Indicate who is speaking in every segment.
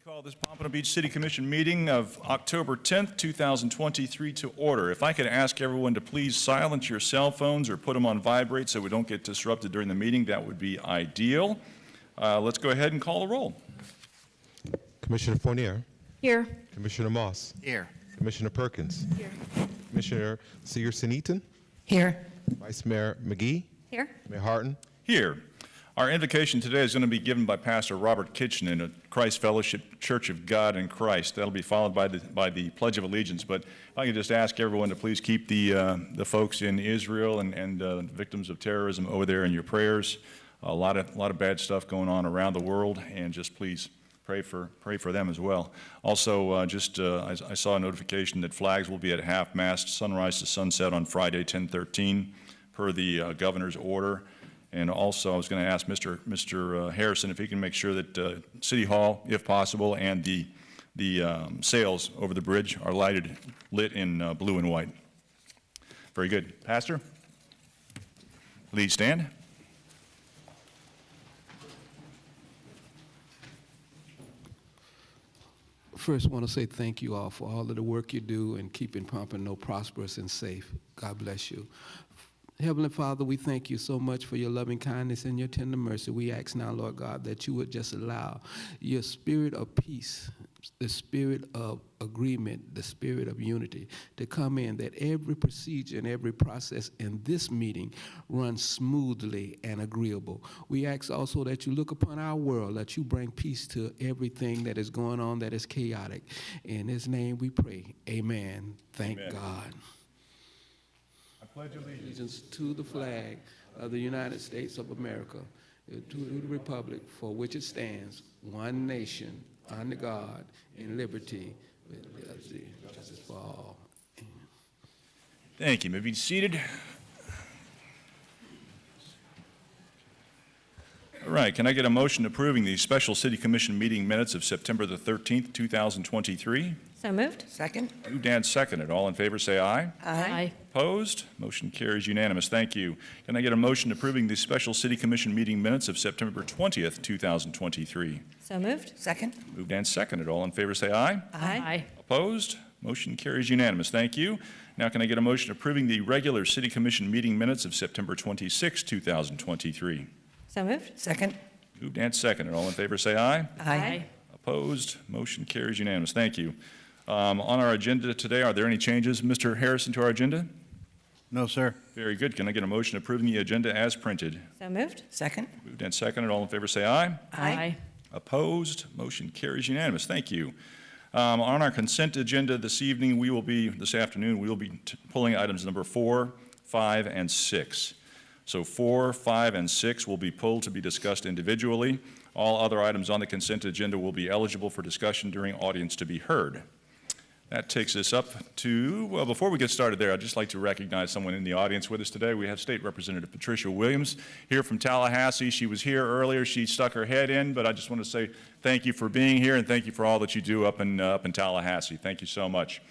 Speaker 1: Call this Pompano Beach City Commission meeting of October 10th, 2023 to order. If I could ask everyone to please silence your cell phones or put them on vibrate so we don't get disrupted during the meeting, that would be ideal. Let's go ahead and call the roll.
Speaker 2: Commissioner Fournier.
Speaker 3: Here.
Speaker 2: Commissioner Moss.
Speaker 4: Here.
Speaker 2: Commissioner Perkins.
Speaker 3: Here.
Speaker 2: Commissioner Searson-Eaton.
Speaker 4: Here.
Speaker 2: Vice Mayor McGee.
Speaker 3: Here.
Speaker 2: Mayor Harton.
Speaker 1: Here. Our invocation today is going to be given by Pastor Robert Kitchen at Christ Fellowship Church of God in Christ. That'll be followed by the Pledge of Allegiance. But if I could just ask everyone to please keep the folks in Israel and victims of terrorism over there in your prayers. A lot of bad stuff going on around the world, and just please pray for them as well. Also, I saw a notification that flags will be at half-mast, sunrise to sunset on Friday, 10/13, per the governor's order. And also, I was going to ask Mr. Harrison if he can make sure that City Hall, if possible, and the sails over the bridge are lit in blue and white. Very good. Pastor, please stand.
Speaker 5: First, I want to say thank you all for all of the work you do in keeping Pompano prosperous and safe. God bless you. Heavenly Father, we thank you so much for your loving kindness and your tender mercy. We ask now, Lord God, that you would just allow your spirit of peace, the spirit of agreement, the spirit of unity to come in, that every procedure and every process in this meeting runs smoothly and agreeable. We ask also that you look upon our world, that you bring peace to everything that is going on that is chaotic. In his name we pray. Amen. Thank
Speaker 1: Amen.
Speaker 5: God.
Speaker 1: I pledge
Speaker 5: Allegiance to the flag of the United States of America, to the republic for which it stands, one nation, under God, in liberty, with justice for all.
Speaker 1: Thank you. May be seated. All right, can I get a motion approving the special City Commission meeting minutes of September the 13th, 2023?
Speaker 3: So moved.
Speaker 4: Second.
Speaker 1: Moved and seconded. All in favor say aye.
Speaker 3: Aye.
Speaker 1: Opposed? Motion carries unanimous. Thank you. Can I get a motion approving the special City Commission meeting minutes of September 20th, 2023?
Speaker 3: So moved.
Speaker 4: Second.
Speaker 1: Moved and seconded. All in favor say aye.
Speaker 3: Aye.
Speaker 1: Opposed? Motion carries unanimous. Thank you. Now can I get a motion approving the regular City Commission meeting minutes of September 26, 2023?
Speaker 3: So moved.
Speaker 4: Second.
Speaker 1: Moved and seconded. All in favor say aye.
Speaker 4: Aye.
Speaker 1: Opposed? Motion carries unanimous. Thank you. On our agenda today, are there any changes, Mr. Harrison, to our agenda?
Speaker 6: No, sir.
Speaker 1: Very good. Can I get a motion approving the agenda as printed?
Speaker 3: So moved.
Speaker 4: Second.
Speaker 1: Moved and seconded. All in favor say aye.
Speaker 4: Aye.
Speaker 1: Opposed? Motion carries unanimous. Thank you. On our consent agenda this afternoon, we will be pulling items number 4, 5, and 6. So 4, 5, and 6 will be pulled to be discussed individually. All other items on the consent agenda will be eligible for discussion during audience to be heard. That takes us up to, well, before we get started there, I'd just like to recognize someone in the audience with us today. We have State Representative Patricia Williams here from Tallahassee. She was here earlier. She stuck her head in, but I just want to say thank you for being here and thank you for all that you do up in Tallahassee. Thank you so much.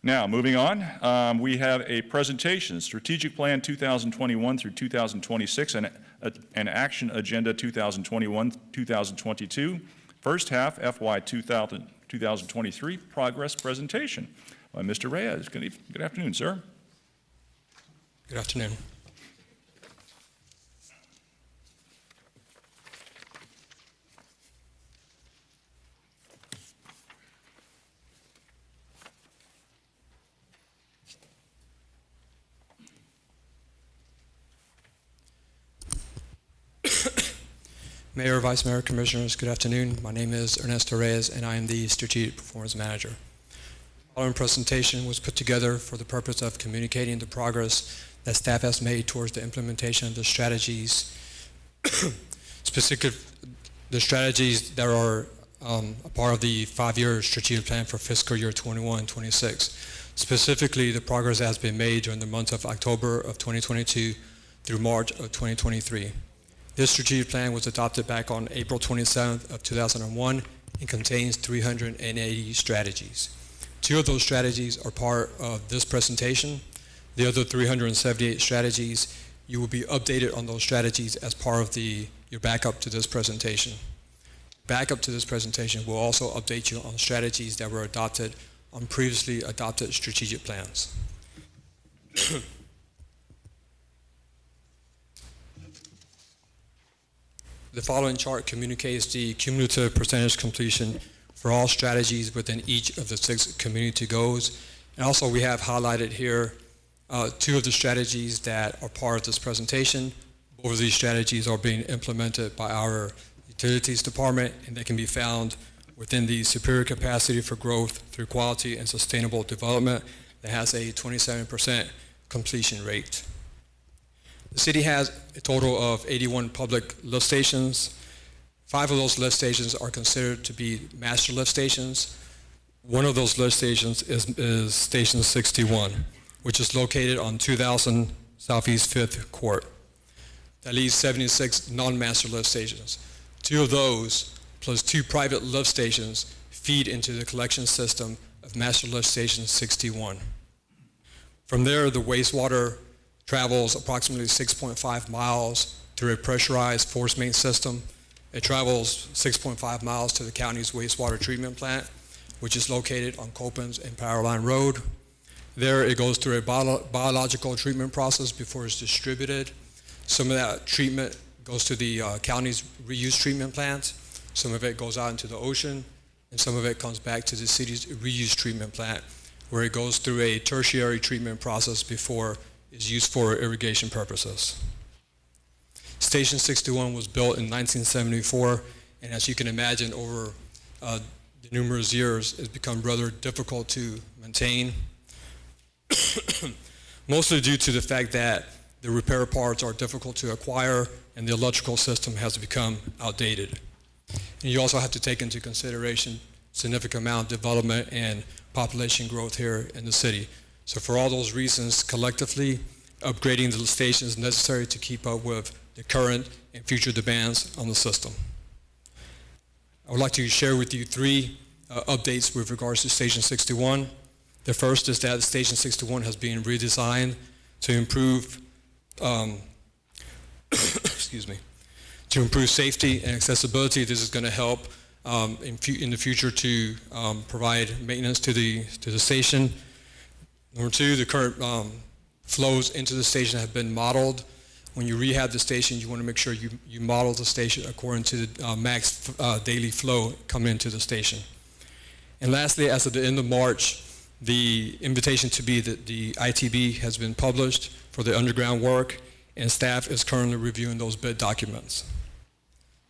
Speaker 1: Now, moving on, we have a presentation, Strategic Plan 2021 through 2026, and an Action Agenda 2021-2022, First Half FY 2023 Progress Presentation by Mr. Reyes. Good afternoon, sir.
Speaker 7: Good afternoon. Mayor, Vice Mayor, Commissioners, good afternoon. My name is Ernesto Reyes, and I am the Strategic Performance Manager. The following presentation was put together for the purpose of communicating the progress that staff has made towards the implementation of the strategies, specifically the strategies that are a part of the 5-year strategic plan for fiscal year 21-26. Specifically, the progress that has been made during the months of October of 2022 through March of 2023. This strategic plan was adopted back on April 27th of 2001 and contains 380 strategies. 2 of those strategies are part of this presentation. The other 378 strategies, you will be updated on those strategies as part of your backup to this presentation. Backup to this presentation, we'll also update you on strategies that were adopted on previously adopted strategic plans. The following chart communicates the cumulative percentage completion for all strategies within each of the 6 community goals. And also we have highlighted here 2 of the strategies that are part of this presentation. Both of these strategies are being implemented by our Utilities Department, and they can be found within the Superior Capacity for Growth through Quality and Sustainable Development that has a 27% completion rate. The city has a total of 81 public lift stations. 5 of those lift stations are considered to be master lift stations. One of those lift stations is Station 61, which is located on 2000 Southeast 5th Court. That leaves 76 non-master lift stations. 2 of those, plus 2 private lift stations, feed into the collection system of Master Lift Station 61. From there, the wastewater travels approximately 6.5 miles through a pressurized force main system. It travels 6.5 miles to the county's wastewater treatment plant, which is located on Copans and Powerline Road. There, it goes through a biological treatment process before it's distributed. Some of that treatment goes to the county's reuse treatment plant. Some of it goes out into the ocean, and some of it comes back to the city's reuse treatment plant, where it goes through a tertiary treatment process before it's used for irrigation purposes. Station 61 was built in 1974, and as you can imagine, over the numerous years, it's become rather difficult to maintain, mostly due to the fact that the repair parts are difficult to acquire and the electrical system has become outdated. And you also have to take into consideration significant amount of development and population growth here in the city. So for all those reasons, collectively, upgrading the station is necessary to keep up with the current and future demands on the system. I would like to share with you 3 updates with regards to Station 61. The first is that Station 61 has been redesigned to improve to improve safety and accessibility. This is going to help in the future to provide maintenance to the station. Number 2, the current flows into the station have been modeled. When you rehab the station, you want to make sure you model the station according to the max daily flow coming into the station. And lastly, as of the end of March, the invitation to be the ITB has been published for the underground work, and staff is currently reviewing those bid documents.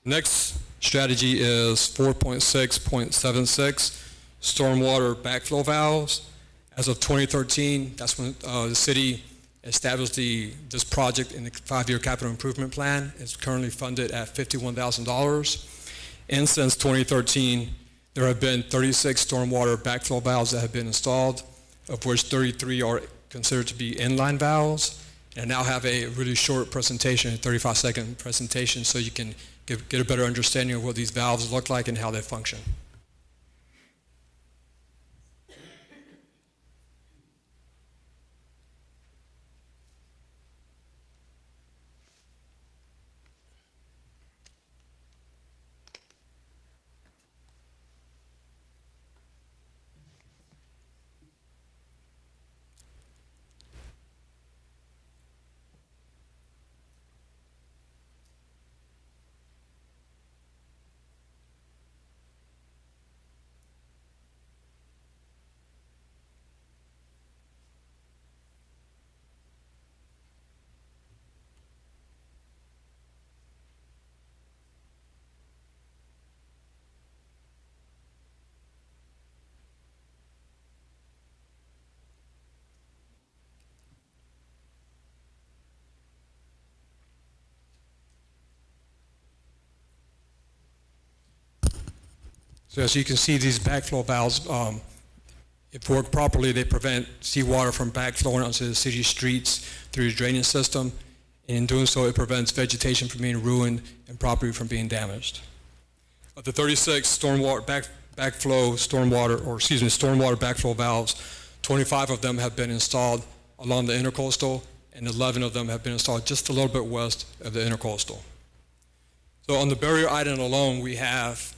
Speaker 7: Next strategy is 4.6.76, stormwater backflow valves. As of 2013, that's when the city established this project in the 5-year capital improvement plan. It's currently funded at $51,000. And since 2013, there have been 36 stormwater backflow valves that have been installed, of which 33 are considered to be inline valves. And I now have a really short presentation, a 35-second presentation, so you can get a better understanding of what these valves look like and how they function. So as you can see, these backflow valves, if worked properly, they prevent seawater from backflowing onto the city streets through the drainage system. And in doing so, it prevents vegetation from being ruined and property from being damaged. Of the 36 stormwater backflow valves, 25 of them have been installed along the intercoastal, and 11 of them have been installed just a little bit west of the intercoastal. So on the barrier island alone, we have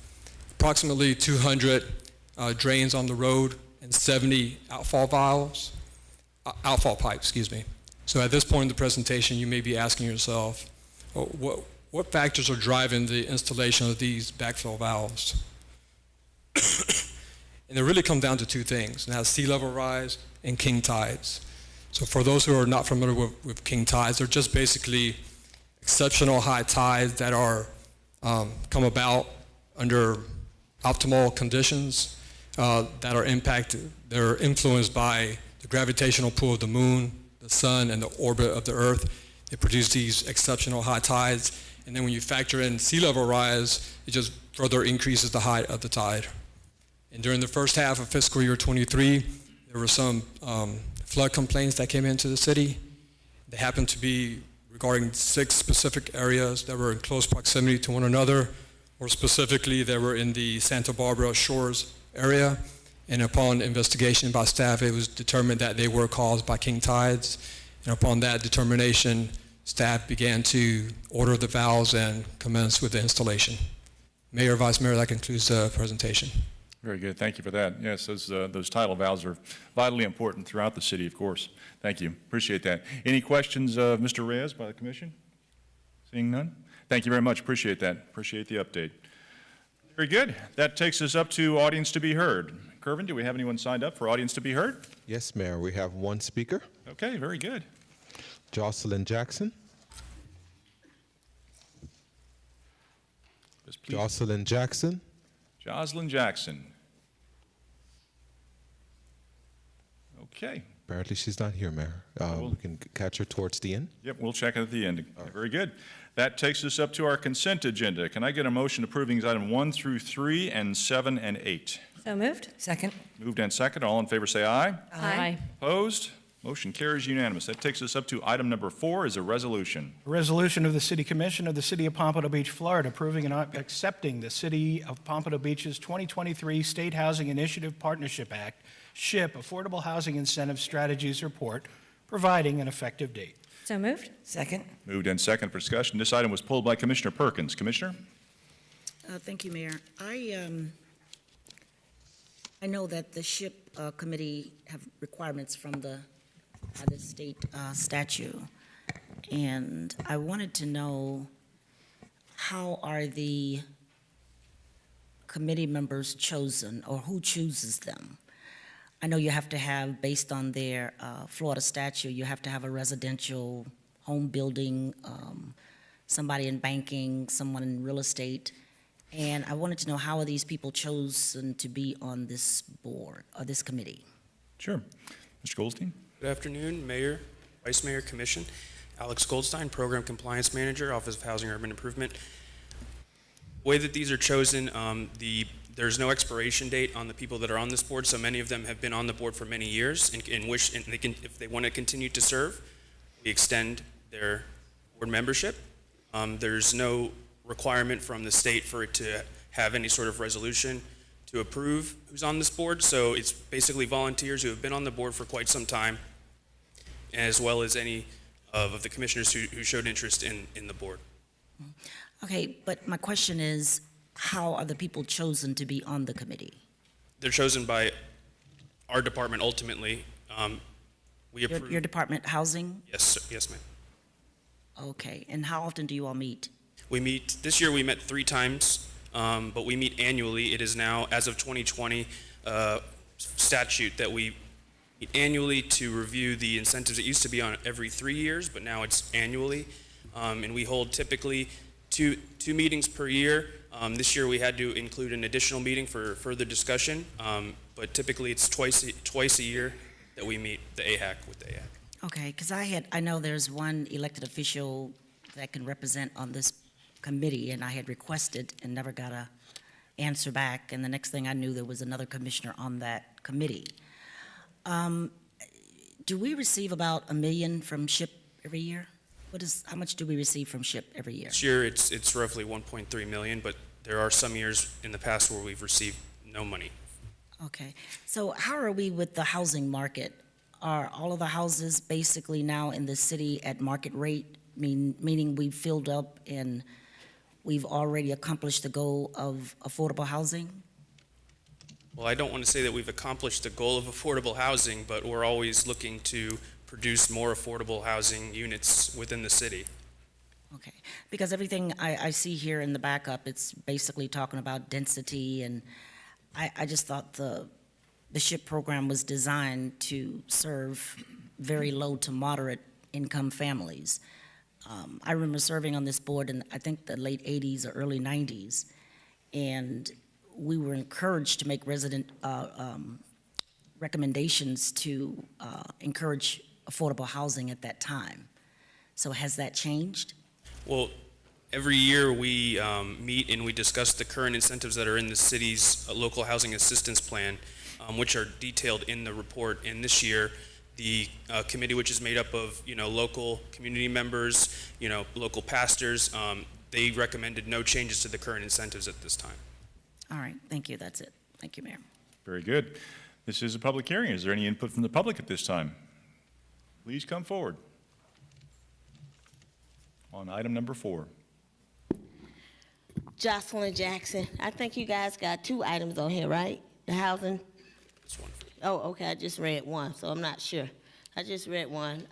Speaker 7: approximately 200 drains on the road and 70 outfall pipes, excuse me. So at this point in the presentation, you may be asking yourself, what factors are driving the installation of these backflow valves? And it really comes down to two things, and that's sea level rise and king tides. So for those who are not familiar with king tides, they're just basically exceptional high tides that are come about under optimal conditions that are impacted. They're influenced by the gravitational pull of the moon, the sun, and the orbit of the earth. They produce these exceptional high tides. And then when you factor in sea level rise, it just further increases the height of the tide. And during the first half of fiscal year 23, there were some flood complaints that came into the city. They happened to be regarding 6 specific areas that were in close proximity to one another. More specifically, they were in the Santa Barbara Shores area. And upon investigation by staff, it was determined that they were caused by king tides. And upon that determination, staff began to order the valves and commence with the installation. Mayor, Vice Mayor, that concludes the presentation.
Speaker 1: Very good. Thank you for that. Yes, those tidal valves are vitally important throughout the city, of course. Thank you. Appreciate that. Any questions of Mr. Reyes by the commission? Seeing none? Thank you very much. Appreciate that. Appreciate the update. Very good. That takes us up to audience to be heard. Kervin, do we have anyone signed up for audience to be heard?
Speaker 2: Yes, Mayor. We have one speaker,
Speaker 1: Okay, very good.
Speaker 2: Jocelyn Jackson.
Speaker 1: Yes, please.
Speaker 2: Jocelyn Jackson.
Speaker 1: Jocelyn Jackson. Okay.
Speaker 2: Apparently she's not here, Mayor. We can catch her towards the end.
Speaker 1: Yep, we'll check it at the end. Very good. That takes us up to our consent agenda. Can I get a motion approving item 1 through 3 and 7 and 8?
Speaker 3: So moved.
Speaker 4: Second.
Speaker 1: Moved and second. All in favor say aye.
Speaker 3: Aye.
Speaker 1: Opposed? Motion carries unanimous. That takes us up to item number 4 is a resolution.
Speaker 6: A resolution of the City Commission of the City of Pompano Beach, Florida, approving and accepting the City of Pompano Beach's 2023 State Housing Initiative Partnership Act, SHIP Affordable Housing Incentive Strategies Report, providing an effective date.
Speaker 3: So moved.
Speaker 4: Second.
Speaker 1: Moved and second for discussion. This item was pulled by Commissioner Perkins. Commissioner?
Speaker 8: Thank you, Mayor. I know that the SHIP committee have requirements from the state statute, and I wanted to know, how are the committee members chosen, or who chooses them? I know you have to have, based on their Florida statute, you have to have a residential home building, somebody in banking, someone in real estate. And I wanted to know, how are these people chosen to be on this board, or this committee?
Speaker 1: Sure. Mr. Goldstein?
Speaker 9: Good afternoon, Mayor, Vice Mayor, Commission. Alex Goldstein, Program Compliance Manager, Office of Housing and Urban Improvement. The way that these are chosen, there's no expiration date on the people that are on this board, so many of them have been on the board for many years and they can, if they want to continue to serve, we extend their board membership. There's no requirement from the state for it to have any sort of resolution to approve who's on this board, so it's basically volunteers who have been on the board for quite some time, as well as any of the commissioners who showed interest in the board.
Speaker 8: Okay, but my question is, how are the people chosen to be on the committee?
Speaker 9: They're chosen by our department ultimately. We
Speaker 8: Your,
Speaker 9: approve.
Speaker 8: your department, housing?
Speaker 9: Yes, sir. Yes, ma'am.
Speaker 8: Okay, and how often do you all meet?
Speaker 9: We meet, this year we met 3 times, but we meet annually. It is now, as of 2020, statute that we meet annually to review the incentives. It used to be on every 3 years, but now it's annually. And we hold typically two meetings per year. This year we had to include an additional meeting for further discussion, but typically it's twice a year that we meet the AHAC with the AHAC.
Speaker 8: Okay, because I know there's one elected official that can represent on this committee, and I had requested and never got a answer back, and the next thing I knew, there was another commissioner on that committee. Do we receive about $1 million from SHIP every year? How much do we receive from SHIP every year?
Speaker 9: This year it's roughly 1.3 million, but there are some years in the past where we've received no money.
Speaker 8: Okay, so how are we with the housing market? Are all of the houses basically now in the city at market rate, meaning we've filled up, and we've already accomplished the goal of affordable housing?
Speaker 9: Well, I don't want to say that we've accomplished the goal of affordable housing, but we're always looking to produce more affordable housing units within the city.
Speaker 8: Okay, because everything I see here in the backup, it's basically talking about density, and I just thought the SHIP program was designed to serve very low to moderate income families. I remember serving on this board in, I think, the late 80s or early 90s, and we were encouraged to make resident recommendations to encourage affordable housing at that time. So has that changed?
Speaker 9: Well, every year we meet and we discuss the current incentives that are in the city's local housing assistance plan, which are detailed in the report. And this year, the committee, which is made up of, local community members, local pastors, they recommended no changes to the current incentives at this time.
Speaker 8: All right, thank you, that's it. Thank you, Mayor.
Speaker 1: Very good. This is a public hearing. Is there any input from the public at this time? Please come forward. On item number 4.
Speaker 3: Jocelyn Jackson. I think you guys got 2 items on here, right? The housing.
Speaker 9: This one.
Speaker 3: Oh, okay. I just read one, so I'm not sure. I just read one.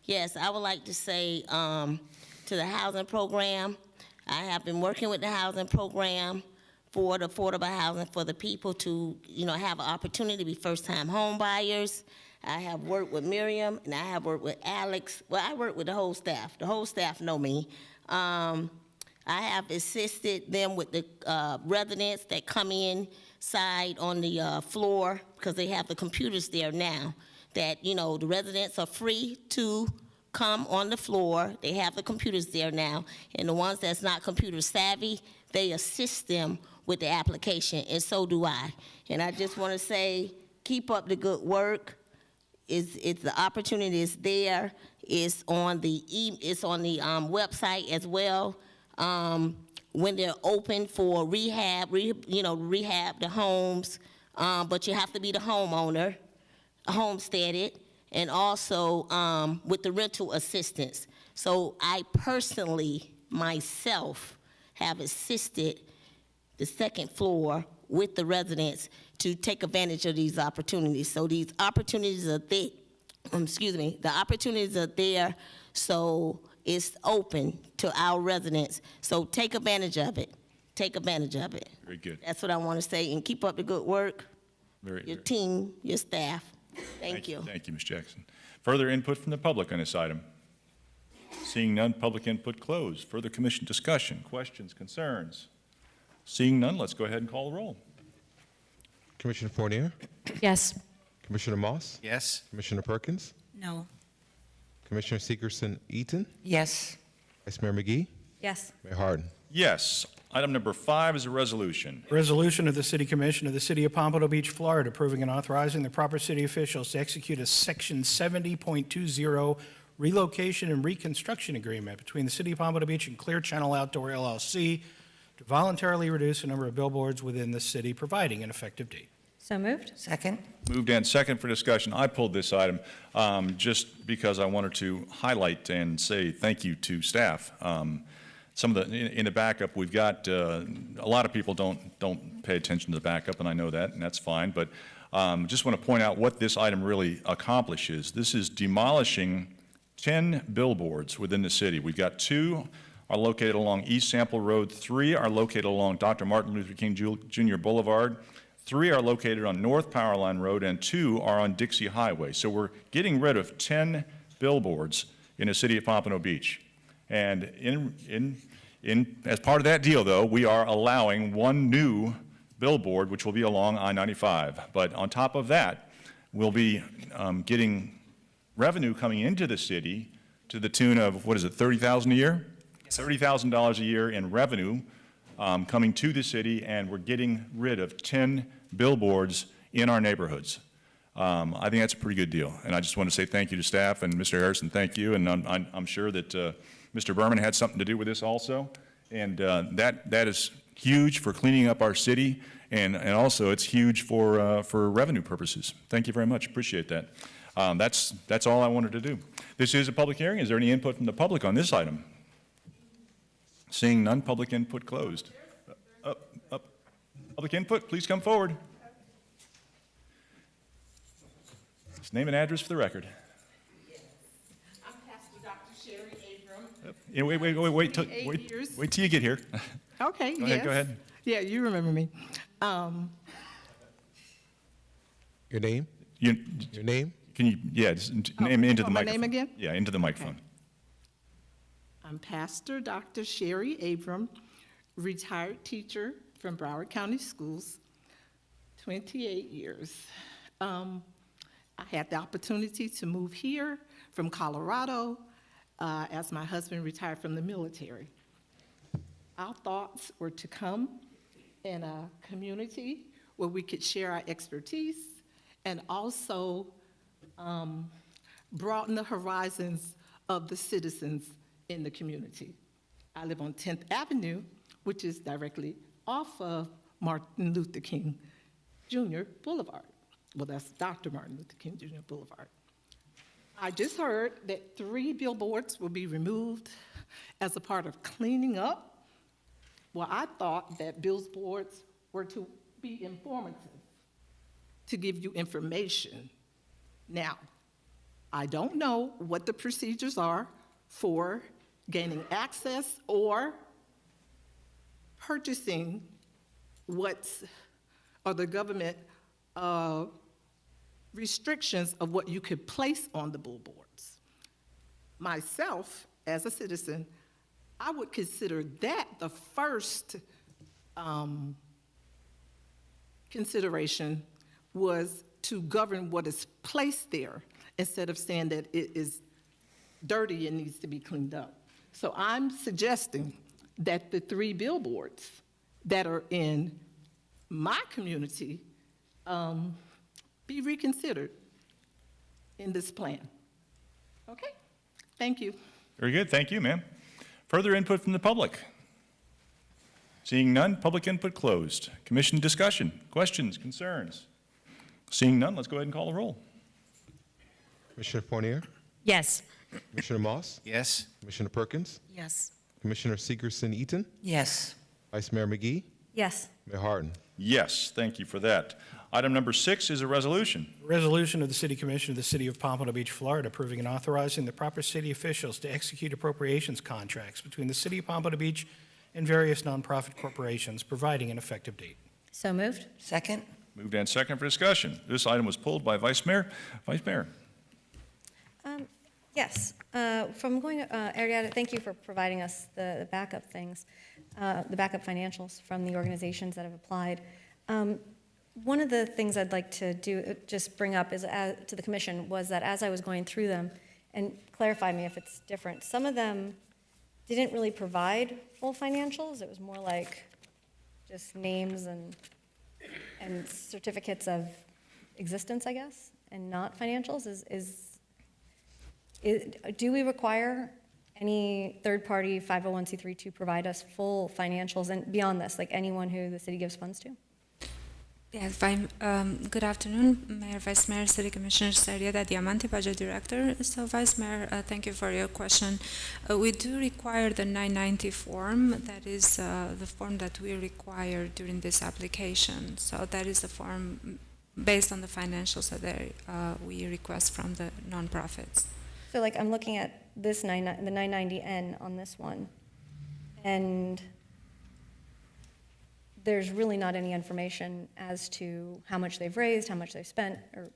Speaker 3: Yes, I would like to say to the housing program, I have been working with the housing program for the affordable housing for the people to, have an opportunity to be first-time home buyers. I have worked with Miriam, and I have worked with Alex. Well, I work with the whole staff. The whole staff know me. I have assisted them with the residents that come inside on the floor, because they have the computers there now, that, the residents are free to come on the floor. They have the computers there now. And the ones that's not computer savvy, they assist them with the application, and so do I. And I just want to say, keep up the good work. It's the opportunity is there. It's on the website as well. When they're open for rehab the homes, but you have to be the homeowner, homesteaded, and also with the rental assistance. So I personally, myself, have assisted the second floor with the residents to take advantage of these opportunities. So these opportunities are there, the opportunities are there, so it's open to our residents. So take advantage of it. Take advantage of it.
Speaker 1: Very good.
Speaker 3: That's what I want to say, and keep up the good work.
Speaker 1: Very
Speaker 3: Your
Speaker 1: good.
Speaker 3: team, your staff. Thank you.
Speaker 1: Thank you, Ms. Jackson. Further input from the public on this item? Seeing none, public input closed. Further commission discussion, questions, concerns? Seeing none, let's go ahead and call the roll.
Speaker 2: Commissioner Fournier,
Speaker 4: Yes.
Speaker 2: Commissioner Moss,
Speaker 6: Yes.
Speaker 2: Commissioner Perkins,
Speaker 8: No.
Speaker 2: Commissioner Seegerson-Eaton,
Speaker 4: Yes.
Speaker 2: Vice Mayor McGee,
Speaker 4: Yes.
Speaker 2: Mayor Harden.
Speaker 1: Yes. Item number 5 is a resolution.
Speaker 6: Resolution of the City Commission of the City of Pompano Beach, Florida, approving and authorizing the proper city officials to execute a Section 70.20 relocation and reconstruction agreement between the City of Pompano Beach and Clear Channel Outdoor LLC to voluntarily reduce the number of billboards within the city, providing an effective date.
Speaker 4: So moved. Second.
Speaker 1: Moved and second for discussion. I pulled this item just because I wanted to highlight and say thank you to staff. Some of in the backup, we've got a lot of people don't pay attention to the backup, and I know that, and that's fine. But just want to point out what this item really accomplishes. This is demolishing 10 billboards within the city. We've got 2 are located along East Sample Road, 3 are located along Dr. Martin Luther King Jr. Boulevard, 3 are located on North Powerline Road, and 2 are on Dixie Highway. So we're getting rid of 10 billboards in the city of Pompano Beach. And as part of that deal, though, we are allowing 1 new billboard, which will be along I-95. But on top of that, we'll be getting revenue coming into the city to the tune of, what is it, $30,000 a year? $30,000 a year in revenue coming to the city, and we're getting rid of 10 billboards in our neighborhoods. I think that's a pretty good deal, and I just want to say thank you to staff, and Mr. Harrison, thank you, and I'm sure that Mr. Berman had something to do with this also, and that is huge for cleaning up our city, and also it's huge for revenue purposes. Thank you very much, appreciate that. That's all I wanted to do. This is a public hearing. Is there any input from the public on this item? Seeing none, public input closed. Up. Public input, please come forward. Just name and address for the record.
Speaker 10: I'm Pastor Dr. Sherry Abram.
Speaker 1: Yeah, wait till you get here.
Speaker 10: Okay,
Speaker 1: Go
Speaker 10: yes.
Speaker 1: ahead, go ahead.
Speaker 10: Yeah, you remember me.
Speaker 2: Your name?
Speaker 1: You,
Speaker 2: Your name?
Speaker 1: can you, yeah, just name into the
Speaker 10: want my
Speaker 1: microphone.
Speaker 10: name again?
Speaker 1: Yeah, into the microphone.
Speaker 10: I'm Pastor Dr. Sherry Abram, retired teacher from Broward County Schools, 28 years. I had the opportunity to move here from Colorado as my husband retired from the military. Our thoughts were to come in a community where we could share our expertise and also broaden the horizons of the citizens in the community. I live on 10th Avenue, which is directly off of Martin Luther King Jr. Boulevard. Well, that's Dr. Martin Luther King Jr. Boulevard. I just heard that 3 billboards will be removed as a part of cleaning up. Well, I thought that billboards were to be informative, to give you information. Now, I don't know what the procedures are for gaining access or purchasing or the government restrictions of what you could place on the billboards. Myself, as a citizen, I would consider that the first consideration was to govern what is placed there instead of saying that it is dirty and needs to be cleaned up. So I'm suggesting that the 3 billboards that are in my community be reconsidered in this plan. Okay? Thank you.
Speaker 1: Very good, thank you, ma'am. Further input from the public? Seeing none, public input closed. Commission discussion, questions, concerns? Seeing none, let's go ahead and call the roll.
Speaker 2: Commissioner Fournier?
Speaker 4: Yes.
Speaker 2: Commissioner Moss?
Speaker 11: Yes.
Speaker 2: Commissioner Perkins?
Speaker 8: Yes.
Speaker 2: Commissioner Segerson-Eaton?
Speaker 4: Yes.
Speaker 2: Vice Mayor McGee?
Speaker 4: Yes.
Speaker 2: Mayor Harden?
Speaker 1: Yes, thank you for that. Item number 6 is a resolution.
Speaker 6: Resolution of the City Commission of the City of Pompano Beach, Florida, approving and authorizing the proper city officials to execute appropriations contracts between the City of Pompano Beach and various nonprofit corporations, providing an effective date.
Speaker 4: So moved.
Speaker 10: Second?
Speaker 1: Moved and second for discussion. This item was pulled by Vice Mayor. Vice Mayor.
Speaker 12: Yes. From going, Arietta, thank you for providing us the backup things, the backup financials from the organizations that have applied. One of the things I'd like to do, just bring up is to the commission, was that as I was going through them, and clarify me if it's different, some of them didn't really provide full financials. It was more like just names and certificates of existence, I guess, and not financials. Do we require any third-party 501c3 to provide us full financials, and beyond this, like anyone who the city gives funds to?
Speaker 13: Yes, good afternoon, Mayor, Vice Mayor, City Commissioner Arietta Diamante, Budget Director. So, Vice Mayor, thank you for your question. We do require the 990 form. That is the form that we require during this application. So that is the form based on the financials that we request from the nonprofits.
Speaker 12: So like I'm looking at this the 990N on this one, and there's really not any information as to how much they've raised, how much they've spent, or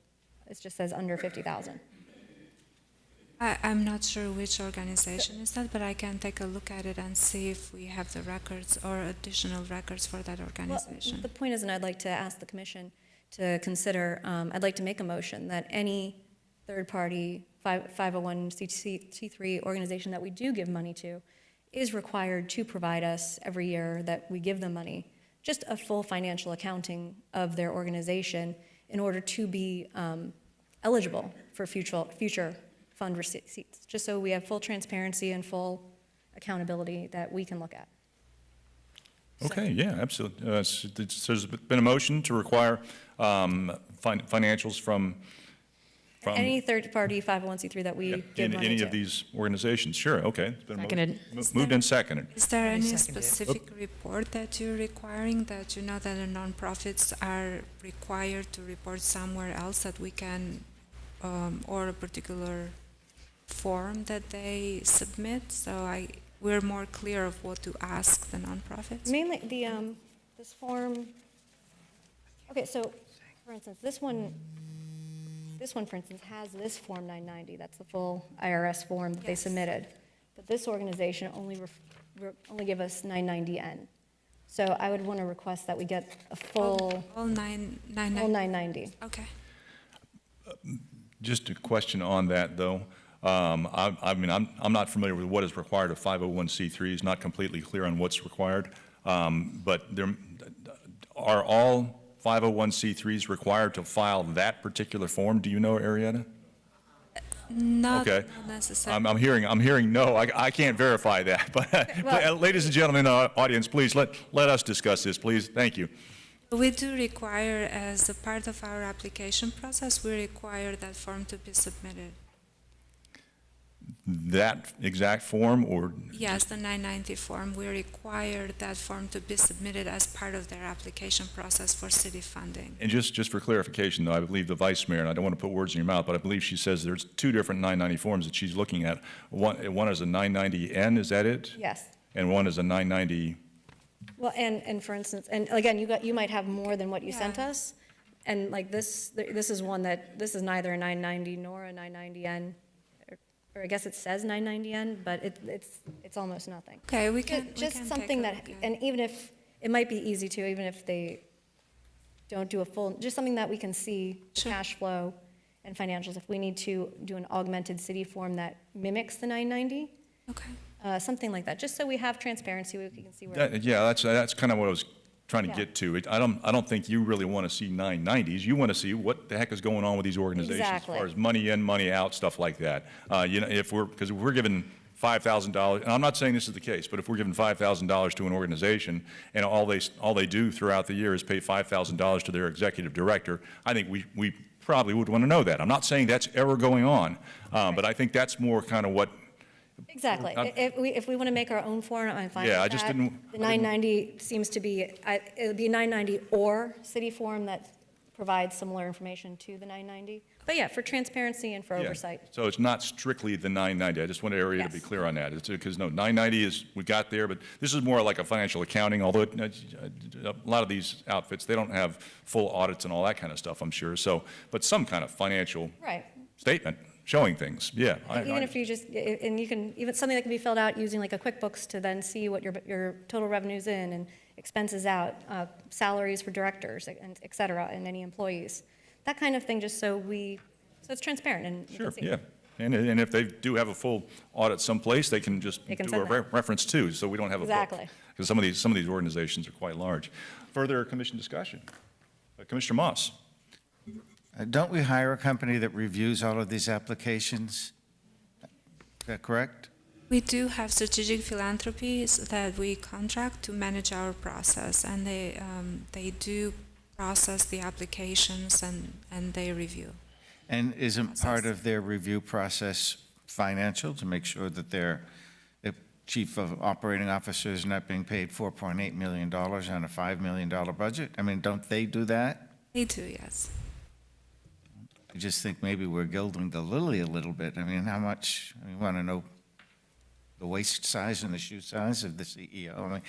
Speaker 12: it just says under 50,000.
Speaker 13: I'm not sure which organization is that, but I can take a look at it and see if we have the records or additional records for that organization.
Speaker 12: Well, the point is, and I'd like to ask the commission to consider, I'd like to make a motion that any third-party 501c3 organization that we do give money to is required to provide us every year that we give them money just a full financial accounting of their organization in order to be eligible for future fund receipts, just so we have full transparency and full accountability that we can look at.
Speaker 1: Okay, yeah, absolutely. There's been a motion to require financials from from
Speaker 12: Any third-party 501c3 that we give
Speaker 1: in
Speaker 12: money
Speaker 1: any
Speaker 12: to.
Speaker 1: of these organizations? Sure, okay. It's been
Speaker 4: Seconded.
Speaker 1: moved and seconded.
Speaker 13: Is there any
Speaker 4: seconded.
Speaker 13: specific report that you're requiring, that you know that the nonprofits are required to report somewhere else that we can, or a particular form that they submit? So we're more clear of what to ask the nonprofits.
Speaker 12: Mainly, this form, okay, so, for instance, this one, for instance, has this Form 990. That's the full IRS form that they
Speaker 13: Yes.
Speaker 12: submitted. But this organization only give us 990N. So I would want to request that we get a full
Speaker 13: All nine.
Speaker 12: full 990.
Speaker 13: Okay.
Speaker 1: Just a question on that, though. I mean, I'm not familiar with what is required of 501c3s, not completely clear on what's required. But are all 501c3s required to file that particular form? Do you know, Arietta?
Speaker 13: Not
Speaker 1: Okay.
Speaker 13: not necessarily.
Speaker 1: I'm hearing no. I can't verify that. But ladies and gentlemen in the audience, please let us discuss this, please. Thank you.
Speaker 13: We do require, as a part of our application process, we require that form to be submitted.
Speaker 1: That exact form, or
Speaker 13: Yes, the 990 form, we require that form to be submitted as part of their application process for city funding.
Speaker 1: and just for clarification, though, I believe the vice mayor, and I don't want to put words in your mouth, but I believe she says there's two different 990 forms that she's looking at. One is a 990N, is that it?
Speaker 12: Yes.
Speaker 1: And one is a 990.
Speaker 12: Well, and for instance, and again, you might have more than what you sent
Speaker 13: Yeah.
Speaker 12: us. And like this is one that, this is neither a 990 nor a 990N. Or I guess it says 990N, but it's almost nothing.
Speaker 13: Okay, we can
Speaker 12: Just
Speaker 13: take
Speaker 12: something
Speaker 13: a
Speaker 12: that,
Speaker 13: look at it.
Speaker 12: and even if, it might be easy to, even if they don't do a full, just something that we can see, the
Speaker 13: Sure.
Speaker 12: cash flow and financials, if we need to do an augmented city form that mimics the 990,
Speaker 13: Okay.
Speaker 12: something like that, just so we have transparency, we can see where.
Speaker 1: Yeah, that's kind of what I was trying to
Speaker 12: Yeah.
Speaker 1: get to. I don't think you really want to see 990s. You want to see what the heck is going on with these organizations
Speaker 12: Exactly.
Speaker 1: as far as money in, money out, stuff like that. Because if we're given $5,000, and I'm not saying this is the case, but if we're giving $5,000 to an organization and all they do throughout the year is pay $5,000 to their executive director, I think we probably would want to know that. I'm not saying that's ever going on, but I think that's more kind of what.
Speaker 12: Exactly. If we want to make our own form, I'm fine
Speaker 1: Yeah,
Speaker 12: with
Speaker 1: I just
Speaker 12: that.
Speaker 1: didn't-
Speaker 12: The 990 seems to be, it would be a 990 or city form that provides similar information to the 990. But yeah, for transparency and for
Speaker 1: Yeah.
Speaker 12: oversight.
Speaker 1: So it's not strictly the 990. I just wanted area to be
Speaker 12: Yes.
Speaker 1: clear on that. It's because, no, 990 is, we got there, but this is more like a financial accounting, although a lot of these outfits, they don't have full audits and all that kind of stuff, I'm sure. So, but some kind of financial
Speaker 12: Right.
Speaker 1: statement showing things, yeah.
Speaker 12: Even if you just, and you can, even something that can be filled out using like a QuickBooks to then see what your total revenues in and expenses out, salaries for directors, and et cetera, and any employees. That kind of thing, just so it's transparent and you
Speaker 1: Sure,
Speaker 12: can see.
Speaker 1: yeah. And if they do have a full audit someplace, they can just
Speaker 12: They can
Speaker 1: do a
Speaker 12: send that.
Speaker 1: reference too, so we don't have a book.
Speaker 12: Exactly.
Speaker 1: Because some of these organizations are quite large. Further commission discussion? Commissioner Moss?
Speaker 11: Don't we hire a company that reviews all of these applications? Is that correct?
Speaker 13: We do have strategic philanthropies that we contract to manage our process, and they do process the applications and they review.
Speaker 11: And isn't part of their review process financial, to make sure that their chief of operating officer is not being paid $4.8 million on a $5 million budget? I mean, don't they do that?
Speaker 13: They do, yes.
Speaker 11: I just think maybe we're gilding the lily a little bit. I mean, how much, we want to know the waist size and the shoe size of the CEO. I mean,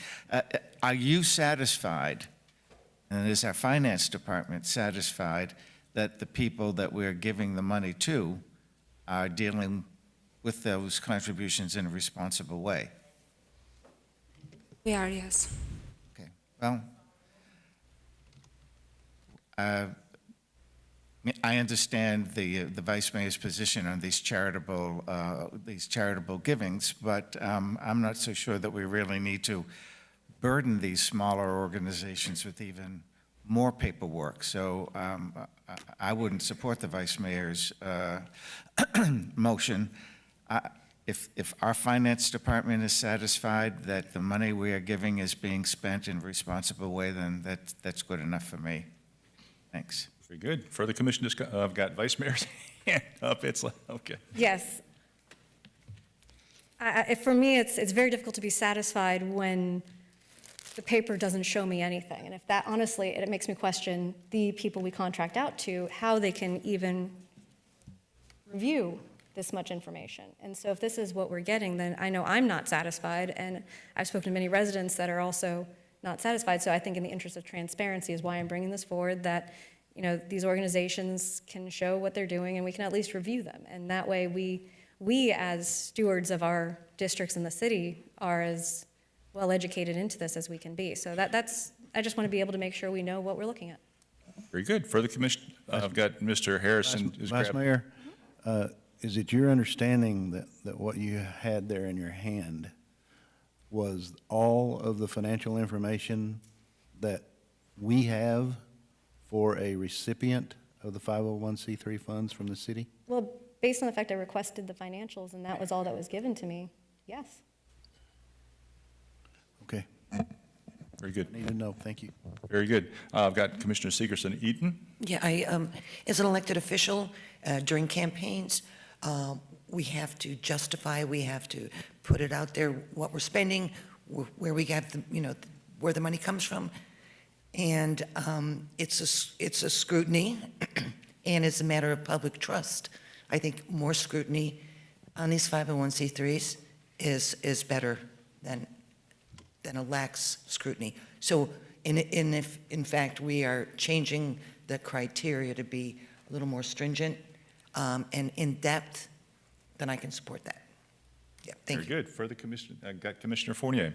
Speaker 11: are you satisfied, and is our finance department satisfied, that the people that we're giving the money to are dealing with those contributions in a responsible way?
Speaker 13: We are, yes.
Speaker 11: Okay, well, I understand the vice mayor's position on these charitable givings, but I'm not so sure that we really need to burden these smaller organizations with even more paperwork. So I wouldn't support the vice mayor's motion. If our finance department is satisfied that the money we are giving is being spent in a responsible way, then that's good enough for me. Thanks.
Speaker 1: Very good. Further commission I've got Vice Mayor's hand up. It's like, okay.
Speaker 12: Yes. For me, it's very difficult to be satisfied when the paper doesn't show me anything. And if that, honestly, it makes me question the people we contract out to, how they can even review this much information. And so if this is what we're getting, then I know I'm not satisfied, and I've spoken to many residents that are also not satisfied. So I think in the interest of transparency is why I'm bringing this forward, that these organizations can show what they're doing and we can at least review them. And that way we as stewards of our districts in the city are as well educated into this as we can be. So I just want to be able to make sure we know what we're looking at.
Speaker 1: Very good. Further commission, I've got Mr. Harrison.
Speaker 14: Vice Mayor, is it your understanding that what you had there in your hand was all of the financial information that we have for a recipient of the 501c3 funds from the city?
Speaker 12: Well, based on the fact I requested the financials and that was all that was given to me, yes.
Speaker 14: Okay.
Speaker 1: Very good.
Speaker 14: Need to know. Thank you.
Speaker 1: Very good. I've got Commissioner Segerson-Eaton.
Speaker 4: Yeah, as an elected official, during campaigns, we have to justify, we have to put it out there, what we're spending, where we got where the money comes from. And it's a scrutiny, and it's a matter of public trust. I think more scrutiny on these 501c3s is better than a lax scrutiny. So if in fact we are changing the criteria to be a little more stringent and in depth, then I can support that. Yeah, thank you.
Speaker 1: Very good. Further commission, I got Commissioner Fournier.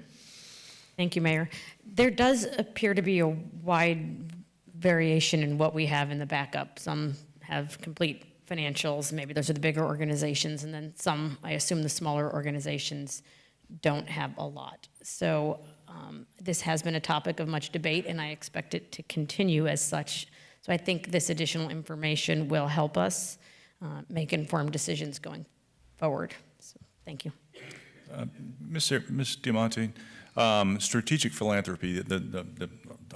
Speaker 15: Thank you, Mayor. There does appear to be a wide variation in what we have in the backup. Some have complete financials, maybe those are the bigger organizations, and then some, I assume the smaller organizations don't have a lot. So this has been a topic of much debate, and I expect it to continue as such. So I think this additional information will help us make informed decisions going forward. So thank you.
Speaker 1: Ms. Diamante, Strategic Philanthropy,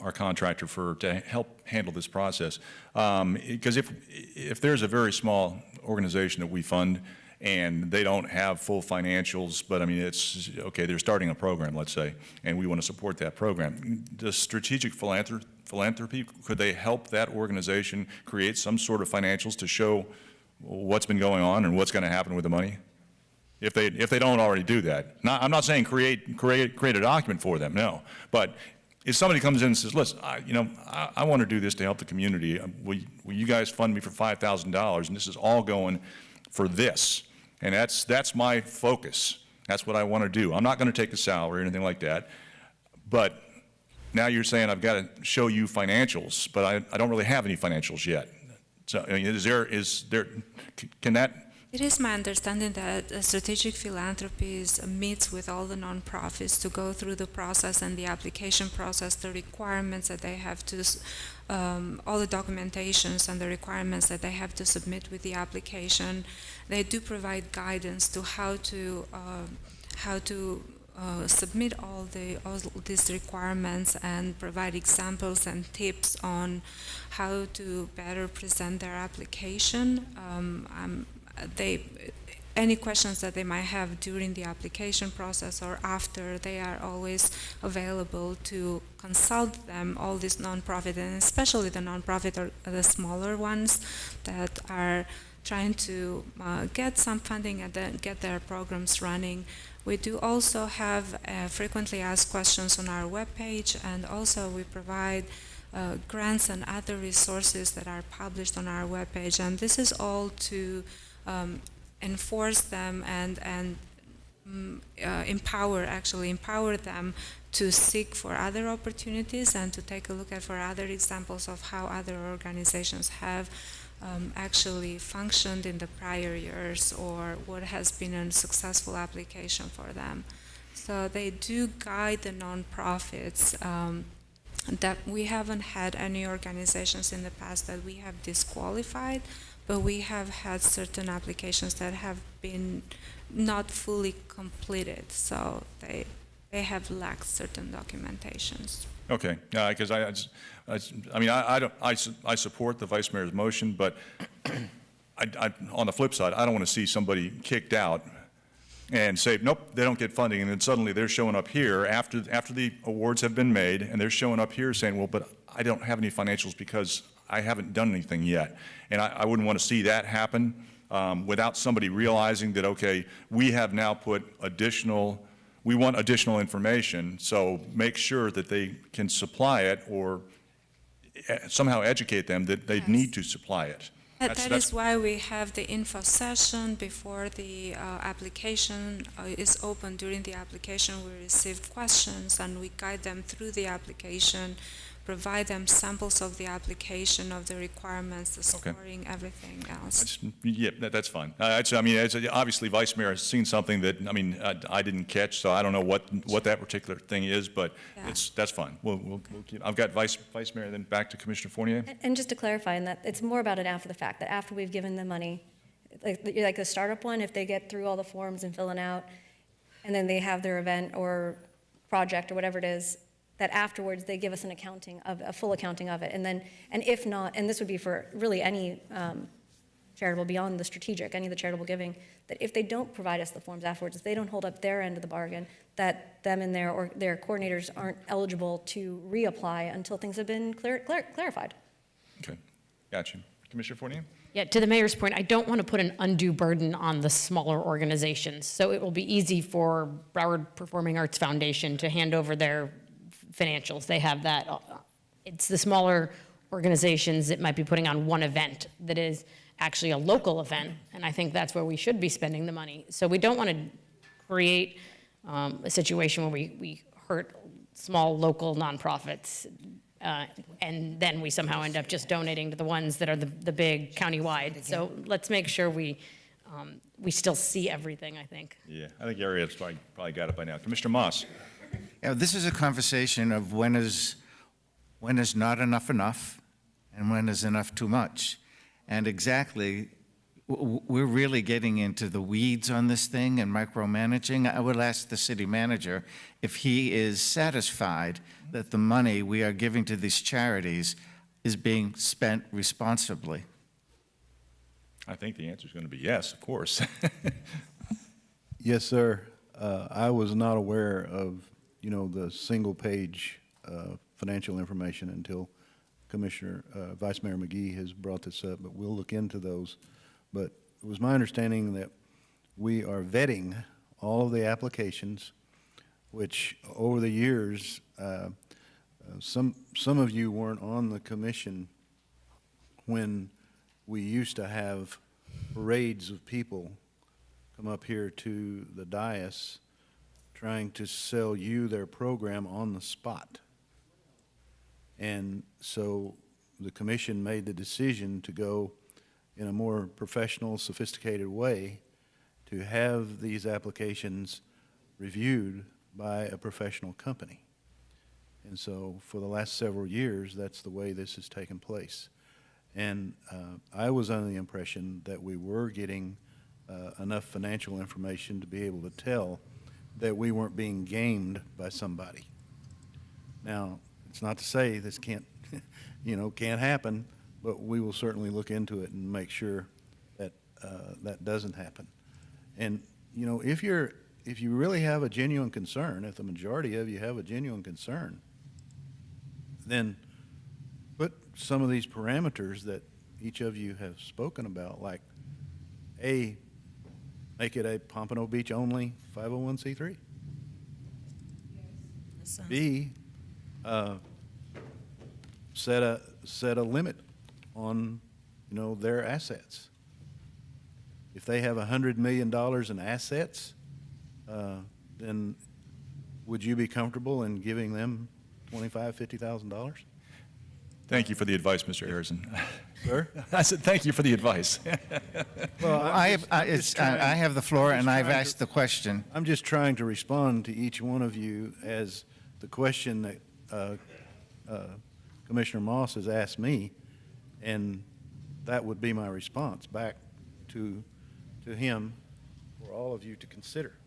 Speaker 1: our contractor to help handle this process, because if there's a very small organization that we fund and they don't have full financials, but I mean, it's, okay, they're starting a program, let's say, and we want to support that program. Does Strategic Philanthropy, could they help that organization create some sort of financials to show what's been going on and what's going to happen with the money? If they don't already do that. I'm not saying create a document for them, no. But if somebody comes in and says, listen, I want to do this to help the community, will you guys fund me for $5,000 and this is all going for this? And that's my focus. That's what I want to do. I'm not going to take a salary or anything like that. But now you're saying I've got to show you financials, but I don't really have any financials yet. So I mean, can that?
Speaker 13: It is my understanding that Strategic Philanthropies meets with all the nonprofits to go through the process and the application process, the requirements that they have to, all the documentations and the requirements that they have to submit with the application. They do provide guidance to how to submit all these requirements and provide examples and tips on how to better present their application. Any questions that they might have during the application process or after, they are always available to consult them, all these nonprofit, and especially the nonprofit or the smaller ones that are trying to get some funding and get their programs running. We do also have frequently asked questions on our webpage, and also we provide grants and other resources that are published on our webpage, and this is all to enforce them and empower them to seek for other opportunities and to take a look at for other examples of how other organizations have actually functioned in the prior years or what has been a successful application for them. So they do guide the nonprofits. That we haven't had any organizations in the past that we have disqualified, but we have had certain applications that have been not fully completed. So they have lacked certain documentations.
Speaker 1: Okay, because I support the vice mayor's motion, but on the flip side, I don't want to see somebody kicked out and say, nope, they don't get funding, and then suddenly they're showing up here after the awards have been made, and they're showing up here saying, well, but I don't have any financials because I haven't done anything yet. And I wouldn't want to see that happen without somebody realizing that, okay, we have now put we want additional information, so make sure that they can supply it or somehow educate them that they need to supply it.
Speaker 13: That is why we have the info session before the application is open. During the application, we receive questions and we guide them through the application, provide them samples of the application, of the requirements, the scoring, everything else.
Speaker 1: Yeah, that's fine. Obviously, Vice Mayor has seen something that, I didn't catch, so I don't know what that particular thing is, but that's fine. We'll keep, I've got Vice Mayor, then back to Commissioner Fournier.
Speaker 12: And just to clarify, in that it's more about it after the fact, that after we've given them money, like the startup one, if they get through all the forms and filling out, and then they have their event or project or whatever it is, that afterwards they give us an accounting of a full accounting of it, and if not, and this would be for really any charitable beyond the strategic, any of the charitable giving, that if they don't provide us the forms afterwards, if they don't hold up their end of the bargain, that them and their coordinators aren't eligible to reapply until things have been clarified.
Speaker 1: Okay, got you. Commissioner Fournier?
Speaker 15: Yeah, to the mayor's point, I don't want to put an undue burden on the smaller organizations. So it will be easy for Broward Performing Arts Foundation to hand over their financials. They have that. It's the smaller organizations that might be putting on one event that is actually a local event, and I think that's where we should be spending the money. So we don't want to create a situation where we hurt small local nonprofits, and then we somehow end up just donating to the ones that are the big countywide. So let's make sure we still see everything, I think.
Speaker 1: Yeah, I think Ariel's probably got it by now. Commissioner Moss?
Speaker 11: Yeah, this is a conversation of when is not enough and when is enough too much. And exactly, we're really getting into the weeds on this thing and micromanaging. I would ask the city manager if he is satisfied that the money we are giving to these charities is being spent responsibly.
Speaker 1: I think the answer is going to be yes, of course.
Speaker 14: Yes, sir. I was not aware of, the single-page financial information until Vice Mayor McGee has brought this up, but we'll look into those. But it was my understanding that we are vetting all of the applications, which over the years, some of you weren't on the commission when we used to have parades of people come up here to the dais trying to sell you their program on the spot. And so the commission made the decision to go in a more professional, sophisticated way to have these applications reviewed by a professional company. And so for the last several years, that's the way this has taken place. And I was under the impression that we were getting enough financial information to be able to tell that we weren't being gamed by somebody. Now, it's not to say this can't happen, but we will certainly look into it and make sure that that doesn't happen. And, if you really have a genuine concern, if the majority of you have a genuine concern, then put some of these parameters that each of you have spoken about, like A, make it a Pompano Beach only 501c3. B, set a limit on, their assets. If they have $100 million in assets, then would you be comfortable in giving them $25,000, $50,000?
Speaker 1: Thank you for the advice, Mr. Harrison.
Speaker 14: Sir?
Speaker 1: I said thank you for the advice.
Speaker 11: Well, I have the floor, and I've asked the question.
Speaker 14: I'm just trying to respond to each one of you as the question that Commissioner Moss has asked me, and that would be my response back to him for all of you to consider.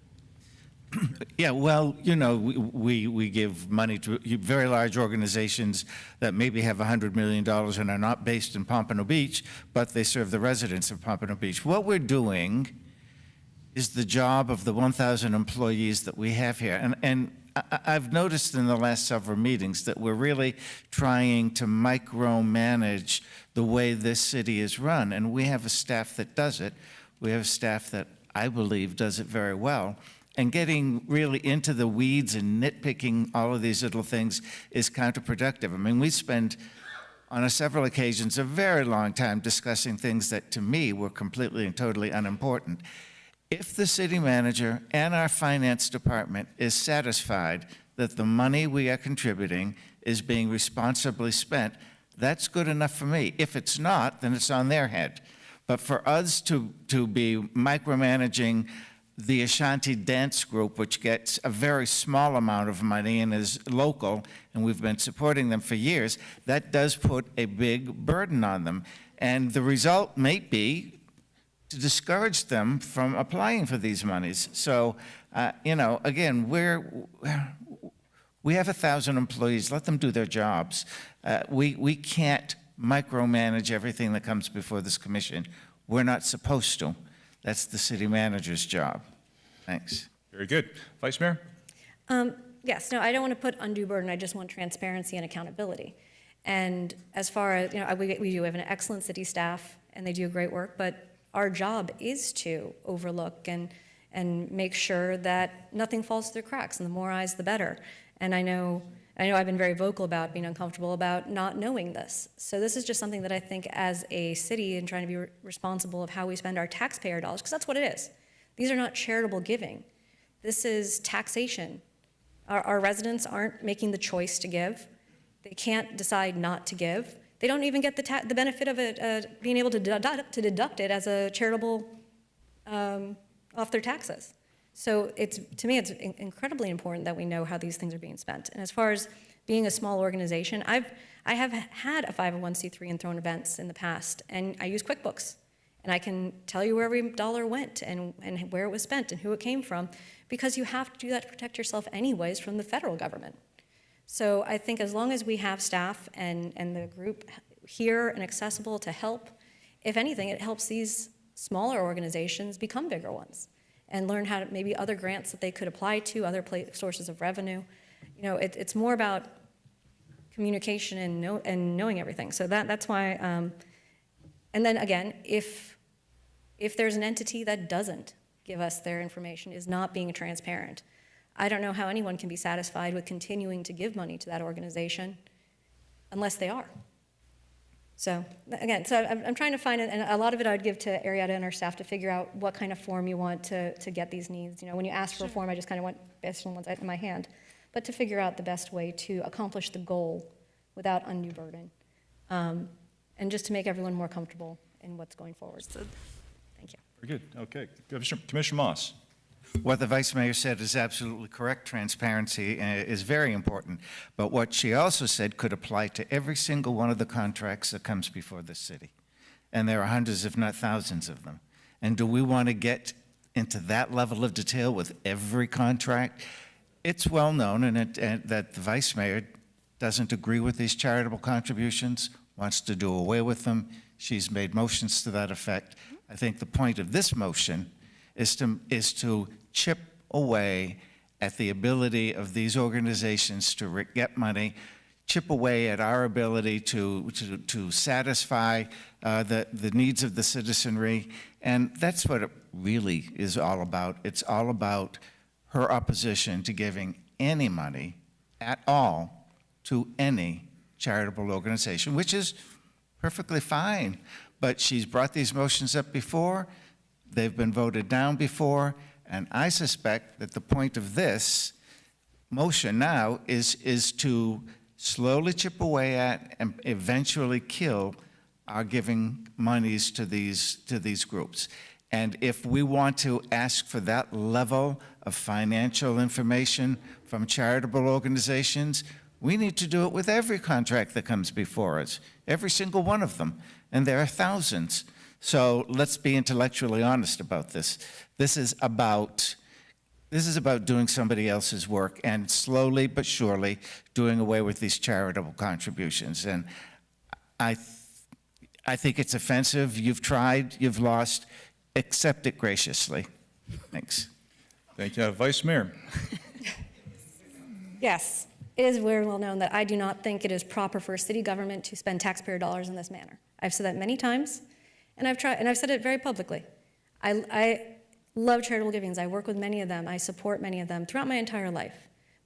Speaker 11: Yeah, well, you know, we give money to very large organizations that maybe have $100 million and are not based in Pompano Beach, but they serve the residents of Pompano Beach. What we're doing is the job of the 1,000 employees that we have here. And I've noticed in the last several meetings that we're really trying to micromanage the way this city is run. And we have a staff that does it. We have a staff that I believe does it very well. And getting really into the weeds and nitpicking all of these little things is counterproductive. I mean, we spend, on several occasions, a very long time discussing things that, to me, were completely and totally unimportant. If the city manager and our finance department is satisfied that the money we are contributing is being responsibly spent, that's good enough for me. If it's not, then it's on their head. But for us to be micromanaging the Ashanti Dance Group, which gets a very small amount of money and is local, and we've been supporting them for years, that does put a big burden on them. And the result may be to discourage them from applying for these monies. So, you know, again, we have 1,000 employees. Let them do their jobs. We can't micromanage everything that comes before this commission. We're not supposed to. That's the city manager's job. Thanks.
Speaker 1: Very good. Vice Mayor?
Speaker 12: Yes, no, I don't want to put undue burden. I just want transparency and accountability. And as far as, you know, we do have an excellent city staff, and they do great work, but our job is to overlook and make sure that nothing falls through cracks, and the more eyes, the better. And I know I've been very vocal about being uncomfortable about not knowing this. So this is just something that I think as a city and trying to be responsible of how we spend our taxpayer dollars, because that's what it is. These are not charitable giving. This is taxation. Our residents aren't making the choice to give. They can't decide not to give. They don't even get the benefit of it, being able to deduct it as a charitable off their taxes. So to me, it's incredibly important that we know how these things are being spent. And as far as being a small organization, I have had a 501c3 and thrown events in the past, and I use QuickBooks. And I can tell you where every dollar went and where it was spent and who it came from, because you have to do that to protect yourself anyways from the federal government. So I think as long as we have staff and the group here and accessible to help, if anything, it helps these smaller organizations become bigger ones and learn how to, maybe other grants that they could apply to, other sources of revenue. You know, it's more about communication and knowing everything. So that's why, and then again, if there's an entity that doesn't give us their information, is not being transparent, I don't know how anyone can be satisfied with continuing to give money to that organization unless they are. So again, I'm trying to find it, and a lot of it I'd give to Arietta and our staff to figure out what kind of form you want to get these needs. You know, when you ask for a form, I just kind of went based on what's in my hand, but to figure out the best way to accomplish the goal without undue burden, and just to make everyone more comfortable in what's going forward. So, thank you.
Speaker 1: Very good. Okay. Commissioner Moss.
Speaker 11: What the Vice Mayor said is absolutely correct. Transparency is very important. But what she also said could apply to every single one of the contracts that comes before the city. And there are hundreds, if not thousands of them. And do we want to get into that level of detail with every contract? It's well known that the Vice Mayor doesn't agree with these charitable contributions, wants to do away with them. She's made motions to that effect. I think the point of this motion is to chip away at the ability of these organizations to get money, chip away at our ability to satisfy the needs of the citizenry. And that's what it really is all about. It's all about her opposition to giving any money at all to any charitable organization, which is perfectly fine. But she's brought these motions up before. They've been voted down before, and I suspect that the point of this motion now is to slowly chip away at and eventually kill our giving monies to these groups. And if we want to ask for that level of financial information from charitable organizations, we need to do it with every contract that comes before us, every single one of them, and there are thousands. So let's be intellectually honest about this. This is about This is about doing somebody else's work and slowly but surely doing away with these charitable contributions. And I think it's offensive. You've tried, you've lost. Accept it graciously. Thanks.
Speaker 1: Thank you. Vice Mayor.
Speaker 12: Yes, it is very well known that I do not think it is proper for a city government to spend taxpayer dollars in this manner. I've said that many times, and I've said it very publicly. I love charitable givings. I work with many of them. I support many of them throughout my entire life,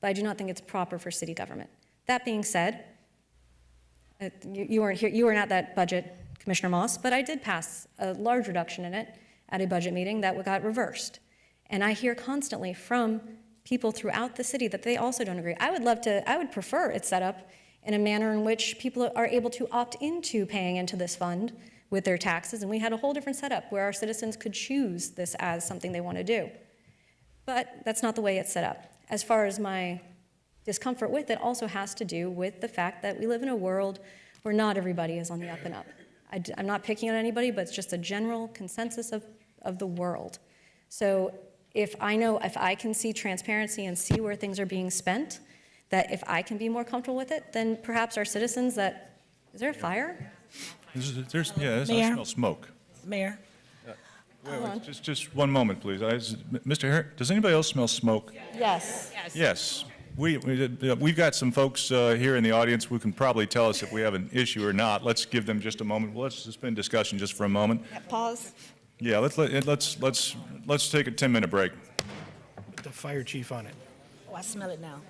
Speaker 12: but I do not think it's proper for city government. That being said, you weren't here, you weren't at that budget, Commissioner Moss, but I did pass a large reduction in it at a budget meeting that got reversed. And I hear constantly from people throughout the city that they also don't agree. I would prefer it set up in a manner in which people are able to opt into paying into this fund with their taxes, and we had a whole different setup where our citizens could choose this as something they want to do. But that's not the way it's set up. As far as my discomfort with it also has to do with the fact that we live in a world where not everybody is on the up and up. I'm not picking on anybody, but it's just a general consensus of the world. So if I can see transparency and see where things are being spent, that if I can be more comfortable with it, then perhaps our citizens is there a fire?
Speaker 1: I smell smoke.
Speaker 8: Mayor?
Speaker 1: Just one moment, please. Mr. Harris, does anybody else smell smoke?
Speaker 12: Yes.
Speaker 1: Yes. We've got some folks here in the audience who can probably tell us if we have an issue or not. Let's give them just a moment. Let's suspend discussion just for a moment.
Speaker 10: Pause.
Speaker 1: Yeah, let's take a 10-minute break.
Speaker 6: Put the fire chief on it.
Speaker 8: Oh, I smell it now.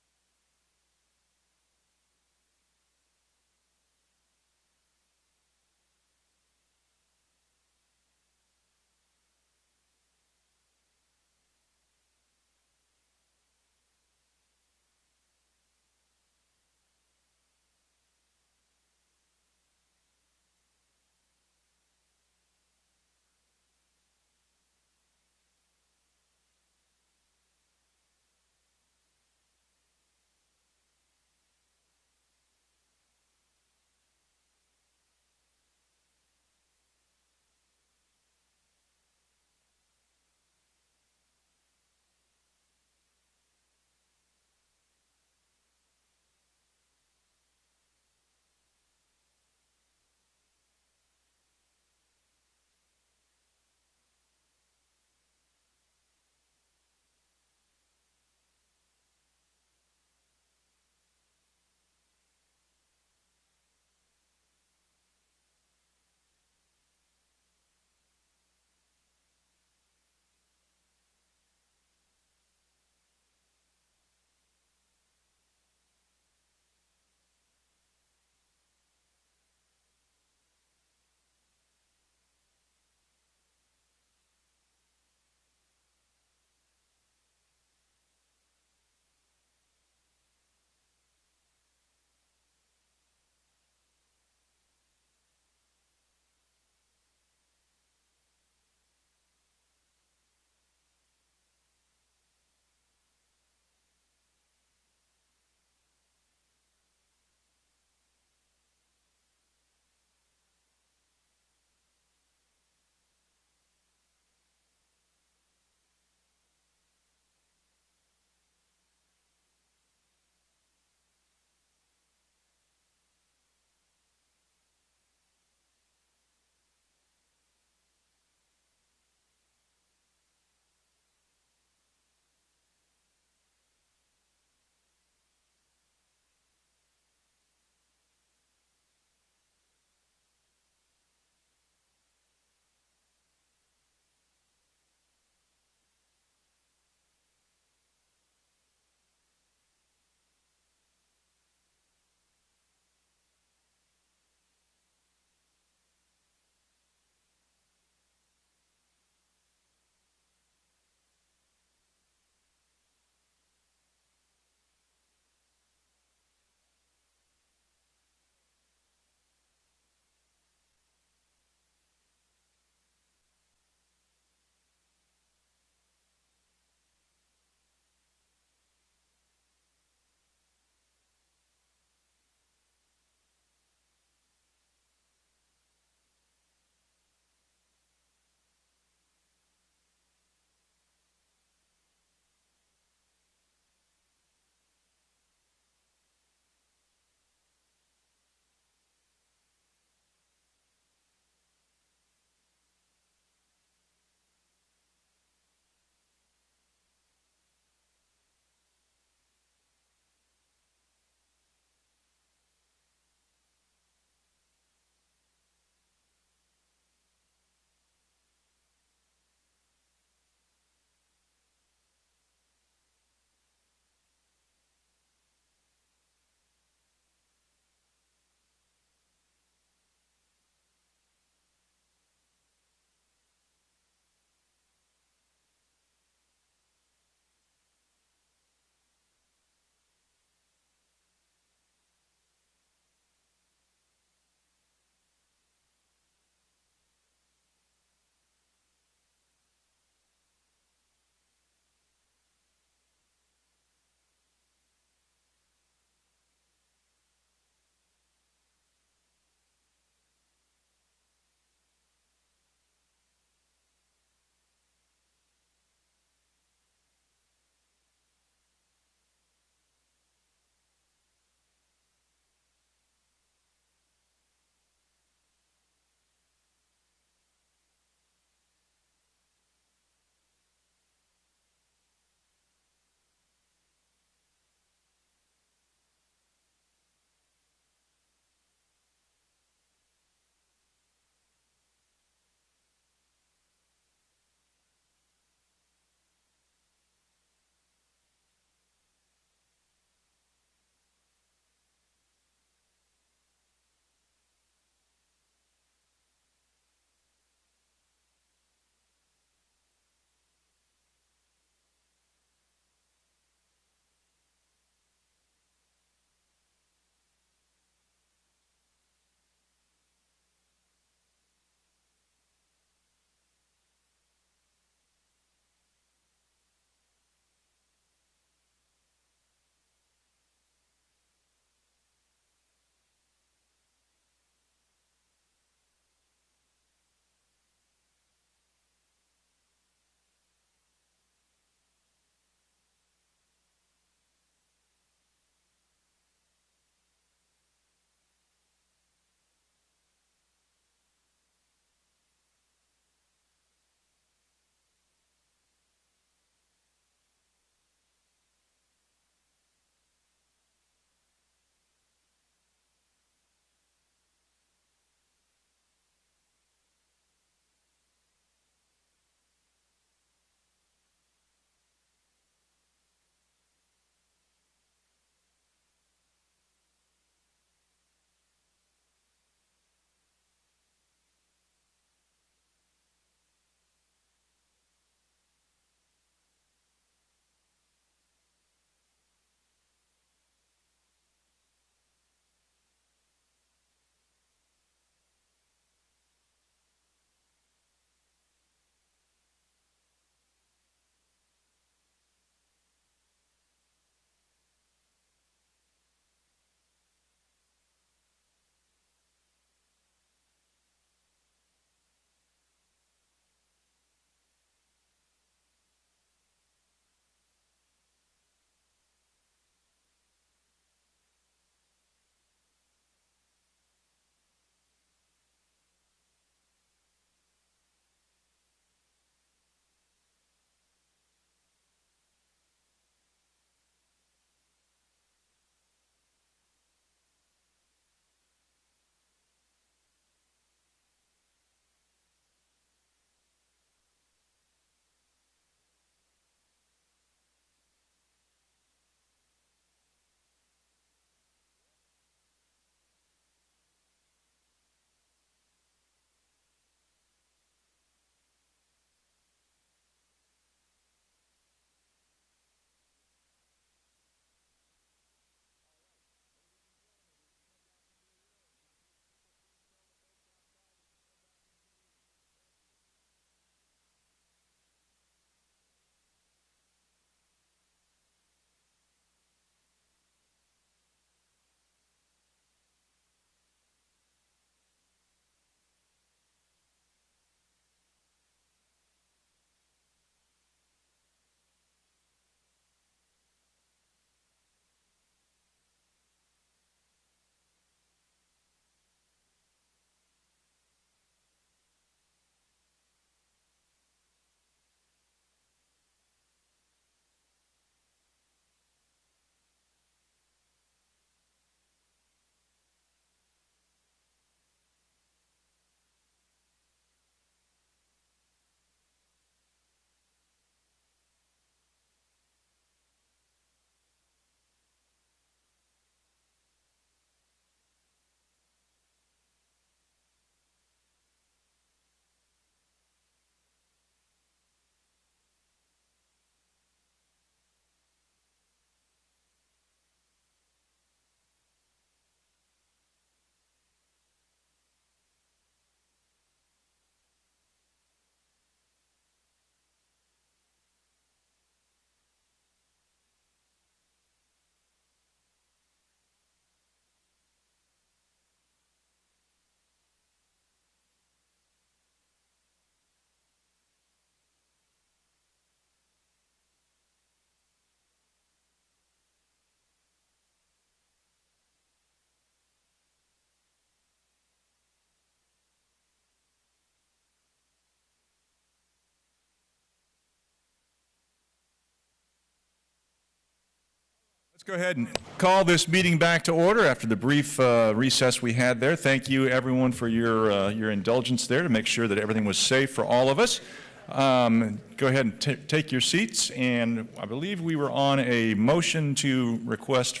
Speaker 1: Go ahead and call this meeting back to order after the brief recess we had there. Thank you, everyone, for your indulgence there to make sure that everything was safe for all of us. Go ahead and take your seats, and I believe we were on a motion to request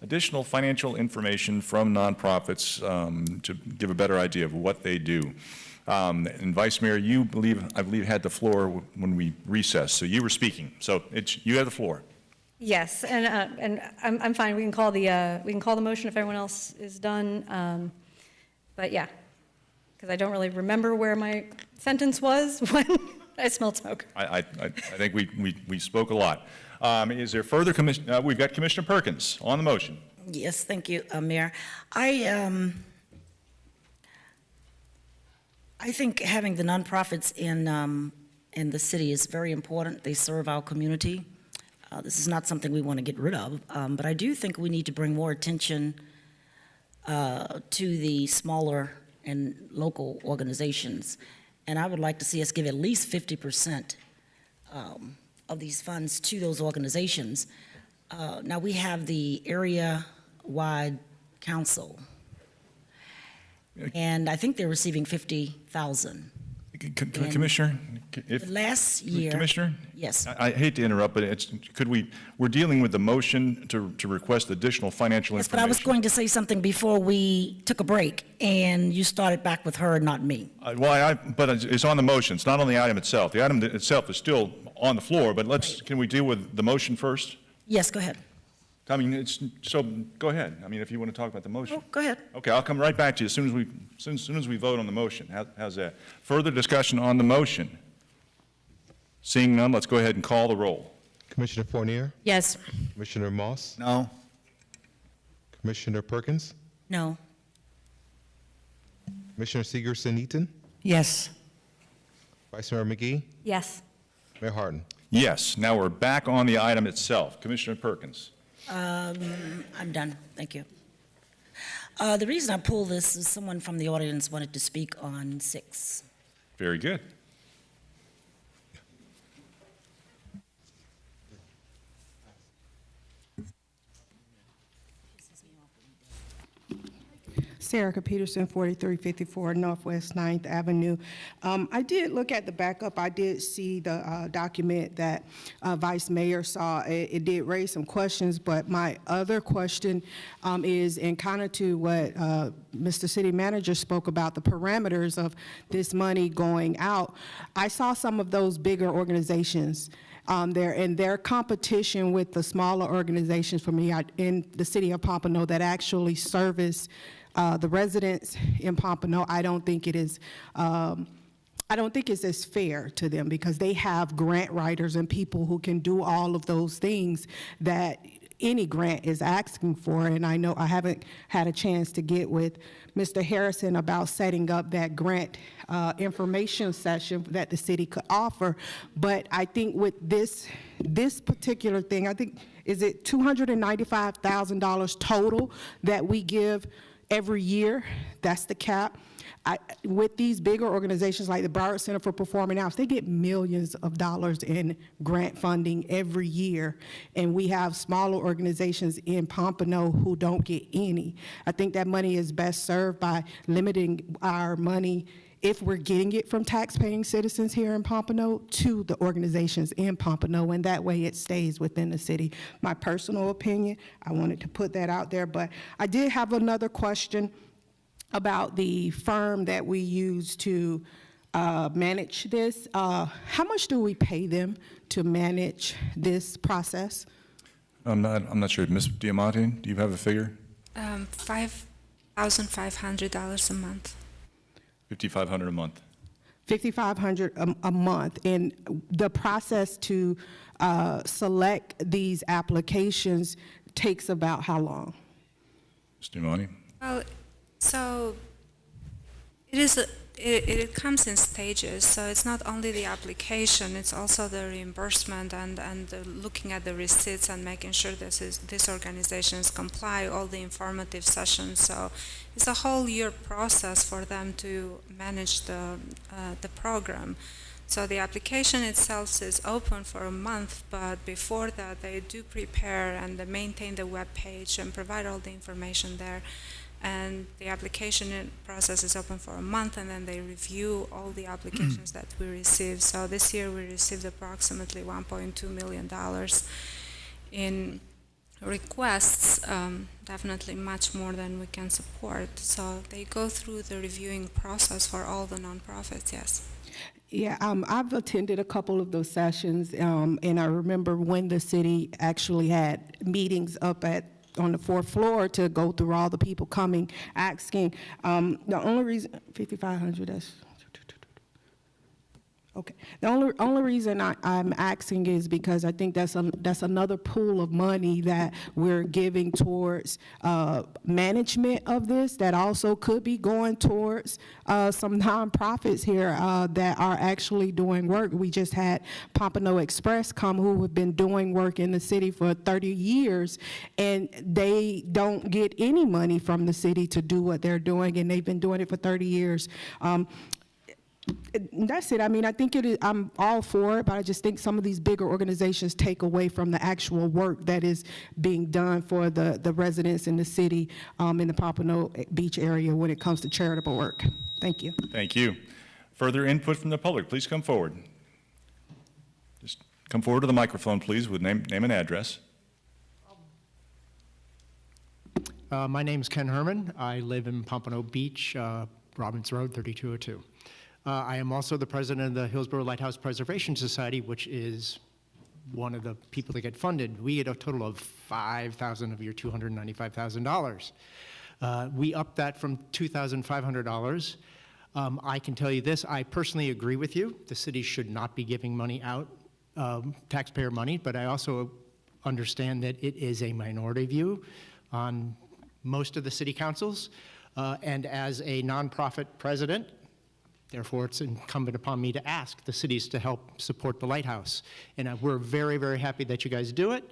Speaker 1: additional financial information from nonprofits to give a better idea of what they do. And Vice Mayor, I believe, had the floor when we recessed, so you were speaking. So you have the floor.
Speaker 12: Yes, and I'm fine. We can call the motion if everyone else is done. But yeah, because I don't really remember where my sentence was when I smelled smoke.
Speaker 1: I think we spoke a lot. Is there further we've got Commissioner Perkins on the motion.
Speaker 8: Yes, thank you, Mayor. I think having the nonprofits in the city is very important. They serve our community. This is not something we want to get rid of, but I do think we need to bring more attention to the smaller and local organizations. And I would like to see us give at least 50% of these funds to those organizations. Now, we have the area-wide council, and I think they're receiving $50,000.
Speaker 1: Commissioner,
Speaker 8: last year,
Speaker 1: Commissioner,
Speaker 8: yes.
Speaker 1: I hate to interrupt, but we're dealing with the motion to request additional financial
Speaker 8: Yes,
Speaker 1: information.
Speaker 8: but I was going to say something before we took a break, and you started back with her, not me.
Speaker 1: But it's on the motion. It's not on the item itself. The item itself is still on the floor, but can we deal with the motion first?
Speaker 8: Yes, go ahead.
Speaker 1: I mean, so go ahead. I mean, if you want to talk about the motion.
Speaker 8: Oh, go ahead.
Speaker 1: Okay, I'll come right back to you as soon as we vote on the motion. How's that? Further discussion on the motion? Seeing none, let's go ahead and call the roll.
Speaker 2: Commissioner Fournier,
Speaker 15: Yes.
Speaker 2: Commissioner Moss,
Speaker 11: No.
Speaker 2: Commissioner Perkins,
Speaker 8: No.
Speaker 2: Commissioner Segerson-Eaton,
Speaker 4: Yes.
Speaker 2: Vice Mayor McGee,
Speaker 12: Yes.
Speaker 2: Mayor Harden.
Speaker 1: Yes, now we're back on the item itself. Commissioner Perkins.
Speaker 8: I'm done. Thank you. The reason I pulled this is someone from the audience wanted to speak on 6.
Speaker 1: Very good.
Speaker 16: Sarah Peterson, 4354 Northwest 9th Avenue. I did look at the backup. I did see the document that Vice Mayor saw. It did raise some questions, but my other question is, and kind of to what Mr. City Manager spoke about, the parameters of this money going out. I saw some of those bigger organizations there, and their competition with the smaller organizations for me in the city of Pompano that actually service the residents in Pompano. I don't think it is. I don't think it's as fair to them because they have grant writers and people who can do all of those things that any grant is asking for. And I know I haven't had a chance to get with Mr. Harrison about setting up that grant information session that the city could offer. But I think with this particular thing, I think, is it $295,000 total that we give every year? That's the cap. With these bigger organizations like the Broward Center for Performing Arts, they get millions of dollars in grant funding every year, and we have smaller organizations in Pompano who don't get any. I think that money is best served by limiting our money, if we're getting it from tax-paying citizens here in Pompano, to the organizations in Pompano, and that way it stays within the city. My personal opinion, I wanted to put that out there, but I did have another question about the firm that we use to manage this. How much do we pay them to manage this process?
Speaker 1: I'm not sure. Ms. Diamante, do you have a figure?
Speaker 13: $5,500 a month.
Speaker 1: $5,500 a month.
Speaker 16: $5,500 a month, and the process to select these applications takes about how long?
Speaker 1: Ms. Diamante?
Speaker 13: Well, so it comes in stages. So it's not only the application; it's also the reimbursement and looking at the receipts and making sure these organizations comply. All the informative sessions. So it's a whole year process for them to manage the program. So the application itself is open for a month, but before that, they do prepare and they maintain the web page and provide all the information there. And the application process is open for a month, and then they review all the applications that we receive. So this year we received approximately $1.2 million in requests, definitely much more than we can support. So they go through the reviewing process for all the nonprofits, yes.
Speaker 16: Yeah, I've attended a couple of those sessions, and I remember when the city actually had meetings up on the fourth floor to go through all the people coming, asking. The only reason, 5,500, that's, okay. The only reason I'm asking is because I think that's another pool of money that we're giving towards management of this that also could be going towards some nonprofits here that are actually doing work. We just had Pompano Express come, who have been doing work in the city for 30 years, and they don't get any money from the city to do what they're doing, and they've been doing it for 30 years. That's it. I mean, I think I'm all for it, but I just think some of these bigger organizations take away from the actual work that is being done for the residents in the city, in the Pompano Beach area when it comes to charitable work. Thank you.
Speaker 1: Thank you. Further input from the public, please come forward. Just come forward to the microphone, please, with name and address.
Speaker 17: My name's Ken Herman. I live in Pompano Beach, Robbins Road, 3202. I am also the president of the Hillsborough Lighthouse Preservation Society, which is one of the people that get funded. We get a total of $5,000 of your $295,000. We upped that from $2,500. I can tell you this, I personally agree with you. The city should not be giving money out, taxpayer money, but I also understand that it is a minority view on most of the city councils. And as a nonprofit president, therefore, it's incumbent upon me to ask the cities to help support the lighthouse. And we're very, very happy that you guys do it.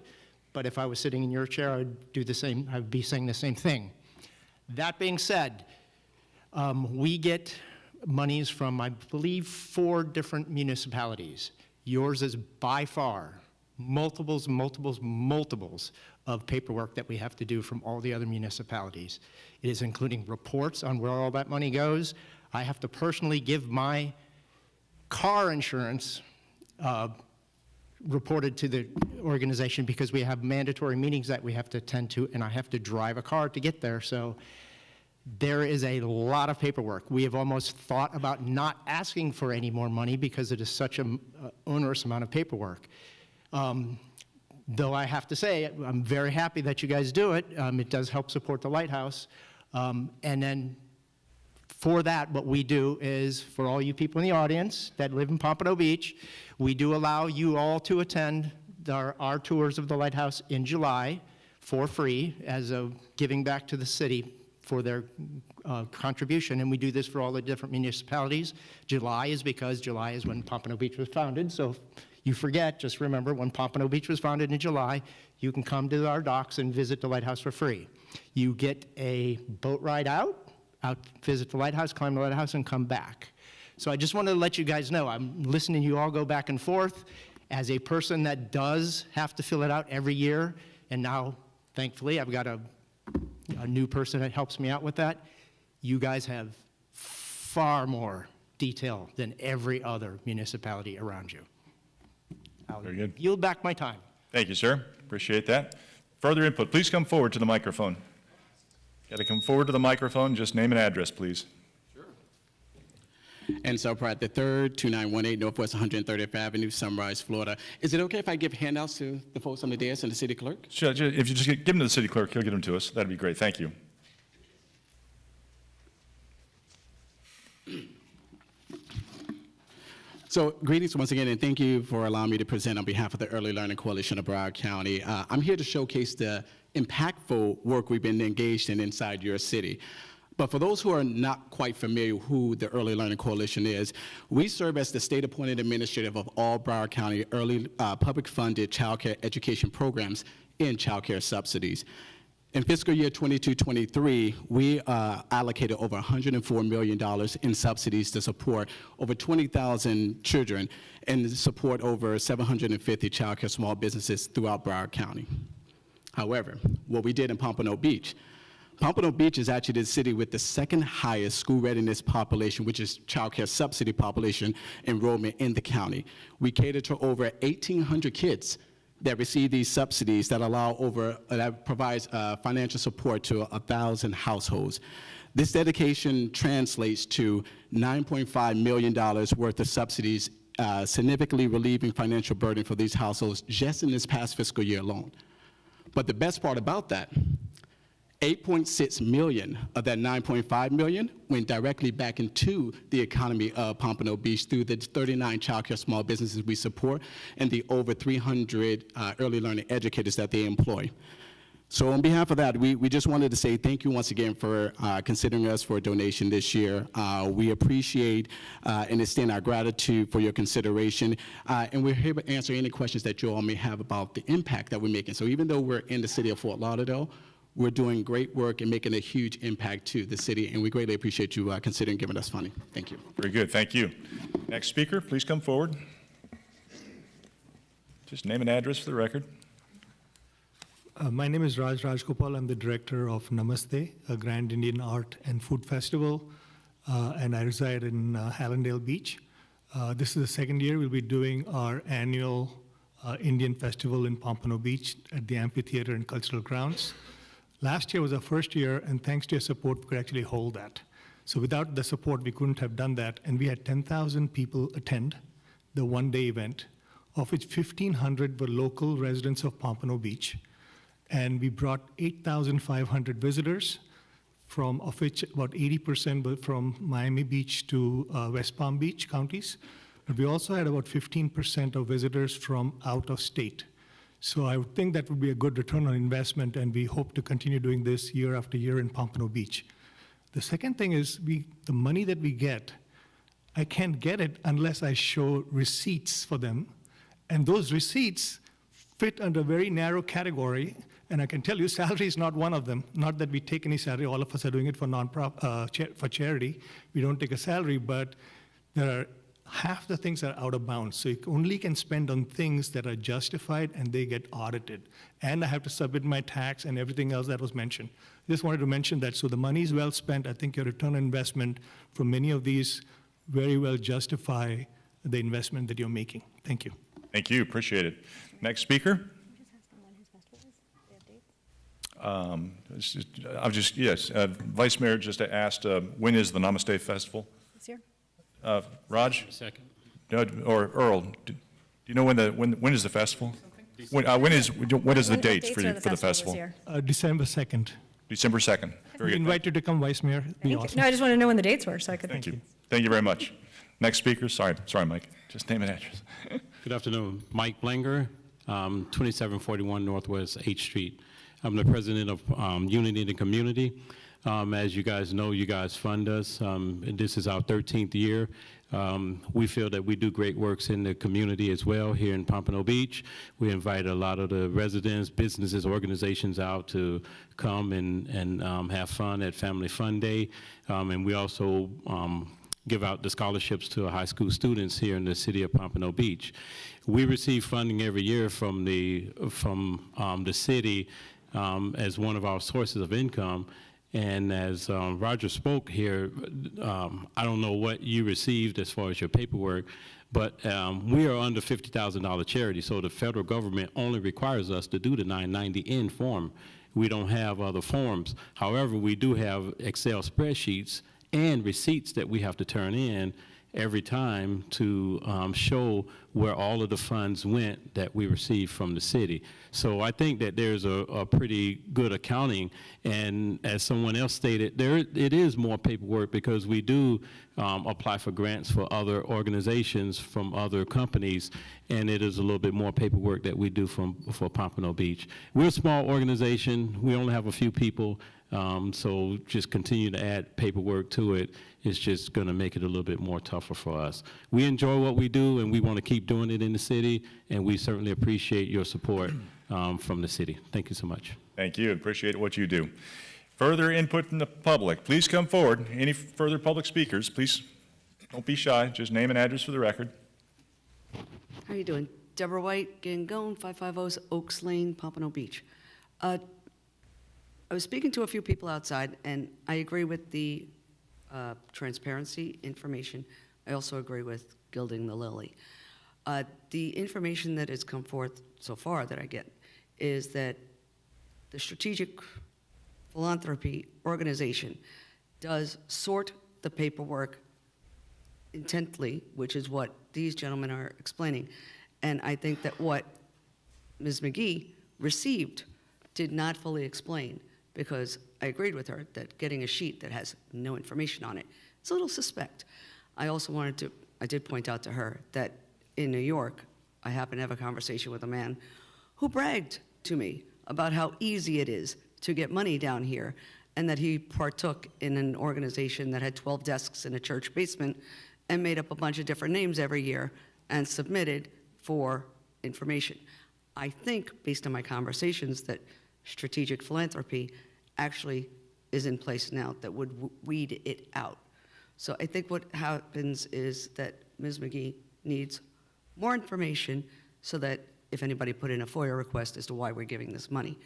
Speaker 17: But if I was sitting in your chair, I'd do the same. I'd be saying the same thing. That being said, we get monies from, I believe, 4 different municipalities. Yours is by far multiples of paperwork that we have to do from all the other municipalities. It is including reports on where all that money goes. I have to personally give my car insurance reported to the organization because we have mandatory meetings that we have to attend to, and I have to drive a car to get there. So there is a lot of paperwork. We have almost thought about not asking for any more money because it is such an onerous amount of paperwork. Though I have to say, I'm very happy that you guys do it. It does help support the lighthouse. And then for that, what we do is, for all you people in the audience that live in Pompano Beach, we do allow you all to attend our tours of the lighthouse in July for free as a giving back to the city for their contribution. And we do this for all the different municipalities. July is because July is when Pompano Beach was founded. So if you forget, just remember when Pompano Beach was founded in July, you can come to our docks and visit the lighthouse for free. You get a boat ride out, visit the lighthouse, climb the lighthouse, and come back. So I just wanted to let you guys know, I'm listening to you all go back and forth. As a person that does have to fill it out every year, and now, thankfully, I've got a new person that helps me out with that, you guys have far more detail than every other municipality around you.
Speaker 1: Very good.
Speaker 17: Yield back my time.
Speaker 1: Thank you, sir. Appreciate that. Further input, please come forward to the microphone. Got to come forward to the microphone. Just name and address, please.
Speaker 18: And so Pratt III, 2918 Northwest 130th Avenue, Sunrise, Florida. Is it okay if I give handouts to the folks on the dais and the city clerk?
Speaker 1: Sure, if you just give them to the city clerk, he'll get them to us. That'd be great. Thank you.
Speaker 18: So greetings once again, and thank you for allowing me to present on behalf of the Early Learning Coalition of Broward County. I'm here to showcase the impactful work we've been engaged in inside your city. But for those who are not quite familiar who the Early Learning Coalition is, we serve as the state-appointed administrator of all Broward County early public-funded child care education programs in child care subsidies. In fiscal year 22-23, we allocated over $104 million in subsidies to support over 20,000 children and support over 750 child care small businesses throughout Broward County. However, what we did in Pompano Beach is actually the city with the second highest school readiness population, which is child care subsidy population enrollment in the county. We cater to over 1,800 kids that receive these subsidies that provides financial support to 1,000 households. This dedication translates to $9.5 million worth of subsidies, significantly relieving financial burden for these households just in this past fiscal year alone. But the best part about that, 8.6 million of that 9.5 million went directly back into the economy of Pompano Beach through the 39 child care small businesses we support and the over 300 early learning educators that they employ. So on behalf of that, we just wanted to say thank you once again for considering us for a donation this year. We appreciate and extend our gratitude for your consideration. And we're here to answer any questions that you all may have about the impact that we're making. So even though we're in the city of Fort Lauderdale, we're doing great work and making a huge impact to the city, and we greatly appreciate you considering giving us funding. Thank you.
Speaker 1: Very good, thank you. Next speaker, please come forward. Just name and address for the record.
Speaker 19: My name is Raj Rajgopal. I'm the director of Namaste, a Grand Indian Art and Food Festival, and I reside in Hallandale Beach. This is the second year we'll be doing our annual Indian Festival in Pompano Beach at the Amphitheater and Cultural Grounds. Last year was our first year, and thanks to your support, we could actually hold that. So without the support, we couldn't have done that, and we had 10,000 people attend the one-day event, of which 1,500 were local residents of Pompano Beach, and we brought 8,500 visitors, of which about 80% were from Miami Beach to West Palm Beach counties, but we also had about 15% of visitors from out of state. So I would think that would be a good return on investment, and we hope to continue doing this year after year in Pompano Beach. The second thing is the money that we get, I can't get it unless I show receipts for them, and those receipts fit under a very narrow category, and I can tell you salary is not one of them. Not that we take any salary, all of us are doing it for for charity. We don't take a salary, but there are half the things are out of bounds. So you only can spend on things that are justified and they get audited. And I have to submit my tax and everything else that was mentioned. Just wanted to mention that. So the money is well spent. I think your return on investment from many of these very well justify the investment that you're making. Thank you.
Speaker 1: Thank you, appreciate it. Next speaker. Vice Mayor just asked, when is the Namaste Festival?
Speaker 12: This year?
Speaker 1: Raj?
Speaker 18: Second.
Speaker 1: Or Earl, do you know when is the festival? What is the dates for the festival?
Speaker 19: December 2nd.
Speaker 1: December 2nd. Very
Speaker 19: We
Speaker 1: good.
Speaker 19: invite you to come, Vice Mayor. It'd be awesome.
Speaker 12: No, I just want to know when the dates were so I could.
Speaker 1: Thank you. Thank you very much. Next speaker. Sorry, Mike. Just name and address.
Speaker 20: Good afternoon. Mike Blanger, 2741 Northwest 8th Street. I'm the president of Unity in the Community. As you guys know, you guys fund us. This is our 13th year. We feel that we do great works in the community as well here in Pompano Beach. We invite a lot of the residents, businesses, organizations out to come and have fun at Family Fun Day. And we also give out the scholarships to high school students here in the city of Pompano Beach. We receive funding every year from the city as one of our sources of income. And as Roger spoke here, I don't know what you received as far as your paperwork, but we are under $50,000 charity, so the federal government only requires us to do the 990N form. We don't have other forms. However, we do have Excel spreadsheets and receipts that we have to turn in every time to show where all of the funds went that we received from the city. So I think that there's a pretty good accounting, and as someone else stated, it is more paperwork because we do apply for grants for other organizations from other companies, and it is a little bit more paperwork that we do for Pompano Beach. We're a small organization. We only have a few people. So just continue to add paperwork to it. It's just going to make it a little bit more tougher for us. We enjoy what we do, and we want to keep doing it in the city, and we certainly appreciate your support. from the city. Thank you so much.
Speaker 1: Thank you. Appreciate what you do. Further input from the public. Please come forward. Any further public speakers, please don't be shy. Just name and address for the record.
Speaker 21: How you doing? Deborah White, Gangone, 550 Oaks Lane, Pompano Beach. I was speaking to a few people outside, and I agree with the transparency information. I also agree with gilding the lily. The information that has come forth so far that I get is that the Strategic Philanthropy Organization does sort the paperwork intently, which is what these gentlemen are explaining. And I think that what Ms. McGee received did not fully explain, because I agreed with her that getting a sheet that has no information on it is a little suspect. I did point out to her that in New York, I happened to have a conversation with a man who bragged to me about how easy it is to get money down here, and that he partook in an organization that had 12 desks in a church basement and made up a bunch of different names every year and submitted for information. I think, based on my conversations, that strategic philanthropy actually is in place now that would weed it out. So I think what happens is that Ms. McGee needs more information so that if anybody put in a FOIA request as to why we're giving this money,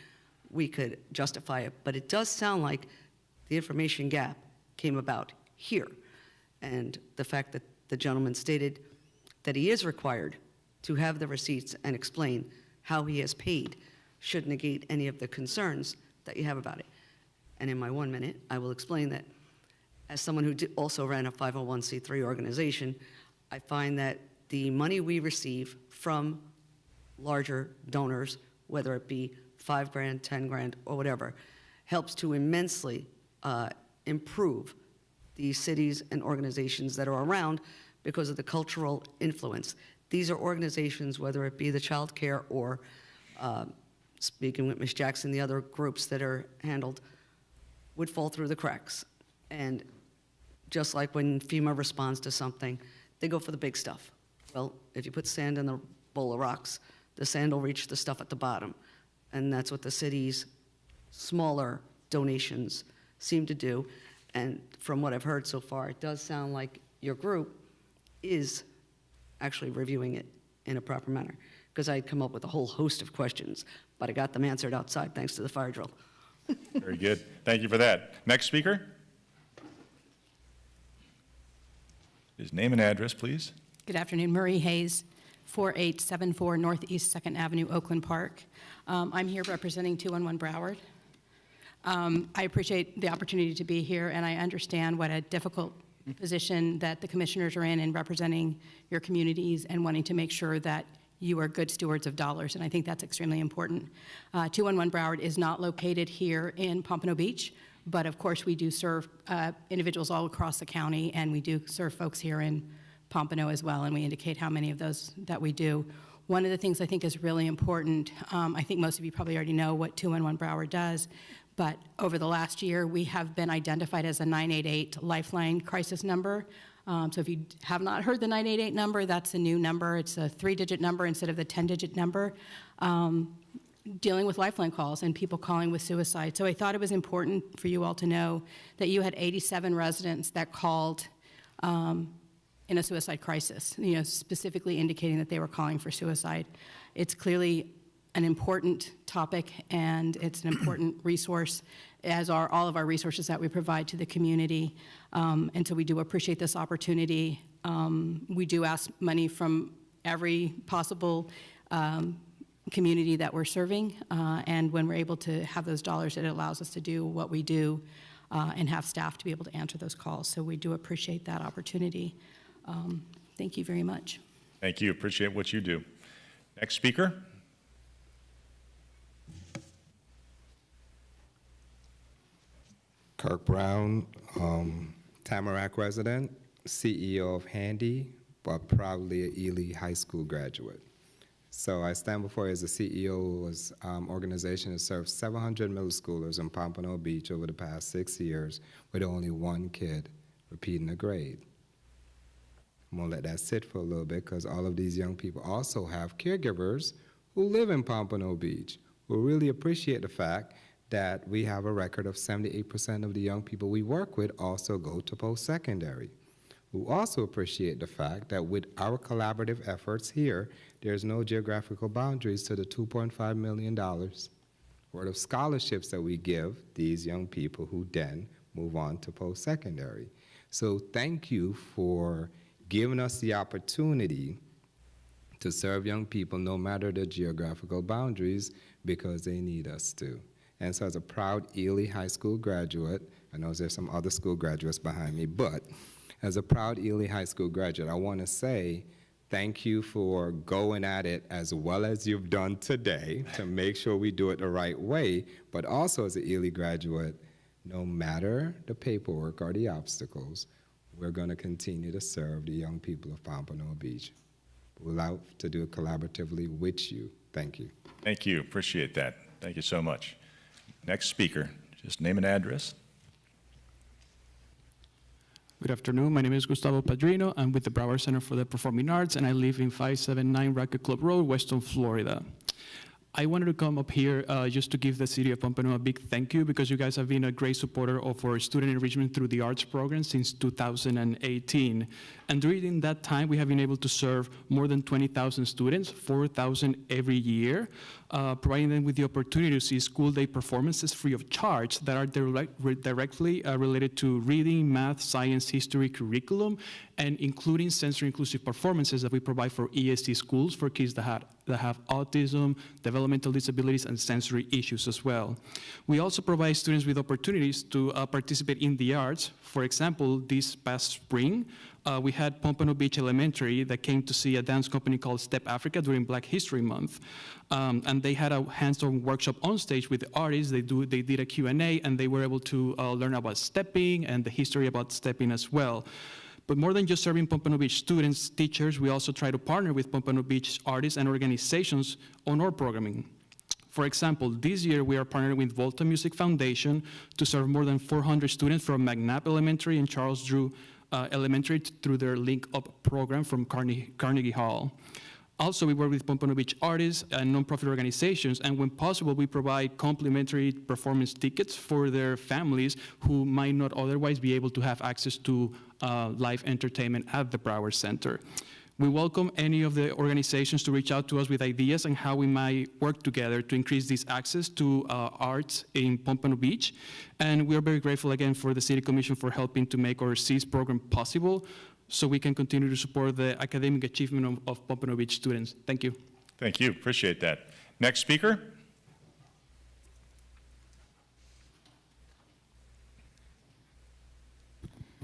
Speaker 21: we could justify it. But it does sound like the information gap came about here. And the fact that the gentleman stated that he is required to have the receipts and explain how he has paid should negate any of the concerns that you have about it. And in my 1 minute, I will explain that as someone who also ran a 501c3 organization, I find that the money we receive from larger donors, whether it be $5,000, $10,000, or whatever, helps to immensely improve the cities and organizations that are around because of the cultural influence. These are organizations, whether it be the child care or, speaking with Ms. Jackson, the other groups that are handled, would fall through the cracks. And just like when FEMA responds to something, they go for the big stuff. Well, if you put sand in the bowl of rocks, the sand will reach the stuff at the bottom. And that's what the city's smaller donations seem to do. And from what I've heard so far, it does sound like your group is actually reviewing it in a proper manner. Because I had come up with a whole host of questions, but I got them answered outside thanks to the fire drill.
Speaker 1: Very good. Thank you for that. Next speaker. His name and address, please.
Speaker 22: Good afternoon, Marie Hayes, 4874 Northeast 2nd Avenue, Oakland Park. I'm here representing 211 Broward. I appreciate the opportunity to be here, and I understand what a difficult position that the commissioners are in representing your communities and wanting to make sure that you are good stewards of dollars, and I think that's extremely important. 211 Broward is not located here in Pompano Beach, but of course we do serve individuals all across the county, and we do serve folks here in Pompano as well, and we indicate how many of those that we do. One of the things I think is really important, I think most of you probably already know what 211 Broward does, but over the last year, we have been identified as a 988 Lifeline crisis number. So if you have not heard the 988 number, that's a new number. It's a 3-digit number instead of the 10-digit number, dealing with Lifeline calls and people calling with suicide. So I thought it was important for you all to know that you had 87 residents that called in a suicide crisis, specifically indicating that they were calling for suicide. It's clearly an important topic, and it's an important resource, as are all of our resources that we provide to the community. And so we do appreciate this opportunity. We do ask money from every possible community that we're serving, and when we're able to have those dollars, it allows us to do what we do and have staff to be able to answer those calls. So we do appreciate that opportunity. Thank you very much.
Speaker 1: Thank you. Appreciate what you do. Next speaker.
Speaker 23: Kirk Brown, Tamarack resident, CEO of Handy, but probably an Ely High School graduate. So I stand before you as the CEO of an organization that serves 700 middle schoolers in Pompano Beach over the past 6 years with only one kid repeating a grade. I'm gonna let that sit for a little bit because all of these young people also have caregivers who live in Pompano Beach, who really appreciate the fact that we have a record of 78% of the young people we work with also go to post-secondary, who also appreciate the fact that with our collaborative efforts here, there's no geographical boundaries to the $2.5 million worth of scholarships that we give these young people who then move on to post-secondary. So thank you for giving us the opportunity to serve young people no matter the geographical boundaries, because they need us to. And so as a proud Ely High School graduate, I know there's some other school graduates behind me, but as a proud Ely High School graduate, I want to say thank you for going at it as well as you've done today to make sure we do it the right way, but also as an Ely graduate, no matter the paperwork or the obstacles, we're going to continue to serve the young people of Pompano Beach. We'd love to do it collaboratively with you. Thank you.
Speaker 1: Thank you. Appreciate that. Thank you so much. Next speaker, just name and address.
Speaker 5: Good afternoon. My name is Gustavo Padrino. I'm with the Broward Center for the Performing Arts, and I live in 579 Racket Club Road, Weston, Florida. I wanted to come up here just to give the city of Pompano a big thank you, because you guys have been a great supporter of our student enrichment through the arts program since 2018. And during that time, we have been able to serve more than 20,000 students, 4,000 every year, providing them with the opportunity to see school day performances free of charge that are directly related to reading, math, science, history curriculum, and including sensory-inclusive performances that we provide for ESD schools for kids that have autism, developmental disabilities, and sensory issues as well. We also provide students with opportunities to participate in the arts. For example, this past spring, we had Pompano Beach Elementary that came to see a dance company called Step Africa during Black History Month. And they had a hands-on workshop on stage with the artists. They did a Q&A, and they were able to learn about stepping and the history about stepping as well. But more than just serving Pompano Beach students, teachers, we also try to partner with Pompano Beach artists and organizations on our programming. For example, this year we are partnering with Volta Music Foundation to serve more than 400 students from McNabb Elementary and Charles Drew Elementary through their Link Up program from Carnegie Hall. Also, we work with Pompano Beach artists and nonprofit organizations, and when possible, we provide complimentary performance tickets for their families who might not otherwise be able to have access to live entertainment at the Broward Center. We welcome any of the organizations to reach out to us with ideas on how we might work together to increase this access to arts in Pompano Beach. And we are very grateful again for the City Commission for helping to make our SEAS program possible, so we can continue to support the academic achievement of Pompano Beach students. Thank you.
Speaker 1: Thank you. Appreciate that. Next speaker.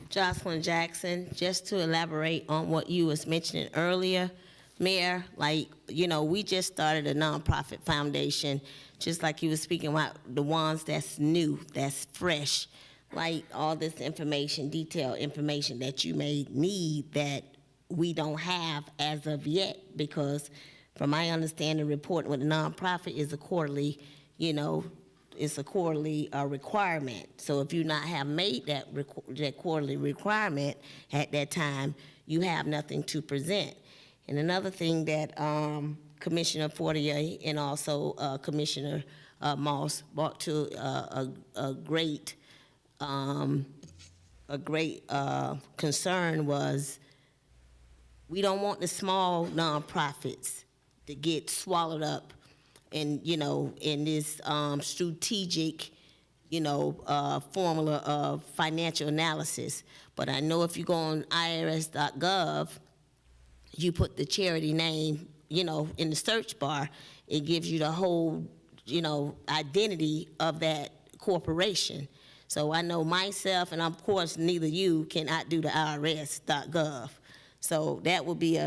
Speaker 3: Jocelyn Jackson, just to elaborate on what you was mentioning earlier, Mayor, like, you know, we just started a nonprofit foundation, just like you were speaking about the ones that's new, that's fresh, like all this information, detailed information that you may need that we don't have as of yet, because from my understanding, reporting with a nonprofit is a quarterly, you know, it's a quarterly requirement. So if you not have made that quarterly requirement at that time, you have nothing to present. And another thing that Commissioner Fortier and also Commissioner Moss brought to a great concern was we don't want the small nonprofits to get swallowed up in, you know, in this strategic, you know, formula of financial analysis. But I know if you go on irs.gov, you put the charity name, you know, in the search bar, it gives you the whole, you know, identity of that corporation. So I know myself, and of course neither you can outdo the irs.gov. So that would be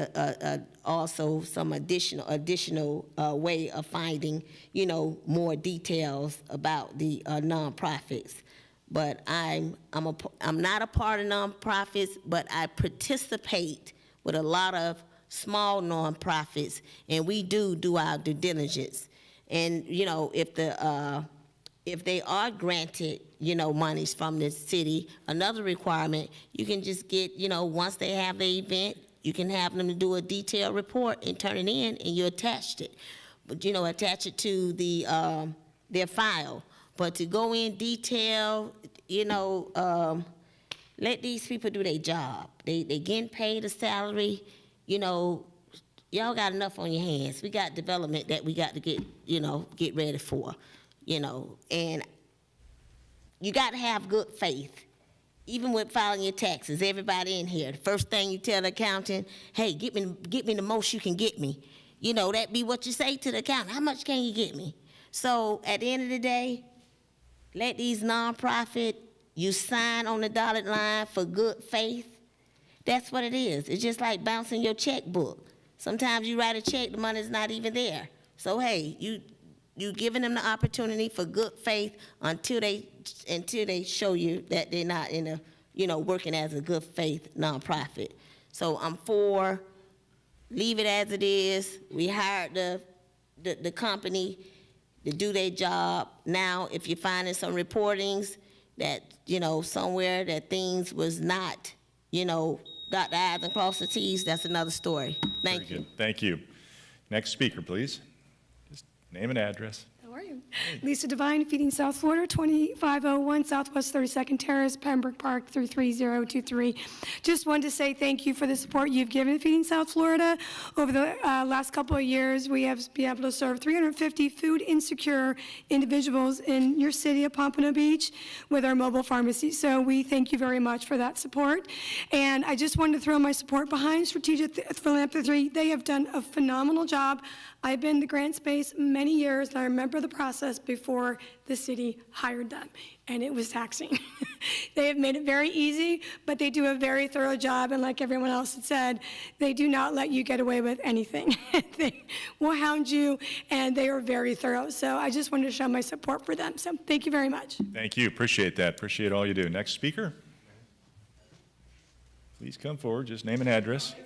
Speaker 3: also some additional way of finding, you know, more details about the nonprofits. But I'm not a part of nonprofits, but I participate with a lot of small nonprofits, and we do our due diligence. And you know, if they are granted, you know, monies from the city, another requirement, you can just get, you know, once they have the event, you can have them to do a detailed report and turn it in, and you attached it. attach it to their file. But to go in detail, let these people do their job. They getting paid a salary, y'all got enough on your hands. We got development that we got to get ready for, and you got to have good faith. Even with filing your taxes, everybody in here, the first thing you tell the accountant, hey, get me the most you can get me. That be what you say to the accountant. How much can you get me? So at the end of the day, let these nonprofit, you sign on the dotted line for good faith. That's what it is. It's just like bouncing your checkbook. Sometimes you write a check, the money's not even there. So hey, you giving them the opportunity for good faith until they show you that they're not in a, working as a good faith nonprofit. So I'm for leave it as it is. We hired the company to do their job. Now, if you're finding some reportings that, somewhere that things was not, got the I's and crossed the T's, that's another story. Thank you.
Speaker 1: Thank you. Next speaker, please. Just name and address.
Speaker 7: How are you? Lisa Devine, Feeding South Florida, 2501 Southwest 32nd Terrace, Pembroke Park, 33023. Just wanted to say thank you for the support you've given Feeding South Florida. Over the last couple of years, we have been able to serve 350 food insecure individuals in your city of Pompano Beach with our mobile pharmacy. So we thank you very much for that support. And I just wanted to throw my support behind Strategic Philanthropy. They have done a phenomenal job. I've been in the grant space many years, and I remember the process before the city hired them, and it was taxing. They have made it very easy, but they do a very thorough job, and like everyone else had said, they do not let you get away with anything. They will hound you, and they are very thorough. So I just wanted to show my support for them. So thank you very much.
Speaker 1: Thank you. Appreciate that. Appreciate all you do. Next speaker. Please come forward. Just name and address.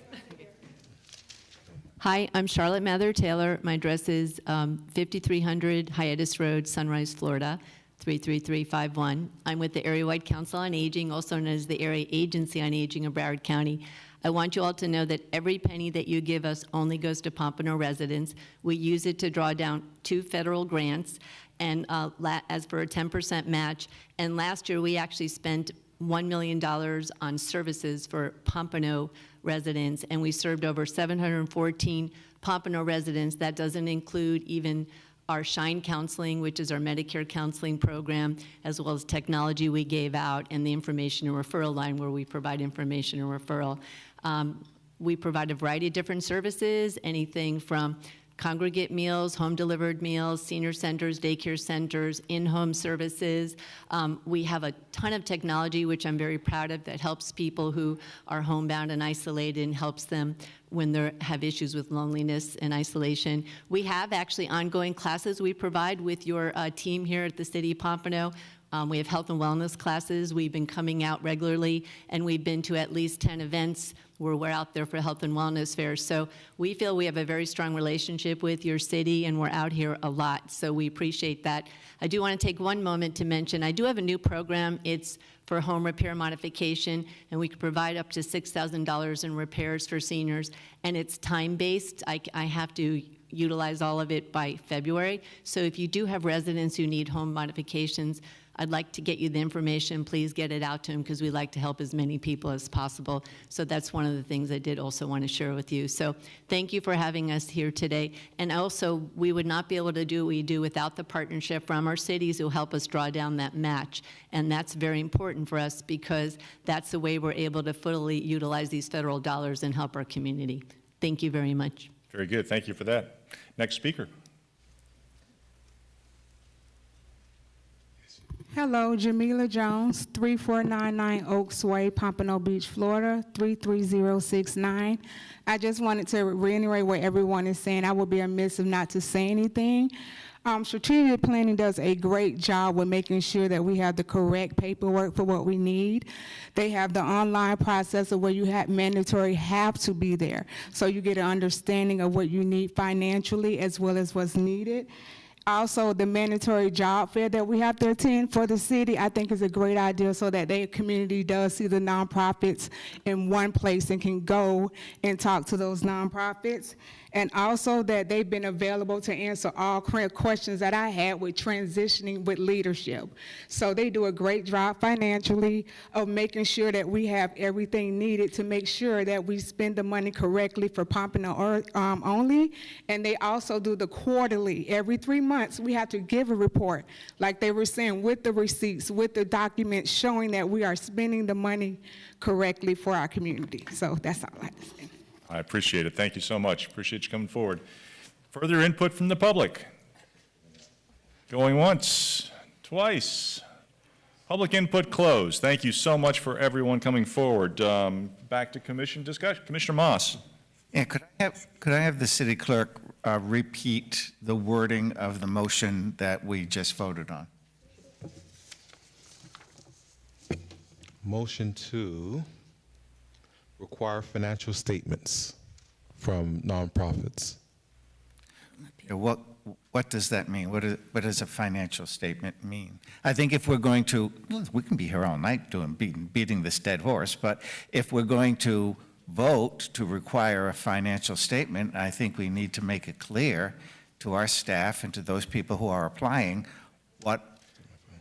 Speaker 9: Hi, I'm Charlotte Mather Taylor. My address is 5300 Hiatus Road, Sunrise, Florida, 33351. I'm with the Area-Wide Council on Aging, also known as the Area Agency on Aging of Broward County. I want you all to know that every penny that you give us only goes to Pompano residents. We use it to draw down 2 federal grants, and as for a 10% match. And last year, we actually spent $1 million on services for Pompano residents, and we served over 714 Pompano residents. That doesn't include even our Shine Counseling, which is our Medicare counseling program, as well as technology we gave out, and the information and referral line where we provide information and referral. We provide a variety of different services, anything from congregate meals, home-delivered meals, senior centers, daycare centers, in-home services. We have a ton of technology, which I'm very proud of, that helps people who are homebound and isolated and helps them when they have issues with loneliness and isolation. We have actually ongoing classes we provide with your team here at the City of Pompano. We have health and wellness classes. We've been coming out regularly, and we've been to at least 10 events where we're out there for health and wellness fairs. So we feel we have a very strong relationship with your city, and we're out here a lot, so we appreciate that. I do want to take one moment to mention, I do have a new program. It's for home repair modification, and we can provide up to $6,000 in repairs for seniors, and it's time-based. I have to utilize all of it by February. So if you do have residents who need home modifications, I'd like to get you the information. Please get it out to them, because we like to help as many people as possible. So that's one of the things I did also want to share with you. So thank you for having us here today. And also, we would not be able to do what we do without the partnership from our cities who help us draw down that match. And that's very important for us, because that's the way we're able to fully utilize these federal dollars and help our community. Thank you very much.
Speaker 1: Very good. Thank you for that. Next speaker.
Speaker 14: Hello, Jamila Jones, 3499 Oaks Way, Pompano Beach, Florida, 33069. I just wanted to reiterate what everyone is saying. I would be amiss if not to say anything. Strategic planning does a great job with making sure that we have the correct paperwork for what we need. They have the online process of where you mandatory have to be there, so you get an understanding of what you need financially as well as what's needed. Also, the mandatory job fair that we have to attend for the city, I think is a great idea, so that their community does see the nonprofits in one place and can go and talk to those nonprofits. and also that they've been available to answer all current questions that I had with transitioning with leadership. So they do a great job financially of making sure that we have everything needed to make sure that we spend the money correctly for Pompano only. And they also do the quarterly. Every 3 months, we have to give a report, like they were saying, with the receipts, with the documents showing that we are spending the money correctly for our community. So that's all I have to say.
Speaker 1: I appreciate it. Thank you so much. Appreciate you coming forward. Further input from the public? Going once, twice. Public input closed. Thank you so much for everyone coming forward. Back to commission discussion. Commissioner Moss.
Speaker 11: Yeah, could I have the city clerk repeat the wording of the motion that we just voted on?
Speaker 2: Motion to require financial statements from nonprofits.
Speaker 11: Yeah, what does that mean? What does a financial statement mean? I think if we're going to, we can be here all night beating this dead horse, but if we're going to vote to require a financial statement, I think we need to make it clear to our staff and to those people who are applying what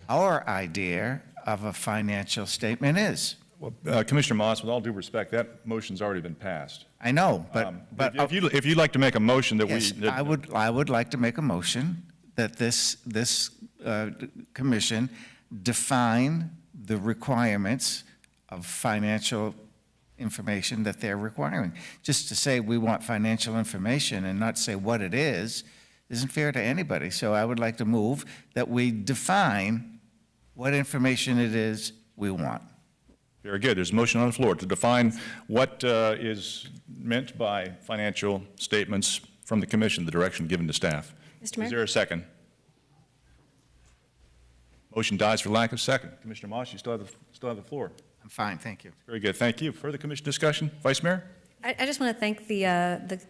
Speaker 11: our idea of a financial statement is.
Speaker 1: Well, Commissioner Moss, with all due respect, that motion's already been passed.
Speaker 11: I know, but
Speaker 1: if you'd like to make a motion that
Speaker 11: yes,
Speaker 1: we...
Speaker 11: I would like to make a motion that this commission define the requirements of financial information that they're requiring. Just to say we want financial information and not say what it is isn't fair to anybody. So I would like to move that we define what information it is we want.
Speaker 1: Very good. There's a motion on the floor to define what is meant by financial statements from the commission, the direction given to staff.
Speaker 12: Mr. Mayor?
Speaker 1: Is there a second? Motion dies for lack of second. Commissioner Moss, you still have the floor.
Speaker 11: I'm fine, thank you.
Speaker 1: Very good. Thank you. Further commission discussion? Vice Mayor?
Speaker 12: I just want to thank the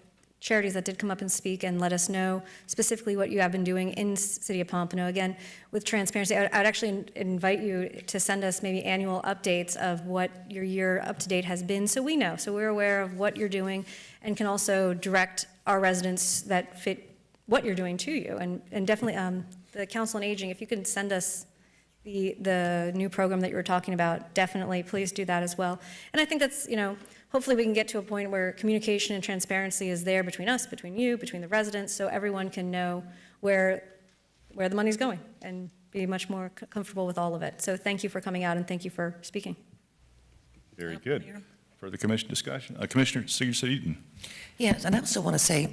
Speaker 12: charities that did come up and speak and let us know specifically what you have been doing in City of Pompano. Again, with transparency, I'd actually invite you to send us maybe annual updates of what your year up to date has been, so we know, so we're aware of what you're doing and can also direct our residents that fit what you're doing to you. And definitely the Council on Aging, if you can send us the new program that you were talking about, definitely please do that as well. And I think that's, hopefully we can get to a point where communication and transparency is there between us, between you, between the residents, so everyone can know where the money's going and be much more comfortable with all of it. So thank you for coming out and thank you for speaking.
Speaker 1: Very good. Further commission discussion? Commissioner Seaton.
Speaker 4: Yes, and I also want to say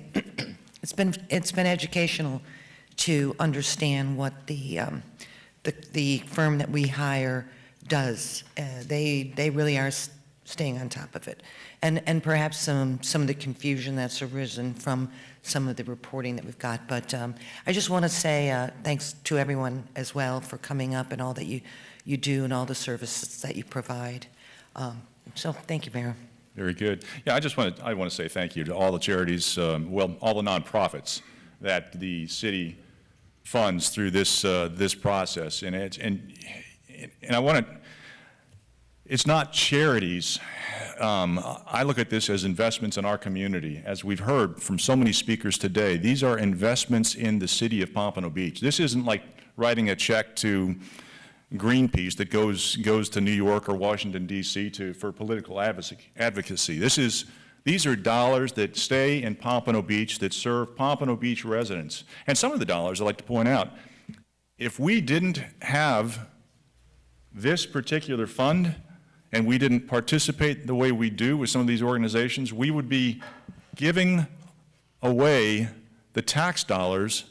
Speaker 4: it's been educational to understand what the firm that we hire does. They really are staying on top of it. And perhaps some of the confusion that's arisen from some of the reporting that we've got. But I just want to say thanks to everyone as well for coming up and all that you do and all the services that you provide. So thank you, Mayor.
Speaker 1: Very good. Yeah, I want to say thank you to all the charities, all the nonprofits that the city funds through this process. And I want to. It's not charities. I look at this as investments in our community. As we've heard from so many speakers today, these are investments in the city of Pompano Beach. This isn't like writing a check to Greenpeace that goes to New York or Washington, D.C. for political advocacy. These are dollars that stay in Pompano Beach that serve Pompano Beach residents. And some of the dollars, I'd like to point out, if we didn't have this particular fund, and we didn't participate the way we do with some of these organizations, we would be giving away the tax dollars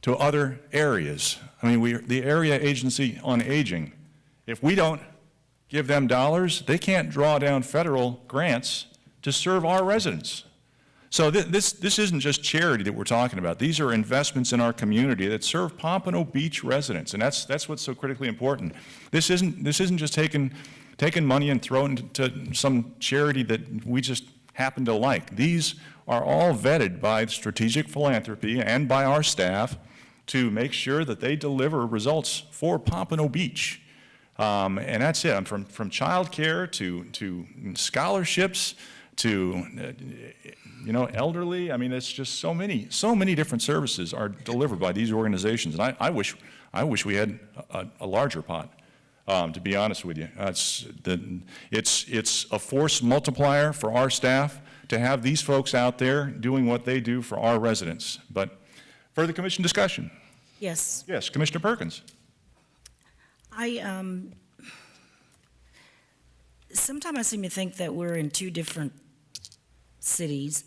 Speaker 1: to other areas. I mean, the Area Agency on Aging, if we don't give them dollars, they can't draw down federal grants to serve our residents. So this isn't just charity that we're talking about. These are investments in our community that serve Pompano Beach residents, and that's what's so critically important. This isn't just taking money and throwing it to some charity that we just happen to like. These are all vetted by Strategic Philanthropy and by our staff to make sure that they deliver results for Pompano Beach. And that's it. From child care to scholarships to, elderly. I mean, it's just so many different services are delivered by these organizations. And I wish we had a larger pot, to be honest with you. It's a force multiplier for our staff to have these folks out there doing what they do for our residents. But further commission discussion?
Speaker 8: Yes.
Speaker 1: Yes, Commissioner Perkins.
Speaker 8: Sometimes I seem to think that we're in two different cities.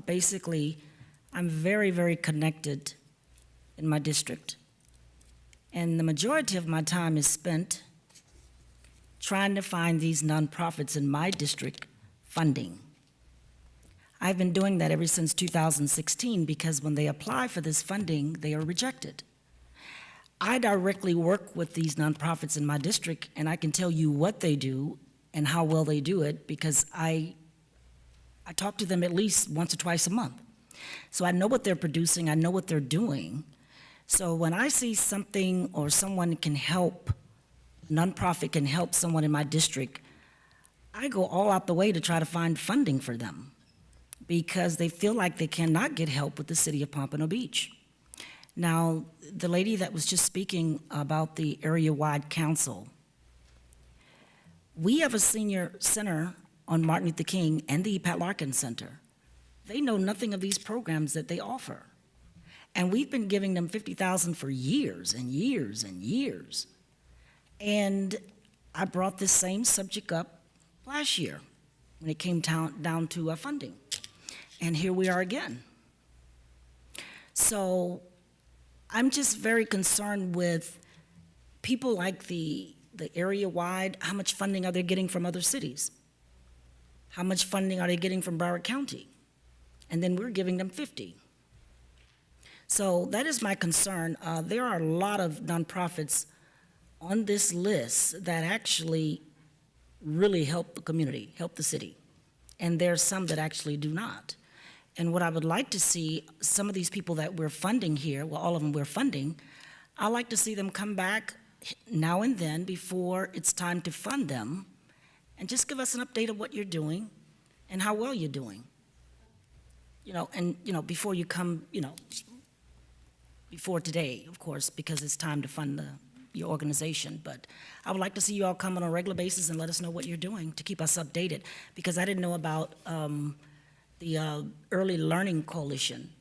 Speaker 8: Basically, I'm very, very connected in my district. And the majority of my time is spent trying to find these nonprofits in my district funding. I've been doing that ever since 2016 because when they apply for this funding, they are rejected. I directly work with these nonprofits in my district, and I can tell you what they do and how well they do it because I talk to them at least once or twice a month. So I know what they're producing, I know what they're doing. So when I see something or someone can help, nonprofit can help someone in my district, I go all out the way to try to find funding for them because they feel like they cannot get help with the city of Pompano Beach. Now, the lady that was just speaking about the area-wide council, we have a senior center on Martin Luther King and the Pat Larkin Center. They know nothing of these programs that they offer. And we've been giving them $50,000 for years and years and years. And I brought this same subject up last year when it came down to funding. And here we are again. So I'm just very concerned with people like the area-wide, how much funding are they getting from other cities? How much funding are they getting from Broward County? And then we're giving them 50. So that is my concern. There are a lot of nonprofits on this list that actually really help the community, help the city. And there are some that actually do not. And what I would like to see, some of these people that we're funding here, well, all of them we're funding, I'd like to see them come back now and then before it's time to fund them and just give us an update of what you're doing and how well you're doing. Before you come, before today, of course, because it's time to fund your organization. But I would like to see you all come on a regular basis and let us know what you're doing to keep us updated, because I didn't know about the Early Learning Coalition.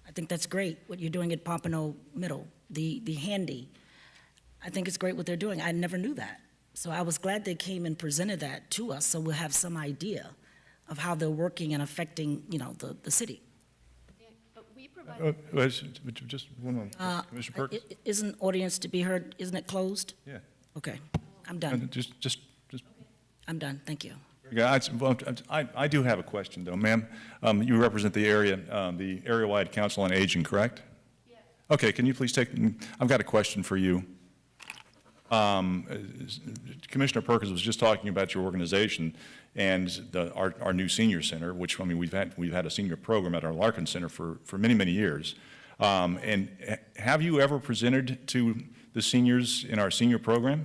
Speaker 8: I think that's great, what you're doing at Pompano Middle, the Handy. I think it's great what they're doing. I never knew that. So I was glad they came and presented that to us, so we'll have some idea of how they're working and affecting, the city.
Speaker 1: Just one moment, Commissioner Perkins.
Speaker 8: Isn't audience to be heard, isn't it closed?
Speaker 1: Yeah.
Speaker 8: Okay, I'm done.
Speaker 1: Just.
Speaker 8: I'm done, thank you.
Speaker 1: Yeah, I do have a question, though, ma'am. You represent the area-wide council on aging, correct? Yes. Okay, can you please I've got a question for you. Commissioner Perkins was just talking about your organization and our new senior center, which, I mean, we've had a senior program at our Larkin Center for many, many years. And have you ever presented to the seniors in our senior program?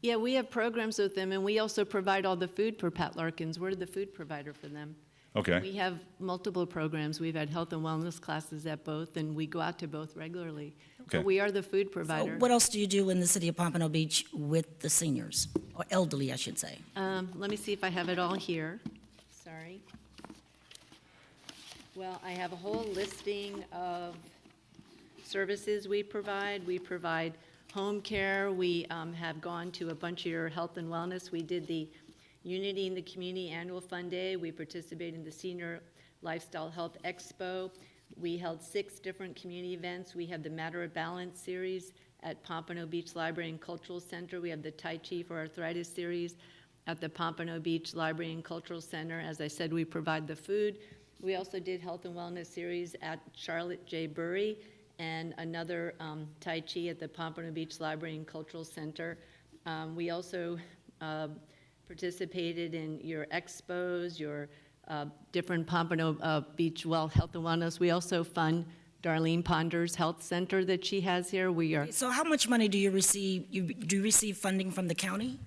Speaker 9: Yeah, we have programs with them, and we also provide all the food for Pat Larkins. We're the food provider for them.
Speaker 1: Okay.
Speaker 9: We have multiple programs. We've had health and wellness classes at both, and we go out to both regularly.
Speaker 1: Okay.
Speaker 9: But we are the food provider.
Speaker 8: So what else do you do in the city of Pompano Beach with the seniors, or elderly, I should say?
Speaker 9: Let me see if I have it all here. Sorry. Well, I have a whole listing of services we provide. We provide home care. We have gone to a bunch of your health and wellness. We did the Unity in the Community Annual Fun Day. We participated in the Senior Lifestyle Health Expo. We held 6 different community events. We have the Matter of Balance series at Pompano Beach Library and Cultural Center. We have the Tai Chi for Arthritis series at the Pompano Beach Library and Cultural Center. As I said, we provide the food. We also did health and wellness series at Charlotte J. Burry and another Tai Chi at the Pompano Beach Library and Cultural Center. We also participated in your expos, your different Pompano Beach health and wellness. We also fund Darlene Ponder's Health Center that she has here. We are.
Speaker 8: So how much money do you receive? Do you receive funding from the county?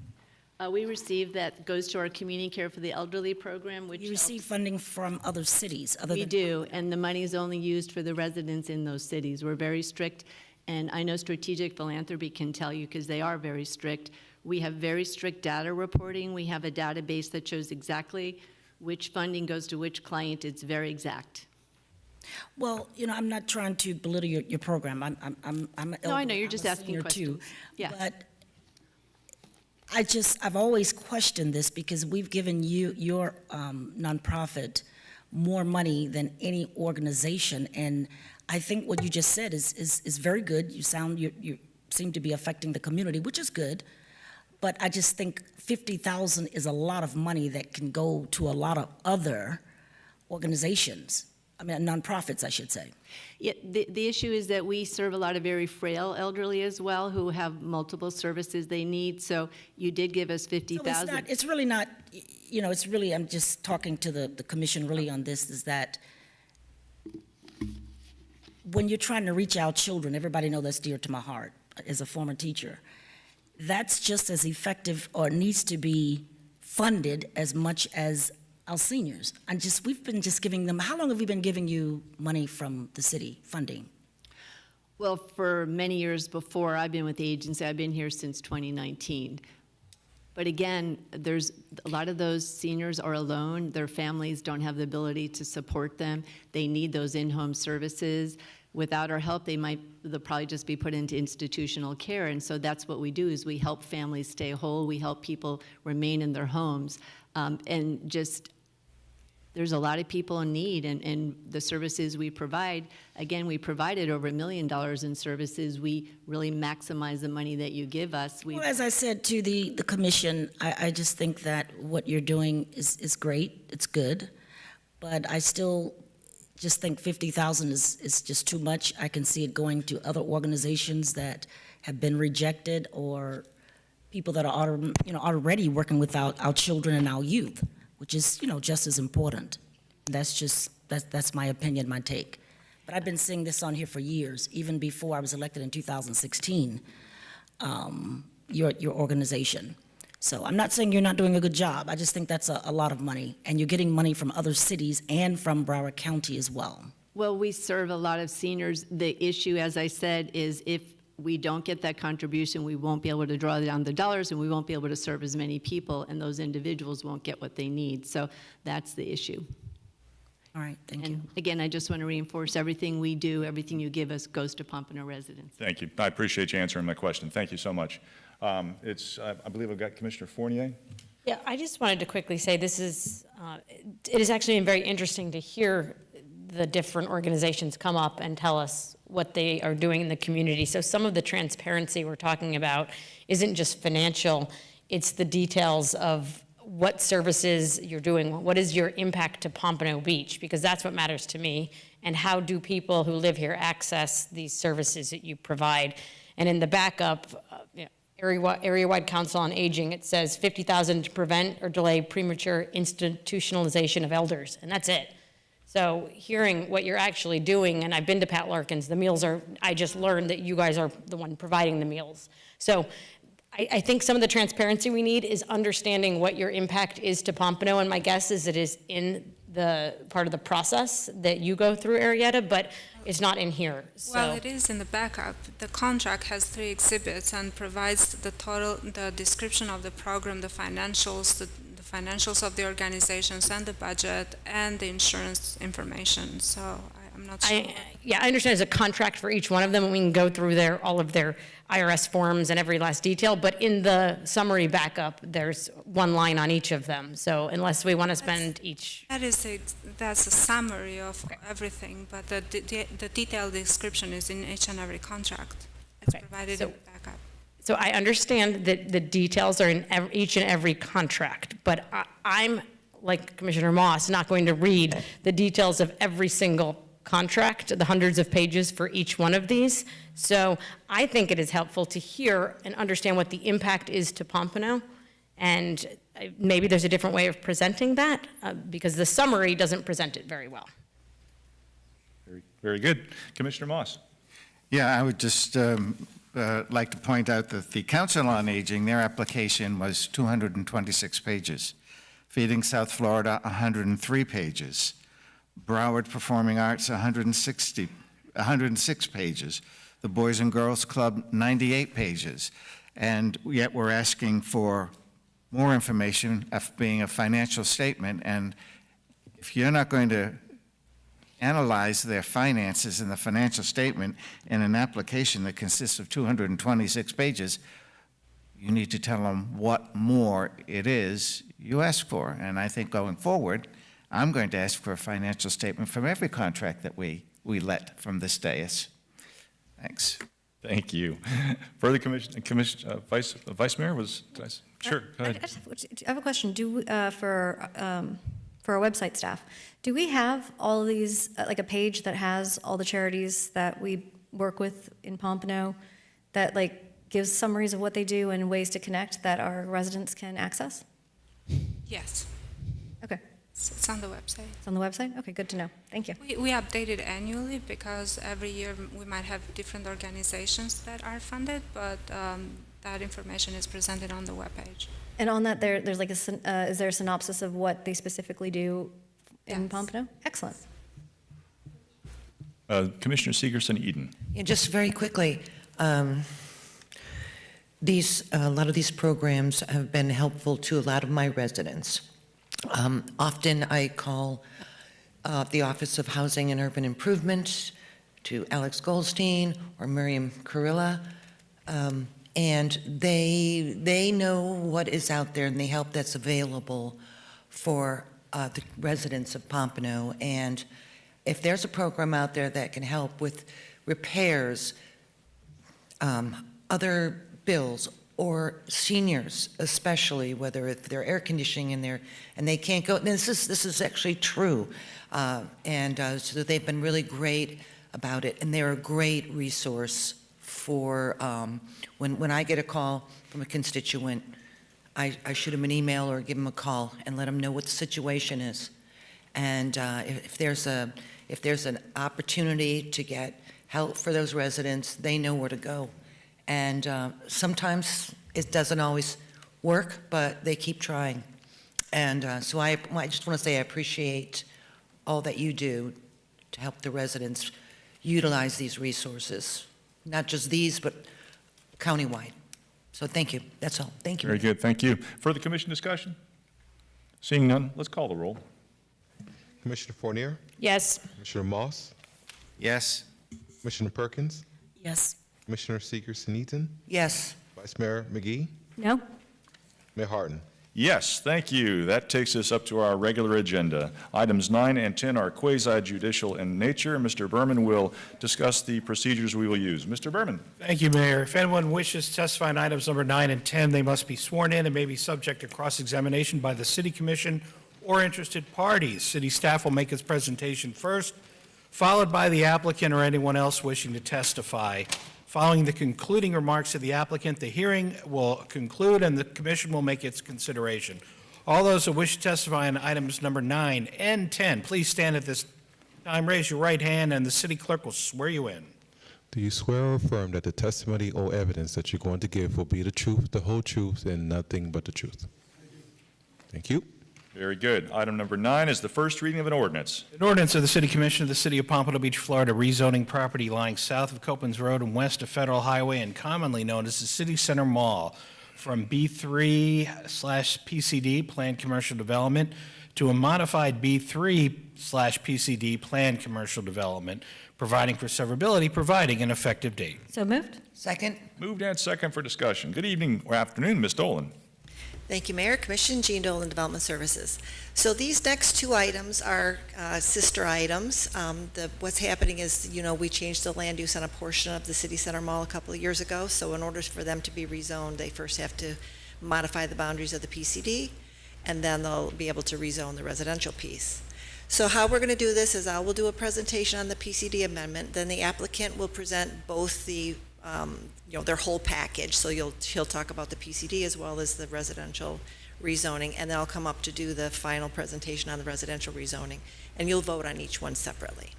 Speaker 9: We receive that goes to our community care for the elderly program, which
Speaker 8: You receive funding from other cities, other
Speaker 9: we
Speaker 8: than...
Speaker 9: do, and the money is only used for the residents in those cities. We're very strict, and I know Strategic Philanthropy can tell you because they are very strict. We have very strict data reporting. We have a database that shows exactly which funding goes to which client. It's very exact.
Speaker 8: Well, you know, I'm not trying to belittle your program. I'm an
Speaker 9: No, I
Speaker 8: elder.
Speaker 9: know, you're
Speaker 8: I'm
Speaker 9: just
Speaker 8: a
Speaker 9: asking
Speaker 8: senior
Speaker 9: questions.
Speaker 8: too.
Speaker 9: Yeah.
Speaker 8: But I've always questioned this because we've given your nonprofit more money than any organization, and I think what you just said is very good. You seem to be affecting the community, which is good, but I just think $50,000 is a lot of money that can go to a lot of other organizations. I mean, nonprofits, I should say.
Speaker 9: Yeah, the issue is that we serve a lot of very frail elderly as well who have multiple services they need. So you did give us 50,000.
Speaker 8: So it's really not, you know, it's really, I'm just talking to the commission really on this, is that when you're trying to reach out children, everybody know that's dear to my heart as a former teacher. That's just as effective or needs to be funded as much as our seniors. And we've been just giving them, how long have we been giving you money from the city funding?
Speaker 9: Well, for many years before I've been with the agency, I've been here since 2019. But again, there's a lot of those seniors are alone. Their families don't have the ability to support them. They need those in-home services. Without our help, they'll probably just be put into institutional care. And so that's what we do, is we help families stay whole. We help people remain in their homes. And just, there's a lot of people in need, and the services we provide, again, we provided over $1 million in services. We really maximize the money that you give us.
Speaker 8: Well, as I said to the commission, I just think that what you're doing is great, it's good, but I still just think 50,000 is just too much. I can see it going to other organizations that have been rejected, or people that are already working with our children and our youth, which is, you know, just as important. That's my opinion, my take. But I've been seeing this on here for years, even before I was elected in 2016, your organization. So I'm not saying you're not doing a good job. I just think that's a lot of money, and you're getting money from other cities and from Broward County as well.
Speaker 9: Well, we serve a lot of seniors. The issue, as I said, is if we don't get that contribution, we won't be able to draw down the dollars, and we won't be able to serve as many people, and those individuals won't get what they need. So that's the issue.
Speaker 8: All right, thank you.
Speaker 9: And again, I just want to reinforce everything we do, everything you give us goes to Pompano residents.
Speaker 1: Thank you. I appreciate you answering my question. Thank you so much. I believe I've got Commissioner Fournier.
Speaker 6: Yeah, I just wanted to quickly say it is actually very interesting to hear the different organizations come up and tell us what they are doing in the community. So some of the transparency we're talking about isn't just financial, it's the details of what services you're doing, what is your impact to Pompano Beach, because that's what matters to me, and how do people who live here access these services that you provide. And in the backup, Area-wide Council on Aging, it says $50,000 to prevent or delay premature institutionalization of elders, and that's it. So hearing what you're actually doing, and I've been to Pat Larkin's, the meals I just learned that you guys are the one providing the meals. So I think some of the transparency we need is understanding what your impact is to Pompano, and my guess is it is in the part of the process that you go through, Arietta, but it's not in here. So.
Speaker 13: Well, it is in the backup. The contract has 3 exhibits and provides the description of the program, the financials, the financials of the organizations, and the budget, and the insurance information. So I'm not sure.
Speaker 6: I understand there's a contract for each one of them, and we can go through all of their IRS forms and every last detail, but in the summary backup, there's one line on each of them. So unless we want to spend each.
Speaker 13: That's a summary of everything, but the detailed description is in each and every contract. It's provided in the backup.
Speaker 6: So I understand that the details are in each and every contract, but I'm, like Commissioner Moss, not going to read the details of every single contract, the hundreds of pages for each one of these. So I think it is helpful to hear and understand what the impact is to Pompano, and maybe there's a different way of presenting that, because the summary doesn't present it very well.
Speaker 1: Very, very good. Commissioner Moss.
Speaker 11: Yeah, I would just like to point out that the Council on Aging, their application was 226 pages. Feeding South Florida, 103 pages. Broward Performing Arts, 106 pages. The Boys and Girls Club, 98 pages. And yet we're asking for more information, being a financial statement. And if you're not going to analyze their finances in the financial statement in an application that consists of 226 pages, you need to tell them what more it is you ask for. And I think going forward, I'm going to ask for a financial statement from every contract that we let from this dais. Thanks.
Speaker 1: Thank you. Further Vice Mayor was, sure, go ahead.
Speaker 12: I have a question. For our website staff, do we have all of these, like a page that has all the charities that we work with in Pompano that like gives summaries of what they do and ways to connect that our residents can access?
Speaker 13: Yes.
Speaker 12: Okay.
Speaker 13: It's on the website.
Speaker 12: It's on the website? Okay, good to know. Thank you.
Speaker 13: We update it annually because every year we might have different organizations that are funded, but that information is presented on the webpage.
Speaker 12: And on that, there's like is there a synopsis of what they specifically do in Pompano? Excellent.
Speaker 1: Commissioner Segerson-Eden.
Speaker 4: Yeah, just very quickly, a lot of these programs have been helpful to a lot of my residents. Often I call the Office of Housing and Urban Improvement to Alex Goldstein or Miriam Carilla, and they know what is out there and the help that's available for the residents of Pompano. And if there's a program out there that can help with repairs, other bills, or seniors especially, whether if they're air conditioning in there and they can't go, this is actually true. So they've been really great about it, and they're a great resource for when I get a call from a constituent, I shoot them an email or give them a call and let them know what the situation is. And if there's an opportunity to get help for those residents, they know where to go. And sometimes it doesn't always work, but they keep trying. And so I just want to say I appreciate all that you do to help the residents utilize these resources, not just these, but countywide. So thank you. That's all. Thank you.
Speaker 1: Very good. Thank you. Further commission discussion? Seeing none, let's call the roll.
Speaker 2: Commissioner Fournier?
Speaker 6: Yes.
Speaker 2: Commissioner Moss?
Speaker 11: Yes.
Speaker 2: Commissioner Perkins?
Speaker 8: Yes.
Speaker 2: Commissioner Segerson-Eaton?
Speaker 4: Yes.
Speaker 2: Vice Mayor McGee?
Speaker 12: No?
Speaker 2: Mayor Harden?
Speaker 1: Yes, thank you. That takes us up to our regular agenda. Items 9 and 10 are quasi-judicial in nature. Mr. Berman will discuss the procedures we will use. Mr. Berman.
Speaker 10: Thank you, Mayor. If anyone wishes to testify on items number 9 and 10, they must be sworn in and may be subject to cross-examination by the City Commission or interested parties. City staff will make its presentation first, followed by the applicant or anyone else wishing to testify. Following the concluding remarks of the applicant, the hearing will conclude and the commission will make its consideration. All those who wish to testify on items number 9 and 10, please stand at this time, raise your right hand, and the city clerk will swear you in.
Speaker 2: Do you swear or affirm that the testimony or evidence that you're going to give will be the truth, the whole truth, and nothing but the truth? Thank you.
Speaker 1: Very good. Item number 9 is the first reading of an ordinance.
Speaker 10: An ordinance of the City Commission of the City of Pompano Beach, Florida, rezoning property lying south of Copeland's Road and west of Federal Highway and commonly known as the City Center Mall from B3/PCD, Planned Commercial Development, to a modified B3/PCD, Planned Commercial Development, providing for severability, providing an effective date.
Speaker 12: So moved?
Speaker 4: Second.
Speaker 1: Moved and second for discussion. Good evening or afternoon, Ms. Dolan.
Speaker 15: Thank you, Mayor. Commission, Jean Dolan, Development Services. So these next two items are sister items. What's happening is, we changed the land use on a portion of the City Center Mall a couple of years ago. So in order for them to be rezoned, they first have to modify the boundaries of the PCD, and then they'll be able to rezone the residential piece. So how we're going to do this is I will do a presentation on the PCD amendment. Then the applicant will present both the their whole package. So he'll talk about the PCD as well as the residential rezoning, and then I'll come up to do the final presentation on the residential rezoning, and you'll vote on each one separately.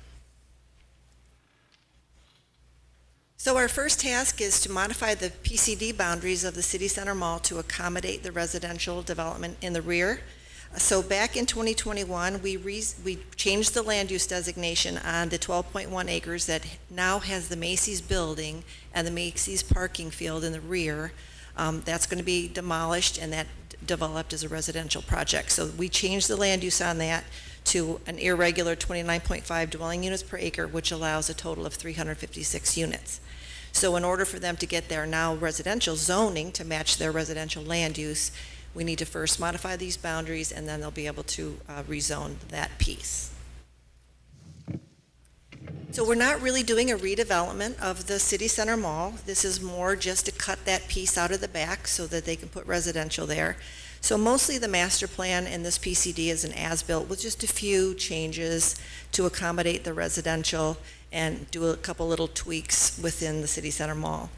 Speaker 15: So our first task is to modify the PCD boundaries of the City Center Mall to accommodate the residential development in the rear. So back in 2021, we changed the land use designation on the 12.1 acres that now has the Macy's building and the Macy's parking field in the rear. That's going to be demolished and that developed as a residential project. So we changed the land use on that to an irregular 29.5 dwelling units per acre, which allows a total of 356 units. So in order for them to get their now residential zoning to match their residential land use, we need to first modify these boundaries, and then they'll be able to rezone that piece. So we're not really doing a redevelopment of the City Center Mall. This is more just to cut that piece out of the back so that they can put residential there. So mostly the master plan in this PCD is an as-built with just a few changes to accommodate the residential and do a couple little tweaks within the City Center Mall.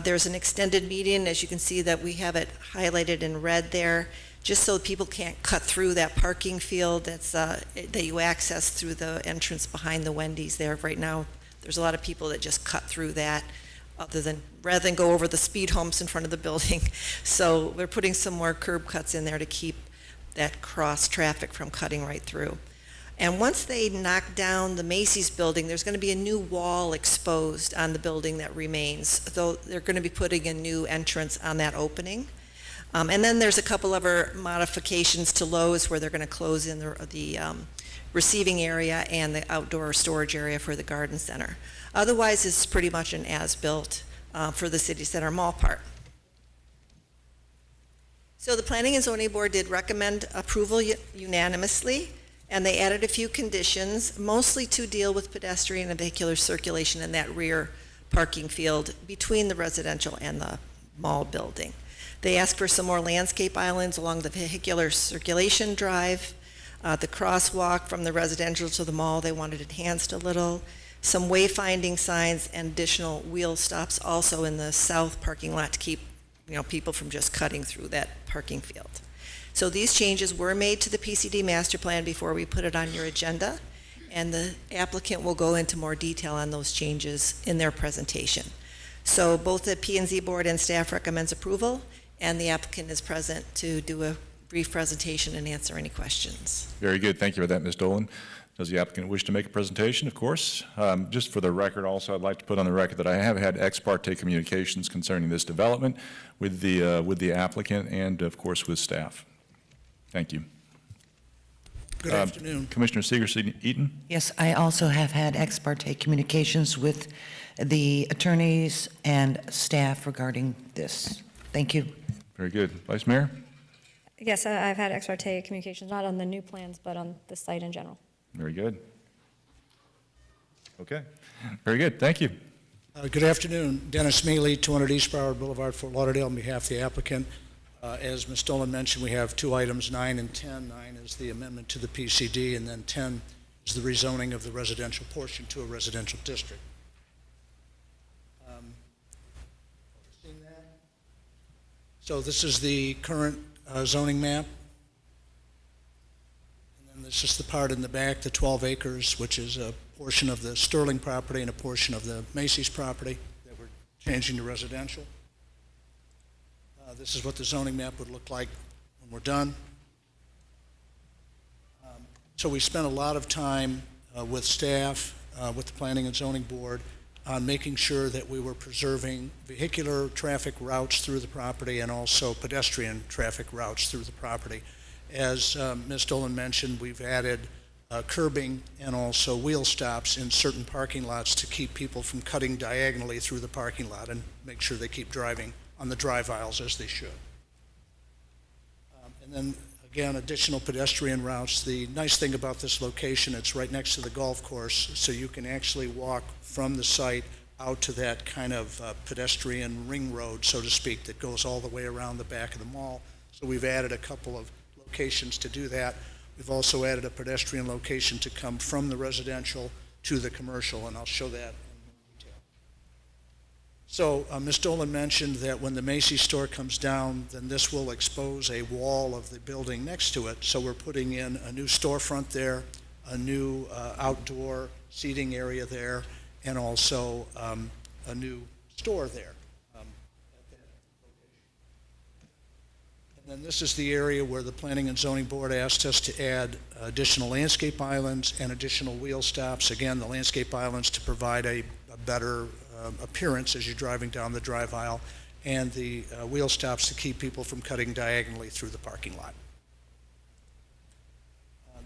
Speaker 15: There's an extended median, as you can see that we have it highlighted in red there, just so people can't cut through that parking field that you access through the entrance behind the Wendy's there. Right now, there's a lot of people that just cut through that rather than go over the speed humps in front of the building. So we're putting some more curb cuts in there to keep that cross traffic from cutting right through. And once they knock down the Macy's building, there's going to be a new wall exposed on the building that remains, though they're going to be putting a new entrance on that opening. And then there's a couple other modifications to Lowe's where they're going to close in the receiving area and the outdoor storage area for the garden center. Otherwise, it's pretty much an as-built for the City Center Mall part. So the Planning and Zoning Board did recommend approval unanimously, and they added a few conditions, mostly to deal with pedestrian and vehicular circulation in that rear parking field between the residential and the mall building. They asked for some more landscape islands along the vehicular circulation drive, the crosswalk from the residential to the mall, they wanted enhanced a little, some wayfinding signs and additional wheel stops also in the south parking lot to keep people from just cutting through that parking field. So these changes were made to the PCD master plan before we put it on your agenda, and the applicant will go into more detail on those changes in their presentation. So both the P&Z board and staff recommends approval, and the applicant is present to do a brief presentation and answer any questions.
Speaker 1: Very good. Thank you for that, Ms. Dolan. Does the applicant wish to make a presentation? Of course. Just for the record also, I'd like to put on the record that I have had ex parte communications concerning this development with the applicant and, of course, with staff. Thank you.
Speaker 16: Good afternoon.
Speaker 1: Commissioner Seeger-Eaton?
Speaker 4: Yes, I also have had ex parte communications with the attorneys and staff regarding this. Thank you.
Speaker 1: Very good. Vice Mayor?
Speaker 12: Yes, I've had ex parte communications, not on the new plans, but on the site in general.
Speaker 1: Very good. Okay. Very good. Thank you.
Speaker 16: Good afternoon. Dennis Mealy, 200 East Broward Boulevard, Fort Lauderdale, on behalf of the applicant. As Ms. Dolan mentioned, we have two items, 9 and 10. 9 is the amendment to the PCD, and then 10 is the rezoning of the residential portion to a residential district. Seen that? So this is the current zoning map. And then this is the part in the back, the 12 acres, which is a portion of the Sterling property and a portion of the Macy's property that we're changing to residential. This is what the zoning map would look like when we're done. So we spent a lot of time with staff, with the Planning and Zoning Board, on making sure that we were preserving vehicular traffic routes through the property and also pedestrian traffic routes through the property. As Ms. Dolan mentioned, we've added curbing and also wheel stops in certain parking lots to keep people from cutting diagonally through the parking lot and make sure they keep driving on the drive aisles as they should. And then again, additional pedestrian routes. The nice thing about this location, it's right next to the golf course, so you can actually walk from the site out to that kind of pedestrian ring road, so to speak, that goes all the way around the back of the mall. So we've added a couple of locations to do that. We've also added a pedestrian location to come from the residential to the commercial, and I'll show that. So Ms. Dolan mentioned that when the Macy's store comes down, then this will expose a wall of the building next to it. So we're putting in a new storefront there, a new outdoor seating area there, and also a new store there. At that location. And then this is the area where the Planning and Zoning Board asked us to add additional landscape islands and additional wheel stops. Again, the landscape islands to provide a better appearance as you're driving down the drive aisle, and the wheel stops to keep people from cutting diagonally through the parking lot.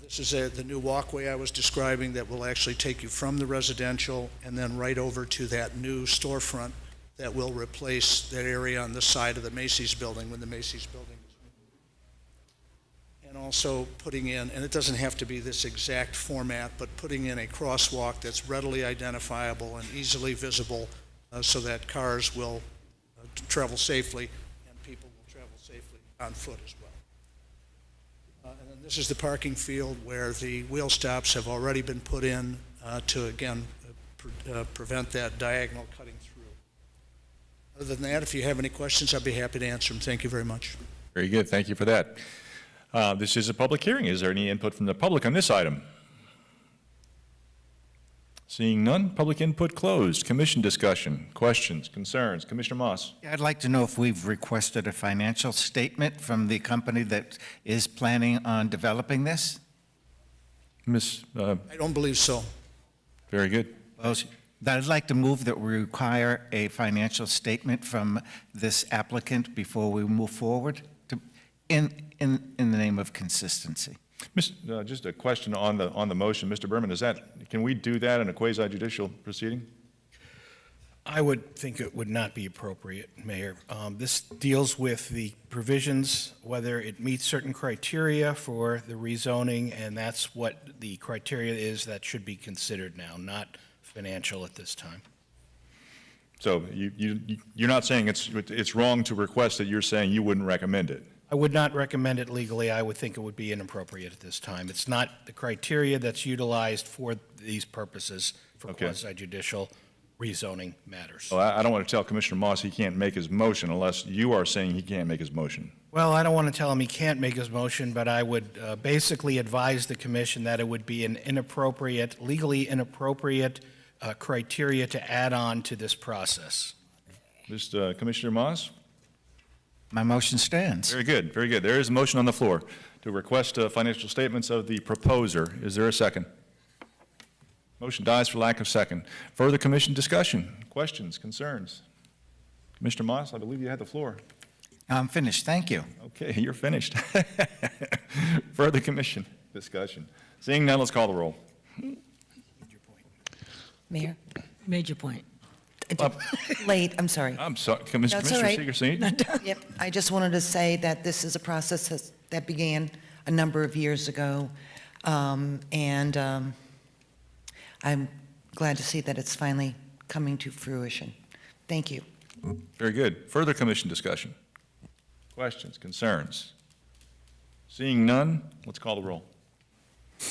Speaker 16: This is the new walkway I was describing that will actually take you from the residential and then right over to that new storefront that will replace that area on the side of the Macy's building when the Macy's building is moved. And also putting in, and it doesn't have to be this exact format, but putting in a crosswalk that's readily identifiable and easily visible so that cars will travel safely and people will travel safely on foot as well. And then this is the parking field where the wheel stops have already been put in to, again, prevent that diagonal cutting through. Other than that, if you have any questions, I'd be happy to answer them. Thank you very much.
Speaker 1: Very good. Thank you for that. This is a public hearing. Is there any input from the public on this item? Seeing none, public input closed. Commission discussion, questions, concerns. Commissioner Moss.
Speaker 11: I'd like to know if we've requested a financial statement from the company that is planning on developing this?
Speaker 16: I don't believe so.
Speaker 1: Very good.
Speaker 11: Well, I'd like to move that we require a financial statement from this applicant before we move forward in the name of consistency.
Speaker 1: Just a question on the motion. Mr. Berman, can we do that in a quasi-judicial proceeding?
Speaker 10: I would think it would not be appropriate, Mayor. This deals with the provisions, whether it meets certain criteria for the rezoning, and that's what the criteria is that should be considered now, not financial at this time.
Speaker 1: So you're not saying it's wrong to request it, you're saying you wouldn't recommend it?
Speaker 10: I would not recommend it legally. I would think it would be inappropriate at this time. It's not the criteria that's utilized for these purposes for quasi-judicial rezoning matters.
Speaker 1: Well, I don't want to tell Commissioner Moss he can't make his motion unless you are saying he can't make his motion.
Speaker 10: Well, I don't want to tell him he can't make his motion, but I would basically advise the commission that it would be an inappropriate, legally inappropriate criteria to add on to this process.
Speaker 1: Commissioner Moss?
Speaker 11: My motion stands.
Speaker 1: Very good, very good. There is a motion on the floor to request financial statements of the proposer. Is there a second? Motion dies for lack of second. Further commission discussion, questions, concerns? Commissioner Moss, I believe you had the floor.
Speaker 11: I'm finished. Thank you.
Speaker 1: Okay, you're finished. Further commission discussion. Seeing none, let's call the roll.
Speaker 8: Mayor, made your point.
Speaker 4: Late, I'm sorry.
Speaker 1: I'm sorry, Commissioner
Speaker 4: That's all right.
Speaker 1: Seeger.
Speaker 4: Yep, I just wanted to say that this is a process that began a number of years ago, and I'm glad to see that it's finally coming to fruition. Thank you.
Speaker 1: Very good. Further commission discussion, questions, concerns? Seeing none, let's call the roll.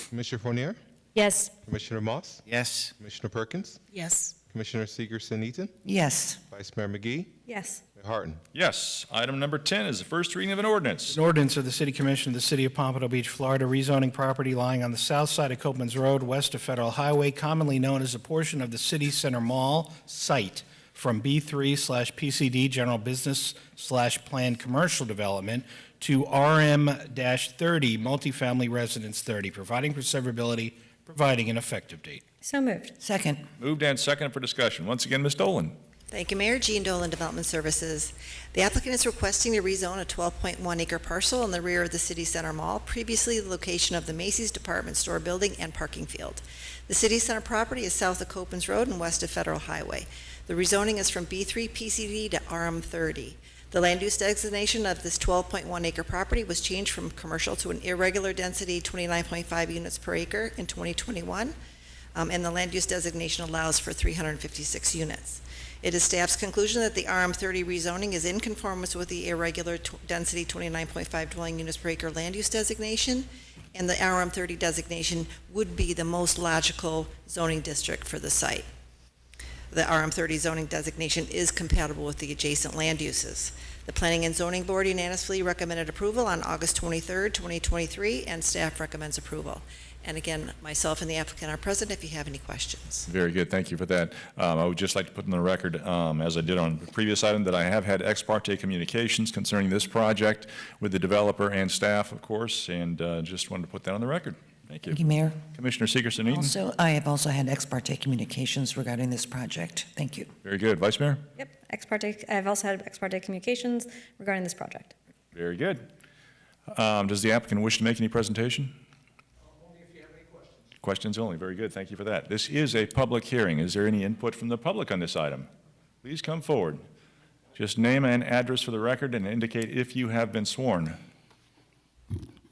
Speaker 2: Commissioner Fournier?
Speaker 6: Yes.
Speaker 2: Commissioner Moss?
Speaker 11: Yes.
Speaker 2: Commissioner Perkins?
Speaker 8: Yes.
Speaker 2: Commissioner Seegerson-Eaton?
Speaker 4: Yes.
Speaker 2: Vice Mayor McGee?
Speaker 12: Yes.
Speaker 2: Mayor Harton?
Speaker 1: Yes. Item number 10 is the first reading of an ordinance.
Speaker 10: An ordinance of the City Commission of the City of Pompano Beach, Florida, rezoning property lying on the south side of Copeland's Road, west of Federal Highway, commonly known as a portion of the City Center Mall site, from B3/PCD General Business/Planned Commercial Development to RM-30 Multifamily Residence 30, providing for severability, providing an effective date.
Speaker 12: So moved.
Speaker 4: Second.
Speaker 1: Moved and seconded for discussion. Once again, Ms. Dolan.
Speaker 15: Thank you, Mayor. Jean Dolan, Development Services. The applicant is requesting to rezone a 12.1-acre parcel in the rear of the City Center Mall, previously the location of the Macy's department store building and parking field. The City Center property is south of Copeland's Road and west of Federal Highway. The rezoning is from B3 PCD to RM30. The land use designation of this 12.1-acre property was changed from commercial to an irregular density 29.5 units per acre in 2021, and the land use designation allows for 356 units. It is staff's conclusion that the RM30 rezoning is in conformance with the irregular density 29.5 dwelling units per acre land use designation, and the RM30 designation would be the most logical zoning district for the site. The RM30 zoning designation is compatible with the adjacent land uses. The Planning and Zoning Board unanimously recommended approval on August 23rd, 2023, and staff recommends approval. And again, myself and the applicant are present if you have any questions.
Speaker 1: Very good, thank you for that. I would just like to put on the record, as I did on the previous item, that I have had ex parte communications concerning this project with the developer and staff, of course, and just wanted to put that on the record. Thank you.
Speaker 4: Thank you, Mayor.
Speaker 1: Commissioner Seegerson-Eaton.
Speaker 4: Also, I have also had ex parte communications regarding this project. Thank you.
Speaker 1: Very good. Vice Mayor?
Speaker 12: Yep, I've also had ex parte communications regarding this project.
Speaker 1: Very good. Does the applicant wish to make any presentation?
Speaker 16: Only if you have any questions.
Speaker 1: Questions only. Very good. Thank you for that. This is a public hearing. Is there any input from the public on this item? Please come forward. Just name and address for the record and indicate if you have been sworn.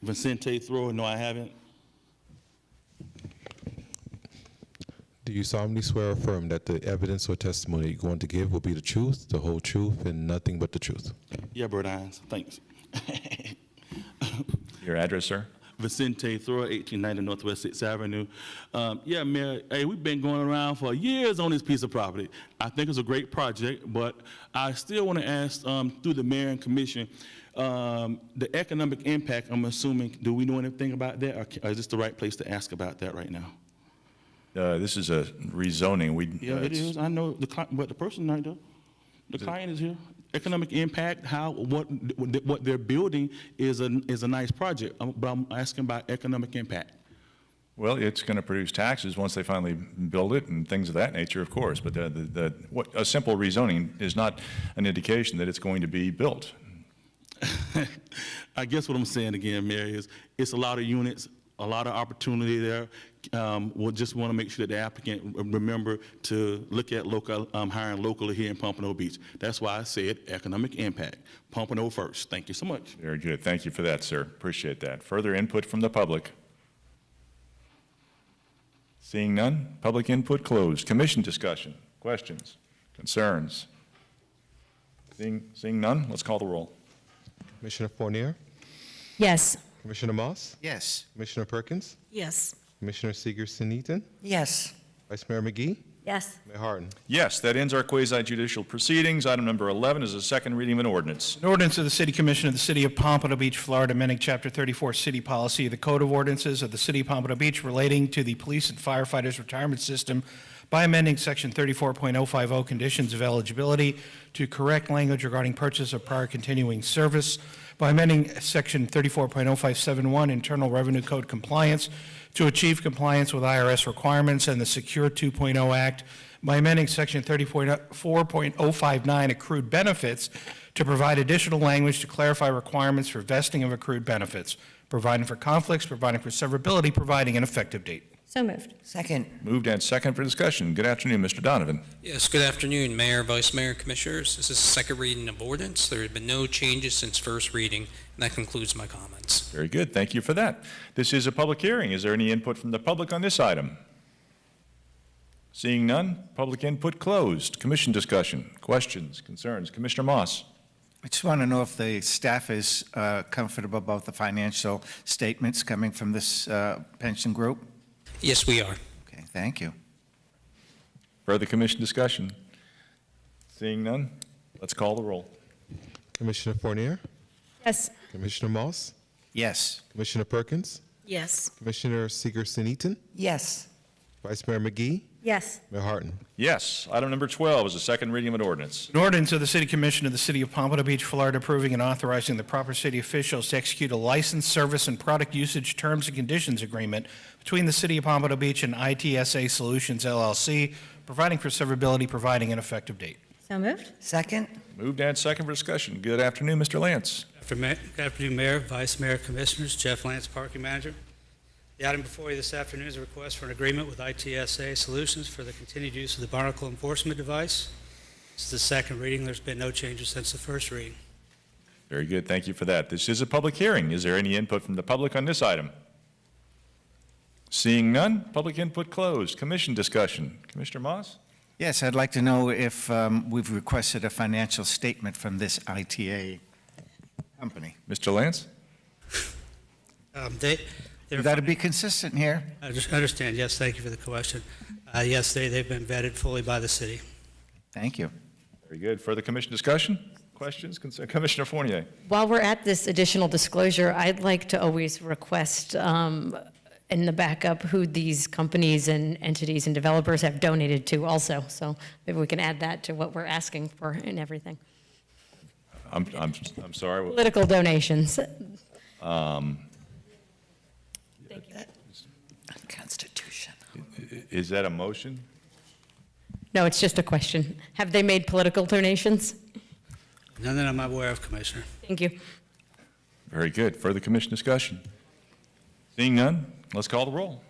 Speaker 17: Vicente Thrower, no, I haven't.
Speaker 2: Do you solemnly swear or affirm that the evidence or testimony you're going to give will be the truth, the whole truth, and nothing but the truth?
Speaker 17: Yeah, Bird Eyes, thanks.
Speaker 1: Your address, sir?
Speaker 17: Vicente Thrower, 1890 Northwest 6th Avenue. Yeah, Mayor, hey, we've been going around for years on this piece of property. I think it's a great project, but I still want to ask, through the mayor and commission, the economic impact, I'm assuming, do we know anything about that, or is this the right place to ask about that right now?
Speaker 1: This is a rezoning.
Speaker 17: Yeah, it is. I know, but the person right there, the client is here. Economic impact, what they're building is a nice project, but I'm asking about economic impact.
Speaker 1: Well, it's going to produce taxes once they finally build it and things of that nature, of course. But a simple rezoning is not an indication that it's going to be built.
Speaker 17: I guess what I'm saying again, Mayor, is it's a lot of units, a lot of opportunity there. We'll just want to make sure that the applicant remember to look at hiring locally here in Pompano Beach. That's why I said economic impact. Pompano first. Thank you so much.
Speaker 1: Very good. Thank you for that, sir. Appreciate that. Further input from the public? Seeing none, public input closed. Commission discussion, questions, concerns? Seeing none, let's call the roll.
Speaker 2: Commissioner Fournier?
Speaker 6: Yes.
Speaker 2: Commissioner Moss?
Speaker 11: Yes.
Speaker 2: Commissioner Perkins?
Speaker 8: Yes.
Speaker 2: Commissioner Seegerson-Eaton?
Speaker 4: Yes.
Speaker 2: Vice Mayor McGee?
Speaker 12: Yes.
Speaker 2: Mayor Harden?
Speaker 1: Yes, that ends our quasi-judicial proceedings. Item number 11 is a second reading of an ordinance.
Speaker 10: An ordinance of the City Commission of the City of Pompano Beach, Florida, amending Chapter 34 City Policy of the Code of Ordinances of the City of Pompano Beach relating to the police and firefighters retirement system by amending Section 34.050 Conditions of Eligibility to correct language regarding purchase of prior continuing service, by amending Section 34.0571 Internal Revenue Code compliance to achieve compliance with IRS requirements and the Secure 2.0 Act, by amending Section 34.059 accrued benefits to provide additional language to clarify requirements for vesting of accrued benefits, providing for conflicts, providing for severability, providing an effective date.
Speaker 12: So moved.
Speaker 4: Second.
Speaker 1: Moved and second for discussion. Good afternoon, Mr. Donovan.
Speaker 18: Yes, good afternoon, Mayor, Vice Mayor, Commissioners. This is the second reading of ordinance. There have been no changes since first reading, and that concludes my comments.
Speaker 1: Very good. Thank you for that. This is a public hearing. Is there any input from the public on this item? Seeing none, public input closed. Commission discussion, questions, concerns. Commissioner Moss.
Speaker 11: I just want to know if the staff is comfortable about the financial statements coming from this pension group?
Speaker 18: Yes, we are.
Speaker 11: Okay, thank you.
Speaker 1: Further commission discussion? Seeing none, let's call the roll.
Speaker 2: Commissioner Fournier?
Speaker 6: Yes.
Speaker 2: Commissioner Moss?
Speaker 11: Yes.
Speaker 2: Commissioner Perkins?
Speaker 8: Yes.
Speaker 2: Commissioner Seegerson-Eaton?
Speaker 4: Yes.
Speaker 2: Vice Mayor McGee?
Speaker 12: Yes.
Speaker 2: Mayor Harden?
Speaker 1: Yes. Item number 12 is a second reading of an ordinance.
Speaker 10: An ordinance of the City Commission of the City of Pompano Beach, Florida, approving and authorizing the proper city officials to execute a license, service, and product usage terms and conditions agreement between the City of Pompano Beach and ITSA Solutions, LLC, providing for severability, providing an effective date.
Speaker 12: So moved.
Speaker 4: Second.
Speaker 1: Moved and second for discussion. Good afternoon, Mr. Lance.
Speaker 19: Good afternoon, Mayor, Vice Mayor, Commissioners. Jeff Lance, Parking Manager. The item before you this afternoon is a request for an agreement with ITSA Solutions for the continued use of the barnacle enforcement device. This is the second reading. There's been no changes since the first reading.
Speaker 1: Very good. Thank you for that. This is a public hearing. Is there any input from the public on this item? Seeing none, public input closed. Commission discussion. Commissioner Moss?
Speaker 11: Yes, I'd like to know if we've requested a financial statement from this ITA company.
Speaker 1: Mr. Lance?
Speaker 11: You've got to be consistent here.
Speaker 19: I just understand. Yes, thank you for the question. Yes, they've been vetted fully by the city.
Speaker 11: Thank you.
Speaker 1: Very good. Further commission discussion? Questions? Commissioner Fournier?
Speaker 6: While we're at this additional disclosure, I'd like to always request in the backup who these companies and entities and developers have donated to also. So maybe we can add that to what we're asking for and everything.
Speaker 1: I'm sorry.
Speaker 6: Political donations.
Speaker 4: Constitution.
Speaker 1: Is that a motion?
Speaker 6: No, it's just a question. Have they made political donations?
Speaker 19: None that I'm aware of, Commissioner.
Speaker 6: Thank you.
Speaker 1: Very good. Further commission discussion? Seeing none, let's call the roll.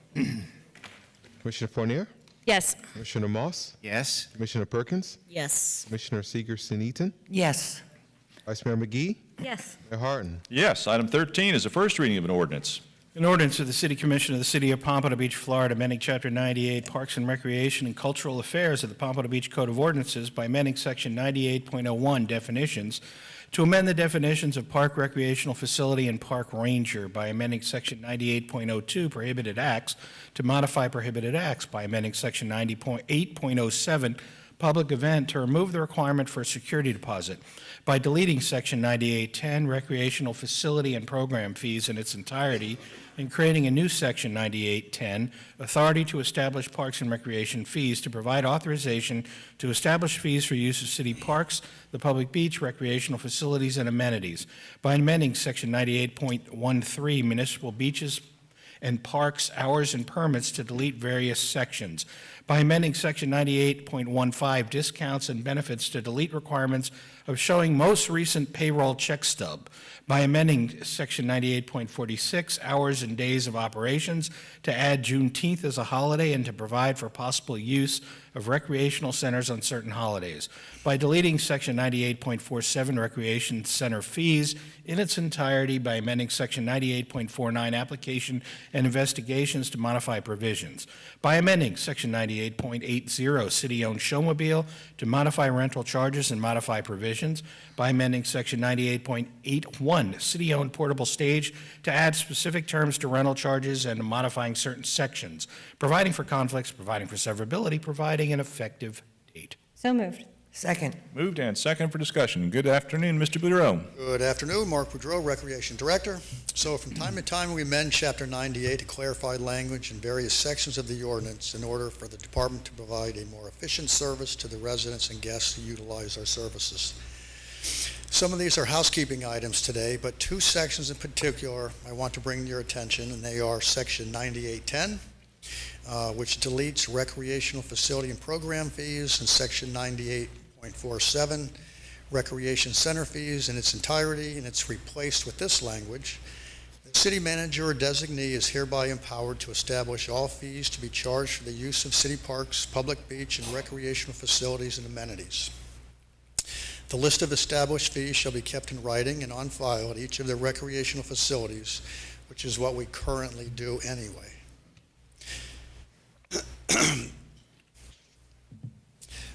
Speaker 2: Commissioner Fournier,
Speaker 6: Yes.
Speaker 2: Commissioner Moss,
Speaker 11: Yes?
Speaker 2: Commissioner Perkins,
Speaker 8: Yes.
Speaker 2: Commissioner Seegerson-Eaton,
Speaker 4: Yes.
Speaker 2: Vice Mayor McGee,
Speaker 12: Yes.
Speaker 2: Mayor Harton.
Speaker 1: Yes, item 13 is the first reading of an ordinance.
Speaker 10: An ordinance of the City Commission of the City of Pompano Beach, Florida, amending Chapter 98 Parks and Recreation and Cultural Affairs of the Pompano Beach Code of Ordinances by amending Section 98.01 definitions to amend the definitions of park recreational facility and park ranger by amending Section 98.02 prohibited acts to modify prohibited acts by amending Section 90.8.07 public event to remove the requirement for a security deposit by deleting Section 98.10 recreational facility and program fees in its entirety and creating a new Section 98.10 authority to establish parks and recreation fees to provide authorization to establish fees for use of city parks, the public beach, recreational facilities, and amenities by amending Section 98.13 municipal beaches and parks hours and permits to delete various sections, by amending Section 98.15 discounts and benefits to delete requirements of showing most recent payroll check stub, by amending Section 98.46 hours and days of operations to add Juneteenth as a holiday and to provide for possible use of recreational centers on certain holidays, by deleting Section 98.47 recreation center fees in its entirety by amending Section 98.49 application and investigations to modify provisions, by amending Section 98.80 city-owned showmobile to modify rental charges and modify provisions, by amending Section 98.81 city-owned portable stage to add specific terms to rental charges and modifying certain sections, providing for conflicts, providing for severability, providing an effective date.
Speaker 12: So moved.
Speaker 4: Second.
Speaker 1: Moved and second for discussion. Good afternoon, Mr. Boudreau.
Speaker 20: Good afternoon, Mark Boudreau, Recreation Director. So from time to time, we amend Chapter 98 to clarify language in various sections of the ordinance in order for the department to provide a more efficient service to the residents and guests who utilize our services. Some of these are housekeeping items today, but two sections in particular I want to bring to your attention, and they are Section 9810, which deletes recreational facility and program fees, and Section 98.47, recreation center fees in its entirety, and it's replaced with this language. The city manager or designee is hereby empowered to establish all fees to be charged for the use of city parks, public beach, and recreational facilities and amenities. The list of established fees shall be kept in writing and on file at each of the recreational facilities, which is what we currently do anyway.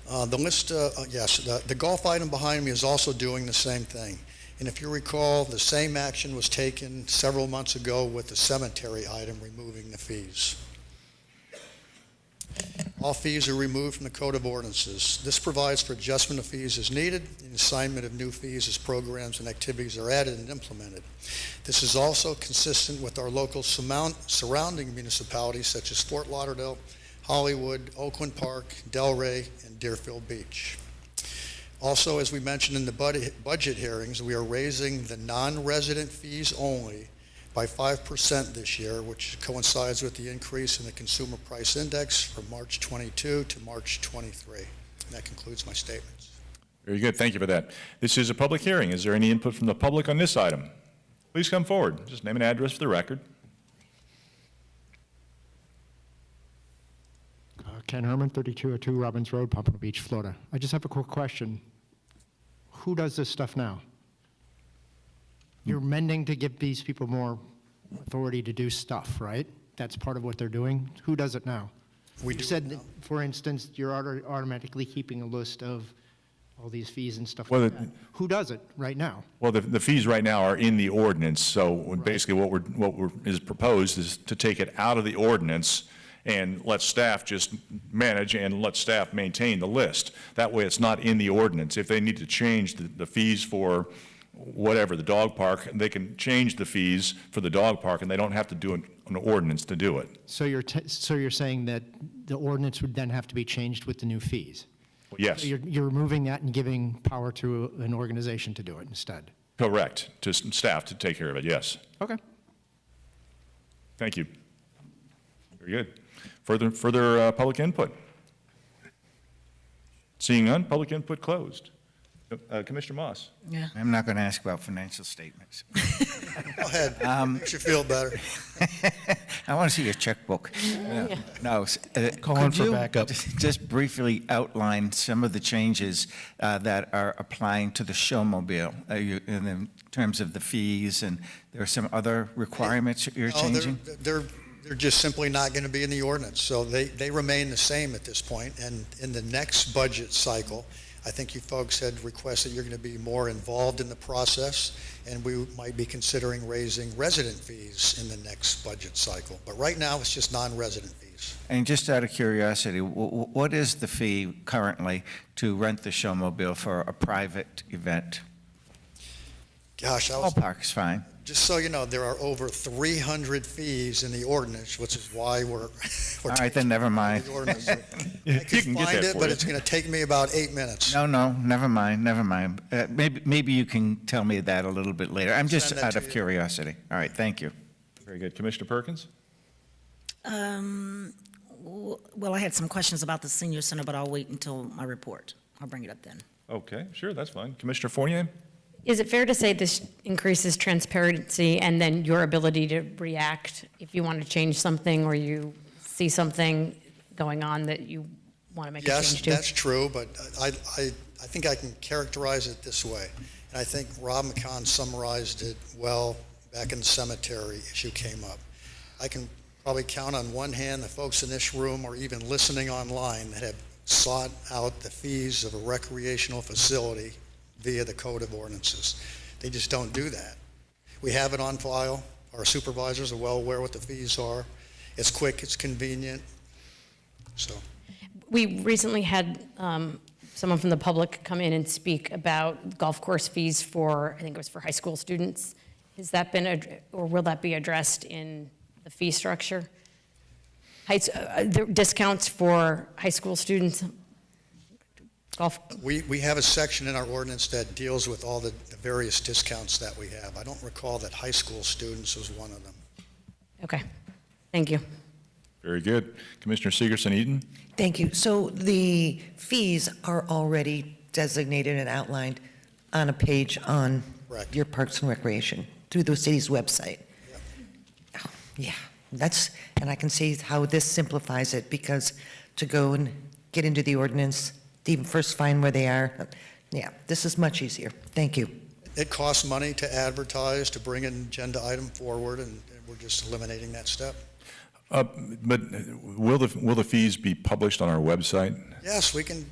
Speaker 20: The golf item behind me is also doing the same thing. And if you recall, the same action was taken several months ago with the cemetery item, removing the fees. All fees are removed from the Code of Ordinances. This provides for adjustment of fees as needed and assignment of new fees as programs and activities are added and implemented. This is also consistent with our local surrounding municipalities such as Fort Lauderdale, Hollywood, Oakland Park, Delray, and Deerfield Beach. Also, as we mentioned in the budget hearings, we are raising the non-resident fees only by 5% this year, which coincides with the increase in the Consumer Price Index from March 22 to March 23. And that concludes my statements.
Speaker 1: Very good. Thank you for that. This is a public hearing. Is there any input from the public on this item? Please come forward. Just name and address for the record.
Speaker 21: Ken Herman, 3202 Robbins Road, Pompano Beach, Florida. I just have a quick question. Who does this stuff now? You're amending to give these people more authority to do stuff, right? That's part of what they're doing. Who does it now? You said, that, for instance, you're automatically keeping a list of all these fees and stuff like that. Who does it right now?
Speaker 1: Well, the fees right now are in the ordinance, so basically what is proposed is to take it out of the ordinance and let staff just manage and let staff maintain the list. That way it's not in the ordinance. If they need to change the fees for whatever, the dog park, they can change the fees for the dog park, and they don't have to do an ordinance to do it.
Speaker 21: So you're saying that the ordinance would then have to be changed with the new fees?
Speaker 1: Yes,
Speaker 21: So you're removing that and giving power to an organization to do it instead?
Speaker 1: correct, to staff to take care of it, yes.
Speaker 21: Okay.
Speaker 1: Thank you. Very good. Further public input? Seeing none, public input closed. Commissioner Moss.
Speaker 11: Yeah. I'm not going to ask about financial statements.
Speaker 20: Go ahead, makes you feel better.
Speaker 11: I want to see your checkbook. No,
Speaker 21: Calling
Speaker 11: could
Speaker 21: for
Speaker 11: you
Speaker 21: backup.
Speaker 11: just briefly outline some of the changes that are applying to the showmobile in terms of the fees, and there are some other requirements that you're
Speaker 20: No,
Speaker 11: changing?
Speaker 20: They're just simply not going to be in the ordinance, so they remain the same at this point. And in the next budget cycle, I think you folks had requested you're going to be more involved in the process, and we might be considering raising resident fees in the next budget cycle. But right now, it's just non-resident fees.
Speaker 11: And just out of curiosity, what is the fee currently to rent the showmobile for a private event?
Speaker 20: Gosh,
Speaker 11: Ballpark's fine.
Speaker 20: just so you know, there are over 300 fees in the ordinance, which is why we're
Speaker 11: All right, then never mind.
Speaker 20: the ordinance. I
Speaker 1: You
Speaker 20: can
Speaker 1: can get
Speaker 20: find
Speaker 1: that
Speaker 20: it,
Speaker 1: for
Speaker 20: but
Speaker 1: you.
Speaker 20: it's going to take me about 8 minutes.
Speaker 11: No, never mind. Maybe you can tell me that a little bit later. I'm just
Speaker 20: Send that
Speaker 11: out
Speaker 20: to
Speaker 11: of
Speaker 20: you.
Speaker 11: curiosity. All right, thank you.
Speaker 1: Very good. Commissioner Perkins?
Speaker 8: Well, I had some questions about the senior center, but I'll wait until my report. I'll bring it up then.
Speaker 1: Okay, sure, that's fine. Commissioner Fournier?
Speaker 6: Is it fair to say this increases transparency and then your ability to react if you want to change something or you see something going on that you want to make a
Speaker 20: Yes,
Speaker 6: change to?
Speaker 20: that's true, but I think I can characterize it this way. And I think Rob McCon summarized it well back in the cemetery issue came up. I can probably count on one hand the folks in this room or even listening online that have sought out the fees of a recreational facility via the Code of Ordinances. They just don't do that. We have it on file. Our supervisors are well aware what the fees are. It's quick, it's convenient, so.
Speaker 6: We recently had someone from the public come in and speak about golf course fees for, I think it was for high school students. Has that been, or will that be addressed in the fee structure? Discounts for high school students? Golf?
Speaker 20: We have a section in our ordinance that deals with all the various discounts that we have. I don't recall that high school students was one of them.
Speaker 6: Okay, thank you.
Speaker 1: Very good. Commissioner Segerson-Eaton?
Speaker 4: Thank you. So the fees are already designated and outlined on a page on
Speaker 20: Correct.
Speaker 4: your Parks and Recreation through the city's website. Yeah, and I can see how this simplifies it, because to go and get into the ordinance, to even first find where they are, yeah, this is much easier. Thank you.
Speaker 20: It costs money to advertise, to bring an agenda item forward, and we're just eliminating that step.
Speaker 1: But will the fees be published on our website?
Speaker 20: Yes, we can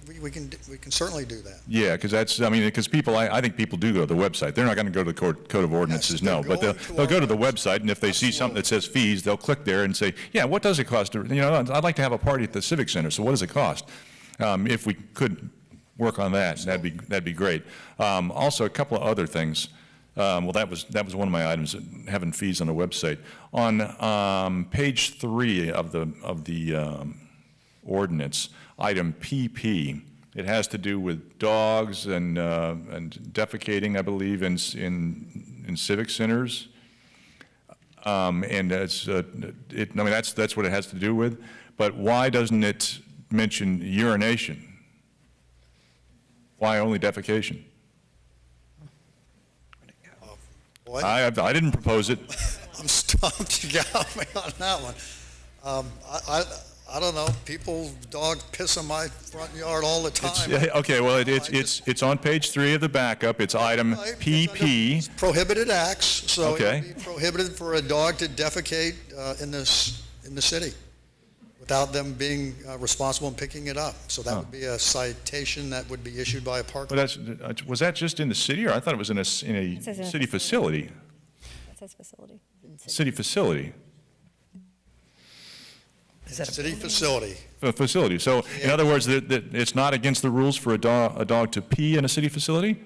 Speaker 20: certainly do that.
Speaker 1: Yeah, because people, I think people do go to the website. They're not going to go to the Code of Ordinances, no. But they'll go to the website, and if they see something that says fees, they'll click there and say, yeah, what does it cost? I'd like to have a party at the Civic Center, so what does it cost? If we could work on that, that'd be great. Also, a couple of other things. Well, that was one of my items, having fees on the website. On page 3 of the ordinance, item PP, it has to do with dogs and defecating, I believe, in civic centers. And that's what it has to do with. But why doesn't it mention urination? Why only defecation?
Speaker 20: Boy,
Speaker 1: I didn't propose it.
Speaker 20: I'm stumped. You got me on that one. I don't know. Dogs piss in my front yard all the time.
Speaker 1: Okay, well, it's on page 3 of the backup. It's item PP.
Speaker 20: Prohibited acts, so it
Speaker 1: Okay.
Speaker 20: would be prohibited for a dog to defecate in the city without them being responsible and picking it up. So that would be a citation that would be issued by a park.
Speaker 1: But was that just in the city, or I thought it was in a
Speaker 12: says in a
Speaker 1: city facility?
Speaker 12: It says facility.
Speaker 1: City facility.
Speaker 20: Is that a city facility?
Speaker 1: A facility. So, in other words, it's not against the rules for a dog to pee in a city facility?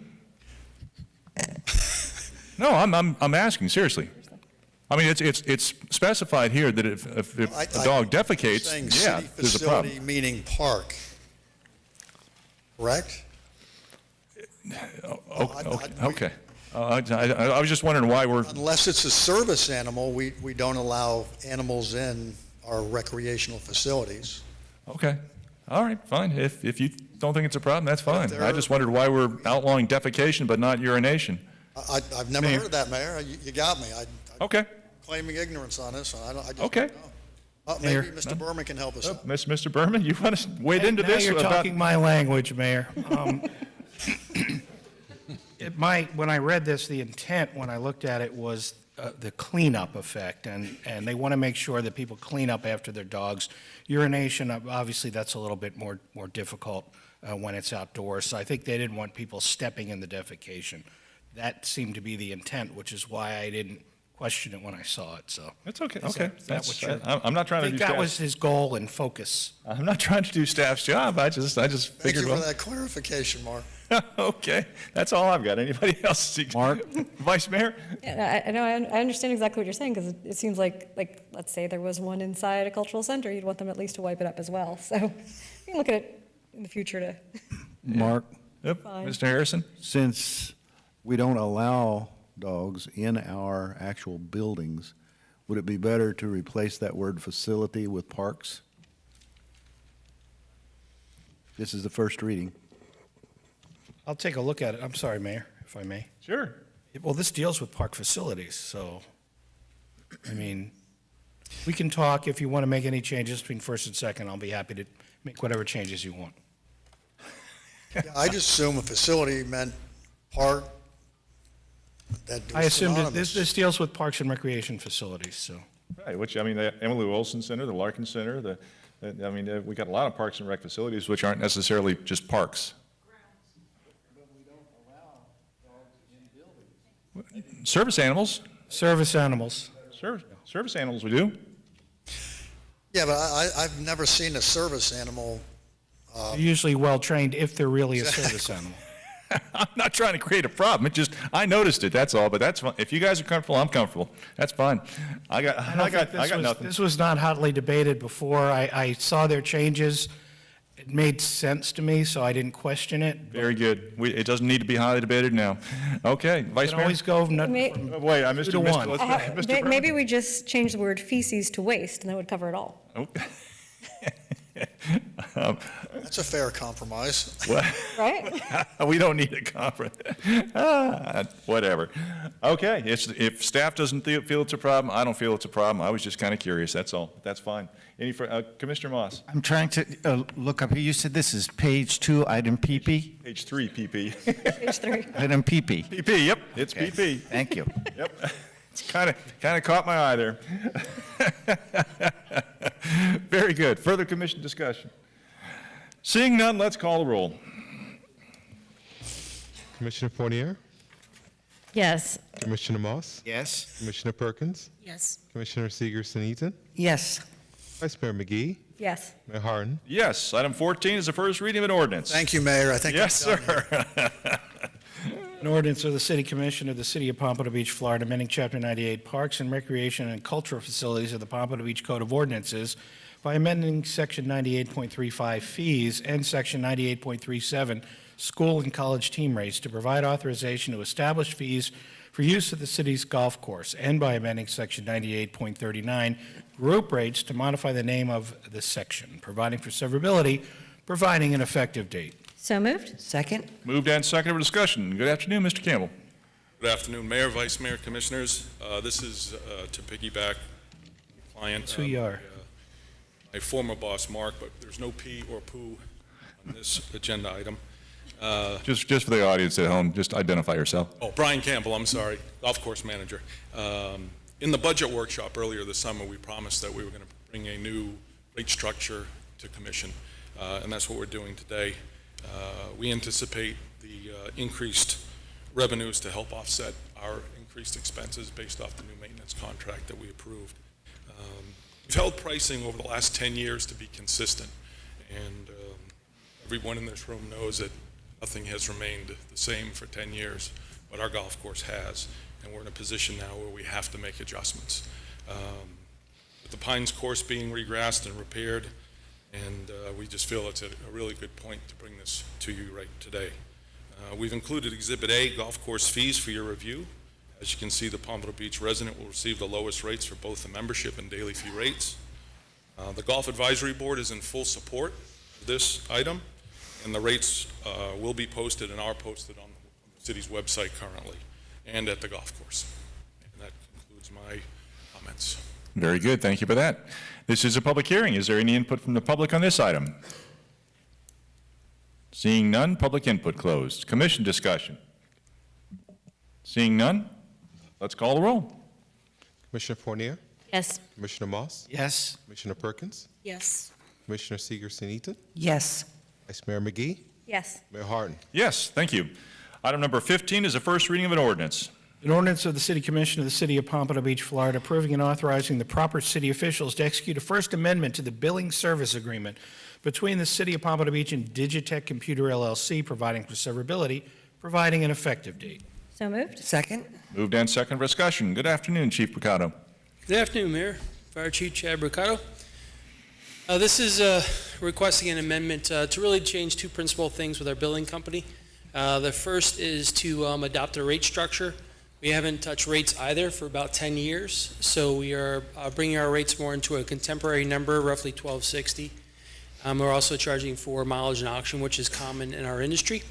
Speaker 1: No, I'm asking, seriously. I mean, it's specified here that if a dog defecates,
Speaker 20: Saying
Speaker 1: yeah,
Speaker 20: city
Speaker 1: there's a
Speaker 20: facility,
Speaker 1: problem.
Speaker 20: meaning park, correct?
Speaker 1: Okay. I was just wondering why we're,
Speaker 20: Unless it's a service animal, we don't allow animals in our recreational facilities.
Speaker 1: okay. All right, fine. If you don't think it's a problem, that's fine.
Speaker 20: there
Speaker 1: I
Speaker 20: are-
Speaker 1: just wondered why we're outlawing defecation but not urination.
Speaker 20: I've never heard of that, Mayor. You got me. I'm
Speaker 1: Okay.
Speaker 20: claiming ignorance on this. I just
Speaker 1: Okay.
Speaker 20: don't know.
Speaker 10: Mayor.
Speaker 20: Maybe Mr. Berman can help us out.
Speaker 1: Mr. Berman, you want to wade into
Speaker 10: Now
Speaker 1: this?
Speaker 10: you're
Speaker 1: about-
Speaker 10: talking my language, Mayor. When I read this, the intent, when I looked at it, was the cleanup effect, and they want to make sure that people clean up after their dogs. Urination, obviously, that's a little bit more difficult when it's outdoors, so I think they didn't want people stepping in the defecation. That seemed to be the intent, which is why I didn't question it when I saw it, so.
Speaker 1: That's okay,
Speaker 10: Is
Speaker 1: okay.
Speaker 10: that
Speaker 1: That's-
Speaker 10: what you're-
Speaker 1: I'm not trying
Speaker 10: I
Speaker 1: to do
Speaker 10: think that
Speaker 1: staff.
Speaker 10: was his goal and focus.
Speaker 1: I'm not trying to do staff's job. I just
Speaker 20: Thank
Speaker 1: figured,
Speaker 20: you for
Speaker 1: well,
Speaker 20: that clarification, Mark.
Speaker 1: okay. That's all I've got. Anybody else? Mark? Vice Mayor?
Speaker 12: Yeah, I know, I understand exactly what you're saying, because it seems like, let's say there was one inside a cultural center, you'd want them at least to wipe it up as well. So you can look at it in the future to,
Speaker 5: Mark,
Speaker 1: Yep.
Speaker 12: Fine.
Speaker 1: Mr. Harrison?
Speaker 5: since we don't allow dogs in our actual buildings, would it be better to replace that word facility with parks? This is the first reading.
Speaker 10: I'll take a look at it. I'm sorry, Mayor, if I may.
Speaker 1: Sure.
Speaker 10: Well, this deals with park facilities, so, I mean, we can talk. If you want to make any changes between first and second, I'll be happy to make whatever changes you want.
Speaker 20: Yeah, I just assume a facility meant park. That
Speaker 10: I
Speaker 20: was
Speaker 10: assumed that
Speaker 20: synonymous.
Speaker 10: this deals with parks and recreation facilities, so.
Speaker 1: Right, which, I mean, the Emily Wilson Center, the Larkin Center, we got a lot of parks and rec facilities which aren't necessarily just parks. Service animals.
Speaker 10: Service animals.
Speaker 1: Service animals we do.
Speaker 20: Yeah, but I've never seen a service animal.
Speaker 10: They're usually well-trained if they're really a service animal.
Speaker 1: I'm not trying to create a problem. It just, I noticed it, that's all, but that's fine. If you guys are comfortable, I'm comfortable. That's fine. I got nothing.
Speaker 10: This was not hotly debated before. I saw their changes. It made sense to me, so I didn't question it.
Speaker 1: Very good. It doesn't need to be highly debated now. Okay, Vice
Speaker 10: Can
Speaker 1: Mayor?
Speaker 10: always go
Speaker 12: May-
Speaker 1: Wait, I missed
Speaker 10: 2 to 1.
Speaker 1: Mr. Berman.
Speaker 12: maybe we just change the word feces to waste, and that would cover it all.
Speaker 1: Okay.
Speaker 20: That's a fair compromise.
Speaker 12: Right?
Speaker 1: We don't need a conference. Whatever. Okay, if staff doesn't feel it's a problem, I don't feel it's a problem. I was just kind of curious, that's all. That's fine. Commissioner Moss?
Speaker 11: I'm trying to look up here. You said this is page 2, item PP?
Speaker 1: Page 3, PP.
Speaker 12: Page 3.
Speaker 11: Item PP.
Speaker 1: PP, yep, it's PP.
Speaker 11: Thank you.
Speaker 1: Yep. It's kind of caught my eye there. Very good. Further commission discussion. Seeing none, let's call the roll.
Speaker 2: Commissioner Fournier,
Speaker 6: Yes.
Speaker 2: Commissioner Moss,
Speaker 11: Yes.
Speaker 2: Commissioner Perkins,
Speaker 8: Yes.
Speaker 2: Commissioner Seegerson-Eaton,
Speaker 4: Yes.
Speaker 2: Vice Mayor McGee,
Speaker 12: Yes.
Speaker 2: Mayor Harden.
Speaker 1: Yes, item 14 is the first reading of an ordinance.
Speaker 20: Thank you, Mayor. I think
Speaker 1: Yes,
Speaker 20: I'm done here.
Speaker 1: sir.
Speaker 10: An ordinance of the City Commission of the City of Pompano Beach, Florida, amending Chapter 98 Parks and Recreation and Cultural Facilities of the Pompano Beach Code of Ordinances by amending Section 98.35 Fees and Section 98.37 School and College Team Rates to provide authorization to establish fees for use of the city's golf course, and by amending Section 98.39 Group Rates to modify the name of the section, providing for severability, providing an effective date.
Speaker 12: So moved?
Speaker 4: Second?
Speaker 1: Moved and seconded for discussion. Good afternoon, Mr. Campbell.
Speaker 22: Good afternoon, Mayor, Vice Mayor, Commissioners. This is to piggyback client.
Speaker 10: That's who you are.
Speaker 22: My former boss, Mark, but there's no pee or poo on this agenda item.
Speaker 1: Just for the audience at home, just identify yourself.
Speaker 22: Oh, Brian Campbell, I'm sorry, golf course manager. In the budget workshop earlier this summer, we promised that we were going to bring a new rate structure to commission, and that's what we're doing today. We anticipate the increased revenues to help offset our increased expenses based off the new maintenance contract that we approved. We've held pricing over the last 10 years to be consistent, and everyone in this room knows that nothing has remained the same for 10 years, but our golf course has. and we're in a position now where we have to make adjustments. With the Pines course being regrassed and repaired, and we just feel it's a really good point to bring this to you right today. We've included Exhibit A, golf course fees, for your review. As you can see, the Pompano Beach resident will receive the lowest rates for both the membership and daily fee rates. The Golf Advisory Board is in full support of this item, and the rates will be posted and are posted on the city's website currently and at the golf course. And that concludes my comments.
Speaker 1: Very good. Thank you for that. This is a public hearing. Is there any input from the public on this item? Seeing none, public input closed. Commission discussion. Seeing none, let's call the roll.
Speaker 2: Commissioner Fournier,
Speaker 6: Yes.
Speaker 2: Commissioner Moss,
Speaker 11: Yes.
Speaker 2: Commissioner Perkins,
Speaker 8: Yes.
Speaker 2: Commissioner Seeger-Eaton,
Speaker 4: Yes.
Speaker 2: Vice Mayor McGee,
Speaker 12: Yes.
Speaker 2: Mayor Harden.
Speaker 1: Yes, thank you. Item number 15 is a first reading of an ordinance.
Speaker 10: An ordinance of the City Commission of the City of Pompano Beach, Florida, approving and authorizing the proper city officials to execute a First Amendment to the billing service agreement between the City of Pompano Beach and Digitech Computer LLC, providing for severability, providing an effective date.
Speaker 12: So moved?
Speaker 4: Second?
Speaker 1: Moved and second for discussion. Good afternoon, Chief Picado.
Speaker 3: Good afternoon, Mayor. Fire Chief Chad Bricado. This is requesting an amendment to really change two principal things with our billing company. The first is to adopt a rate structure. We haven't touched rates either for about 10 years, so we are bringing our rates more into a contemporary number, roughly $12.60. We're also charging for mileage and auction, which is common in our industry.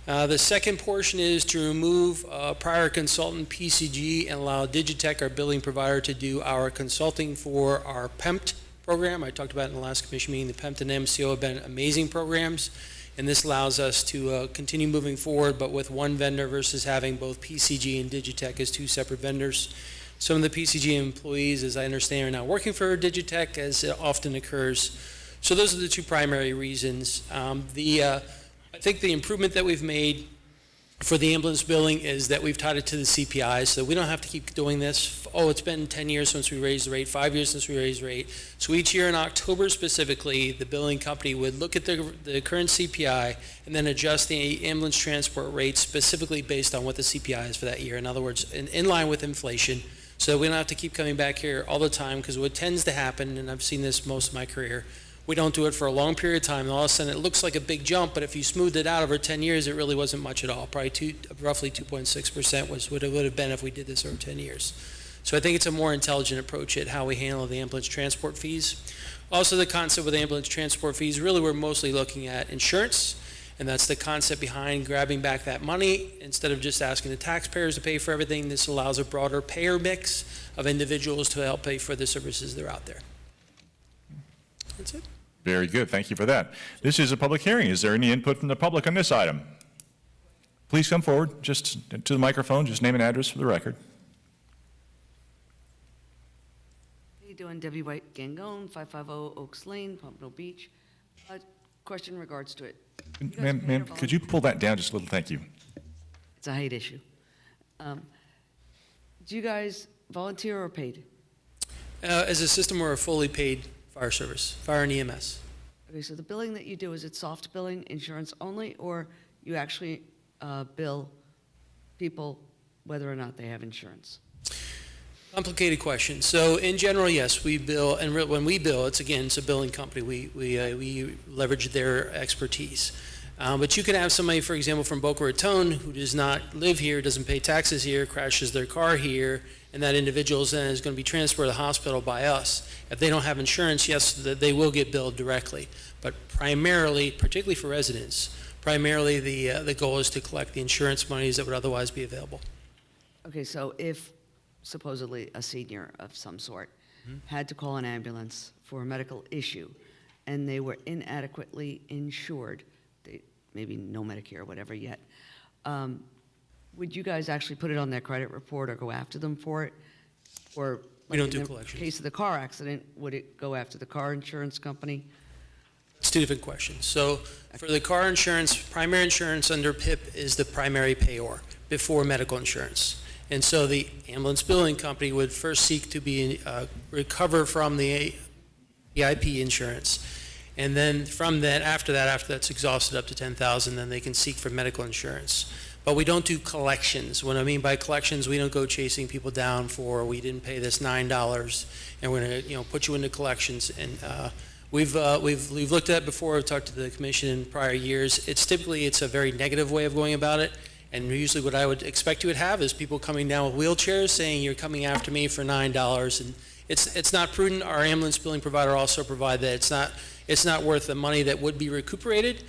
Speaker 3: The second portion is to remove prior consultant PCG and allow Digitech, our billing provider, to do our consulting for our PEMT program. I talked about it in the last commission meeting. The PEMT and MCO have been amazing programs, and this allows us to continue moving forward, but with one vendor versus having both PCG and Digitech as two separate vendors. Some of the PCG employees, as I understand, are now working for Digitech, as it often occurs. So those are the two primary reasons. I think the improvement that we've made for the ambulance billing is that we've tied it to the CPI, so we don't have to keep doing this. Oh, it's been 10 years since we raised the rate, 5 years since we raised the rate. So each year in October specifically, the billing company would look at the current CPI and then adjust the ambulance transport rate specifically based on what the CPI is for that year. In other words, in line with inflation, so we don't have to keep coming back here all the time, because what tends to happen, and I've seen this most of my career, we don't do it for a long period of time, and all of a sudden it looks like a big jump, but if you smoothed it out over 10 years, it really wasn't much at all. Probably roughly 2.6% was what it would have been if we did this over 10 years. So I think it's a more intelligent approach at how we handle the ambulance transport fees. Also, the concept with ambulance transport fees, really we're mostly looking at insurance, and that's the concept behind grabbing back that money. Instead of just asking the taxpayers to pay for everything, this allows a broader payer mix of individuals to help pay for the services that are out there. That's it.
Speaker 1: Very good. Thank you for that. This is a public hearing. Is there any input from the public on this item? Please come forward, just to the microphone, just name and address for the record.
Speaker 7: How you doing? Debbie White Gangone, 550 Oaks Lane, Pompano Beach. Question in regards to it.
Speaker 1: Ma'am, could you pull that down just a little? Thank you.
Speaker 7: It's a height issue. Do you guys volunteer or paid?
Speaker 3: As a system, we're a fully paid fire service, fire and EMS.
Speaker 7: Okay, so the billing that you do, is it soft billing, insurance only, or you actually bill people whether or not they have insurance?
Speaker 3: Complicated question. So in general, yes, we bill, and when we bill, it's a billing company. We leverage their expertise. But you could have somebody, for example, from Boca Raton who does not live here, doesn't pay taxes here, crashes their car here, and that individual then is going to be transferred to the hospital by us. If they don't have insurance, yes, they will get billed directly. But primarily, particularly for residents, primarily the goal is to collect the insurance monies that would otherwise be available.
Speaker 7: Okay, so if supposedly a senior of some sort had to call an ambulance for a medical issue and they were inadequately insured, maybe no Medicare or whatever yet, would you guys actually put it on their credit report or go after them for it? Or
Speaker 3: We don't
Speaker 7: in
Speaker 3: do
Speaker 7: the
Speaker 3: collections.
Speaker 7: case of the car accident, would it go after the car insurance company?
Speaker 3: It's two different questions. So for the car insurance, primary insurance under PIP is the primary payor before medical insurance. And so the ambulance billing company would first seek to be recover from the EIP insurance. And then from that, after that's exhausted up to $10,000, then they can seek for medical insurance. but we don't do collections. What I mean by collections, we don't go chasing people down for, we didn't pay this $9, and we're going to, put you into collections. And we've looked at it before. We've talked to the commission in prior years. It's a very negative way of going about it. And usually what I would expect you would have is people coming down with wheelchairs saying, you're coming after me for $9. And it's not prudent. Our ambulance billing provider also provide that it's not worth the money that would be recuperated.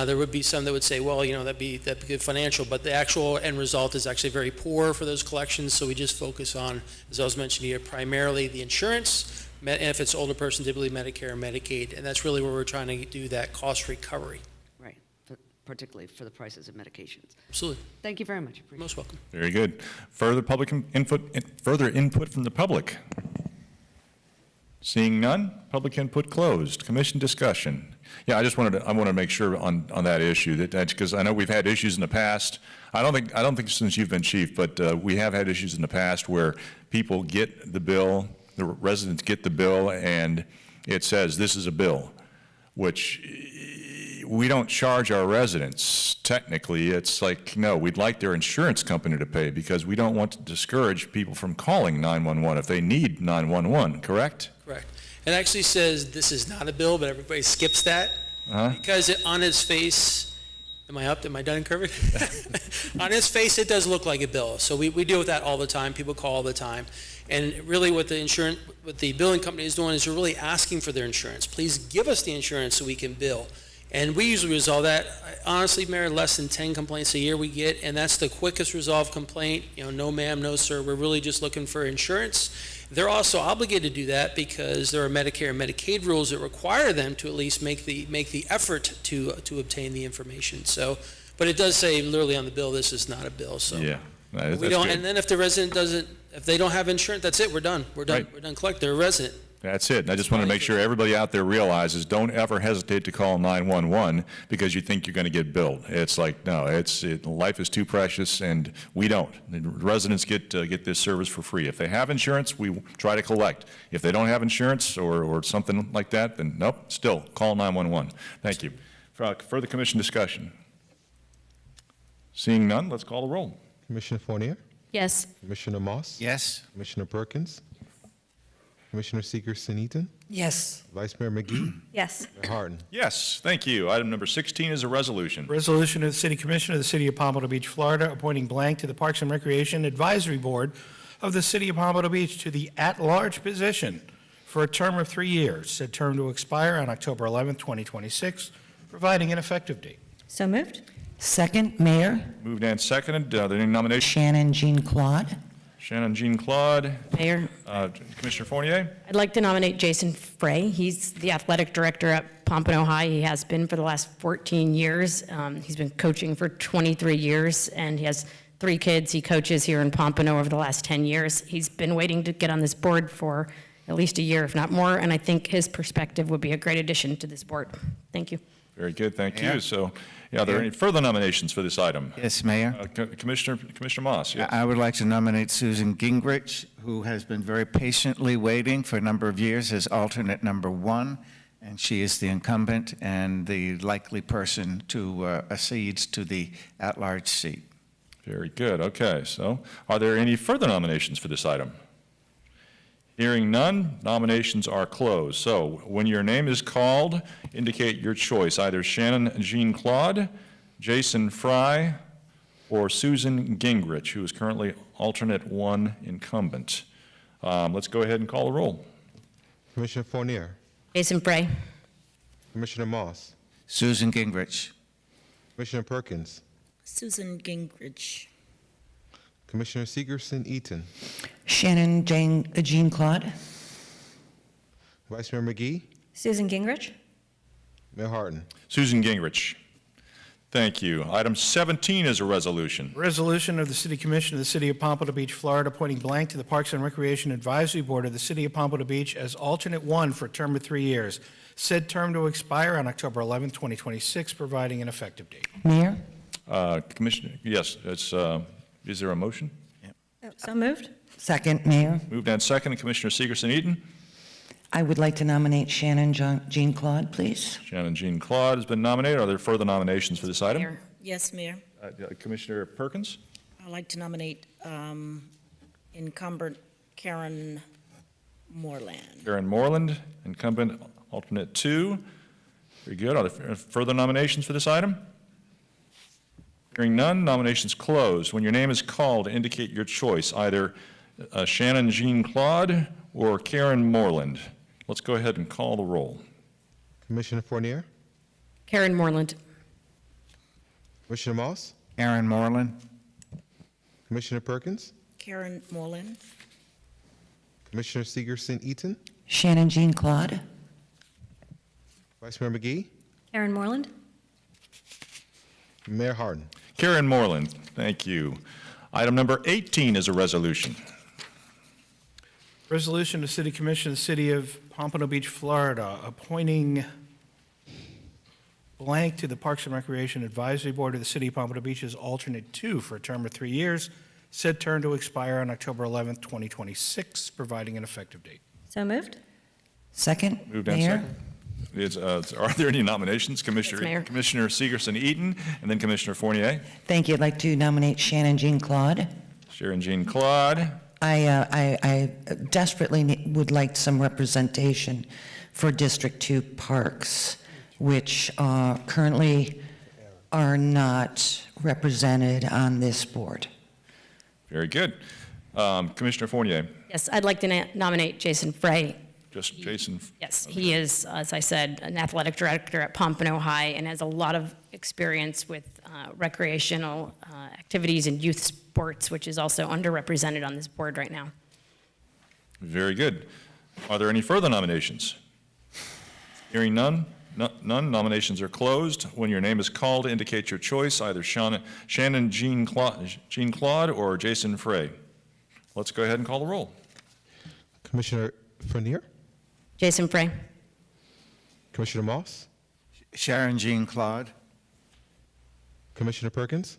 Speaker 3: There would be some that would say, well, that'd be good financial, but the actual end result is actually very poor for those collections. So we just focus on, as I was mentioning here, primarily the insurance, and if it's older person, typically Medicare and Medicaid, and that's really where we're trying to do that cost recovery.
Speaker 7: Right, particularly for the prices of medications.
Speaker 3: Absolutely.
Speaker 7: Thank you very much.
Speaker 3: You're most welcome.
Speaker 1: Very good. Further public further input from the public? Seeing none, public input closed. Commission discussion. Yeah, I want to make sure on that issue that's because I know we've had issues in the past. I don't think since you've been chief, but we have had issues in the past where people get the bill, the residents get the bill, and it says this is a bill, which we don't charge our residents. Technically, it's like, no, we'd like their insurance company to pay because we don't want to discourage people from calling 911 if they need 911, correct?
Speaker 3: Correct. It actually says this is not a bill, but everybody skips that because on his face, am I up? Am I done, Kirby? On his face, it does look like a bill. So we deal with that all the time. People call all the time. And really what the billing company is doing is they're really asking for their insurance. Please give us the insurance so we can bill. And we usually resolve that. Honestly, Mayor, less than 10 complaints a year we get, and that's the quickest resolved complaint. No ma'am, no sir, we're really just looking for insurance. They're also obligated to do that because there are Medicare and Medicaid rules that require them to at least make the effort to obtain the information. So, but it does say literally on the bill, this is not a bill. So
Speaker 1: yeah, that's
Speaker 3: we don't.
Speaker 1: good.
Speaker 3: And then if the resident if they don't have insurance, that's it. We're done. We're done.
Speaker 1: Right.
Speaker 3: We're done collecting. They're a resident.
Speaker 1: That's it. And I just want to make sure everybody out there realizes don't ever hesitate to call 911 because you think you're going to get billed. It's like, no, life is too precious, and we don't. The residents get this service for free. If they have insurance, we try to collect. If they don't have insurance or something like that, then nope, still call 911. Thank you. Further commission discussion. Seeing none, let's call the roll.
Speaker 2: Commissioner Fournier?
Speaker 6: Yes.
Speaker 2: Commissioner Moss?
Speaker 11: Yes.
Speaker 2: Commissioner Perkins? Commissioner Seeger-Eaton?
Speaker 4: Yes.
Speaker 2: Vice Mayor McGee?
Speaker 12: Yes.
Speaker 2: Mayor Harden?
Speaker 1: Yes, thank you. Item number 16 is a resolution.
Speaker 10: Resolution of the City Commission of the City of Pompano Beach, Florida, appointing blank to the Parks and Recreation Advisory Board of the City of Pompano Beach to the at-large position for a term of 3 years, said term to expire on October 11th, 2026, providing an effective date.
Speaker 12: So moved.
Speaker 4: Second, Mayor.
Speaker 1: Moved and seconded. Are there any nominations?
Speaker 4: Shannon Jean Claude.
Speaker 1: Shannon Jean Claude.
Speaker 6: Mayor,
Speaker 1: Commissioner Fournier.
Speaker 6: I'd like to nominate Jason Frey. He's the athletic director at Pompano High. He has been for the last 14 years. He's been coaching for 23 years, and he has 3 kids. He coaches here in Pompano over the last 10 years. He's been waiting to get on this board for at least a year, if not more, and I think his perspective would be a great addition to this board. Thank you.
Speaker 1: Very good, thank
Speaker 11: Yeah.
Speaker 1: you. So, are there any further nominations for this item?
Speaker 11: Yes, Mayor.
Speaker 1: Commissioner Moss, yes.
Speaker 11: I would like to nominate Susan Gingrich, who has been very patiently waiting for a number of years as alternate number 1, and she is the incumbent and the likely person to accede to the at-large seat.
Speaker 1: Very good, okay. So, are there any further nominations for this item? Hearing none, nominations are closed. So, when your name is called, indicate your choice, either Shannon Jean Claude, Jason Fry, or Susan Gingrich, who is currently alternate 1 incumbent. Let's go ahead and call the roll.
Speaker 2: Commissioner Fournier?
Speaker 6: Jason Frey.
Speaker 2: Commissioner Moss?
Speaker 11: Susan Gingrich.
Speaker 2: Commissioner Perkins?
Speaker 8: Susan Gingrich.
Speaker 2: Commissioner Seeger-Eaton?
Speaker 4: Shannon Jean Claude.
Speaker 2: Vice Mayor McGee?
Speaker 12: Susan Gingrich.
Speaker 2: Mayor Harden?
Speaker 1: Susan Gingrich. Thank you. Item 17 is a resolution.
Speaker 10: Resolution of the City Commission of the City of Pompano Beach, Florida, appointing blank to the Parks and Recreation Advisory Board of the City of Pompano Beach as alternate 1 for a term of 3 years. Said term to expire on October 11th, 2026, providing an effective date.
Speaker 4: Mayor.
Speaker 1: Commissioner, yes, is there a motion?
Speaker 12: Oh, so moved.
Speaker 4: Second, Mayor.
Speaker 1: Moved and seconded. Commissioner Seeger-Eaton.
Speaker 4: I would like to nominate Shannon Jean Claude, please.
Speaker 1: Shannon Jean Claude has been nominated. Are there further nominations for this item?
Speaker 6: Mayor,
Speaker 8: Yes, Mayor.
Speaker 1: Commissioner Perkins?
Speaker 8: I'd like to nominate incumbent Karen Moreland.
Speaker 1: Karen Moreland, incumbent alternate 2. Very good. Are there further nominations for this item? Hearing none, nominations closed. When your name is called, indicate your choice, either Shannon Jean Claude or Karen Moreland. Let's go ahead and call the roll.
Speaker 2: Commissioner Fournier,
Speaker 6: Karen Moreland.
Speaker 2: Commissioner Moss,
Speaker 11: Aaron Moreland,
Speaker 2: Commissioner Perkins,
Speaker 8: Karen Moreland.
Speaker 2: Commissioner Segerson Eaton,
Speaker 4: Shannon Jean Claude.
Speaker 2: Vice Mayor McGee,
Speaker 12: Karen Moreland?
Speaker 2: Mayor Harden.
Speaker 1: Karen Moreland, thank you. Item number 18 is a resolution.
Speaker 10: Resolution to City Commission of the City of Pompano Beach, Florida, appointing blank to the Parks and Recreation Advisory Board of the City of Pompano Beach as alternate 2 for a term of 3 years, said term to expire on October 11th, 2026, providing an effective date.
Speaker 12: So moved?
Speaker 4: Second,
Speaker 1: Moved and
Speaker 4: Mayor?
Speaker 1: second. Are there any nominations?
Speaker 6: Mayor.
Speaker 1: Commissioner Segerson Eaton, and then Commissioner Fournier.
Speaker 4: Thank you. I'd like to nominate Shannon Jean Claude.
Speaker 1: Sharon Jean Claude.
Speaker 4: I desperately would like some representation for District 2 parks, which currently are not represented on this board.
Speaker 1: Very good. Commissioner Fournier.
Speaker 6: Yes, I'd like to nominate Jason Frey.
Speaker 1: Just Jason.
Speaker 6: Yes, he is, as I said, an athletic director at Pompano High and has a lot of experience with recreational activities and youth sports, which is also underrepresented on this board right now.
Speaker 1: Very good. Are there any further nominations? Hearing none, none, nominations are closed. When your name is called, indicate your choice, either Shannon Jean Claude or Jason Frey. Let's go ahead and call the roll.
Speaker 2: Commissioner Fournier,
Speaker 6: Jason Frey.
Speaker 2: Commissioner Moss,
Speaker 11: Sharon Jean Claude,
Speaker 2: Commissioner Perkins,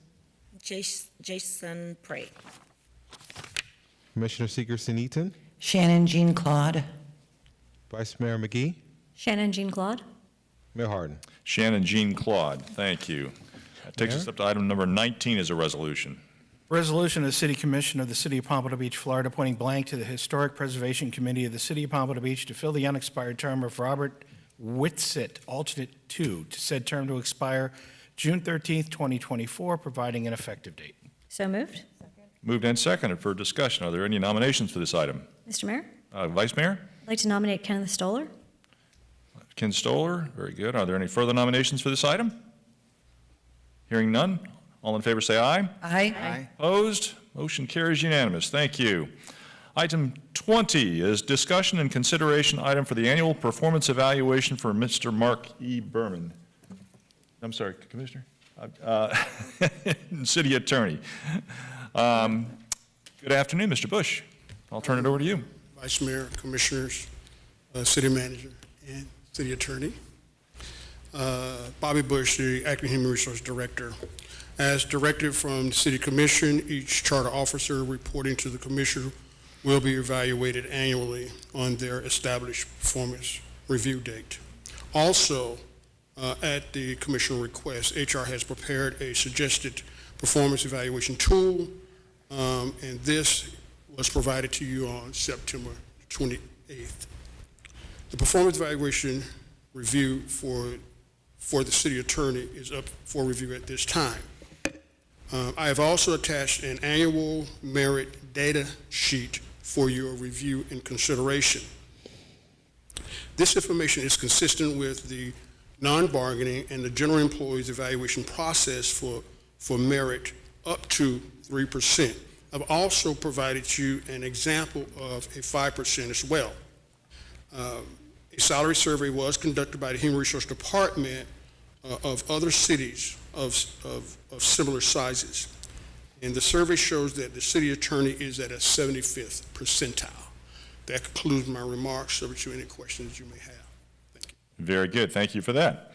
Speaker 8: Jason Prey.
Speaker 2: Commissioner Segerson Eaton,
Speaker 4: Shannon Jean Claude.
Speaker 2: Vice Mayor McGee,
Speaker 12: Shannon Jean Claude?
Speaker 2: Mayor Harden.
Speaker 1: Shannon Jean Claude, thank you. That takes us up to item number 19 as a resolution.
Speaker 10: Resolution of the City Commission of the City of Pompano Beach, Florida, appointing blank to the Historic Preservation Committee of the City of Pompano Beach to fill the unexpired term of Robert Whitsitt, alternate 2, to said term to expire June 13th, 2024, providing an effective date.
Speaker 12: So moved?
Speaker 1: Moved and seconded for discussion. Are there any nominations for this item?
Speaker 12: Mr. Mayor?
Speaker 1: Vice Mayor?
Speaker 12: I'd like to nominate Kenneth Stoller.
Speaker 1: Ken Stoller, very good. Are there any further nominations for this item? Hearing none, all in favor say aye.
Speaker 4: Aye.
Speaker 1: Opposed? Motion carries unanimous. Thank you. Item 20 is discussion and consideration item for the annual performance evaluation for Mr. Mark E. Berman. I'm sorry, Commissioner? City Attorney. Good afternoon, Mr. Bush. I'll turn it over to you.
Speaker 9: Vice Mayor, Commissioners, City Manager, and City Attorney. Bobby Bush, the Acting Human Resource Director. As directed from the City Commission, each charter officer reporting to the Commissioner will be evaluated annually on their established performance review date. Also, at the Commissioner request, HR has prepared a suggested performance evaluation tool, and this was provided to you on September 28th. The performance evaluation review for the City Attorney is up for review at this time. I have also attached an annual merit data sheet for your review and consideration. This information is consistent with the non-bargaining and the general employees evaluation process for merit up to 3%. I've also provided you an example of a 5% as well. A salary survey was conducted by the Human Resource Department of other cities of similar sizes. And the survey shows that the city attorney is at a 75th percentile. That concludes my remarks, subject to any questions you may have. Thank you.
Speaker 1: Very good. Thank you for that.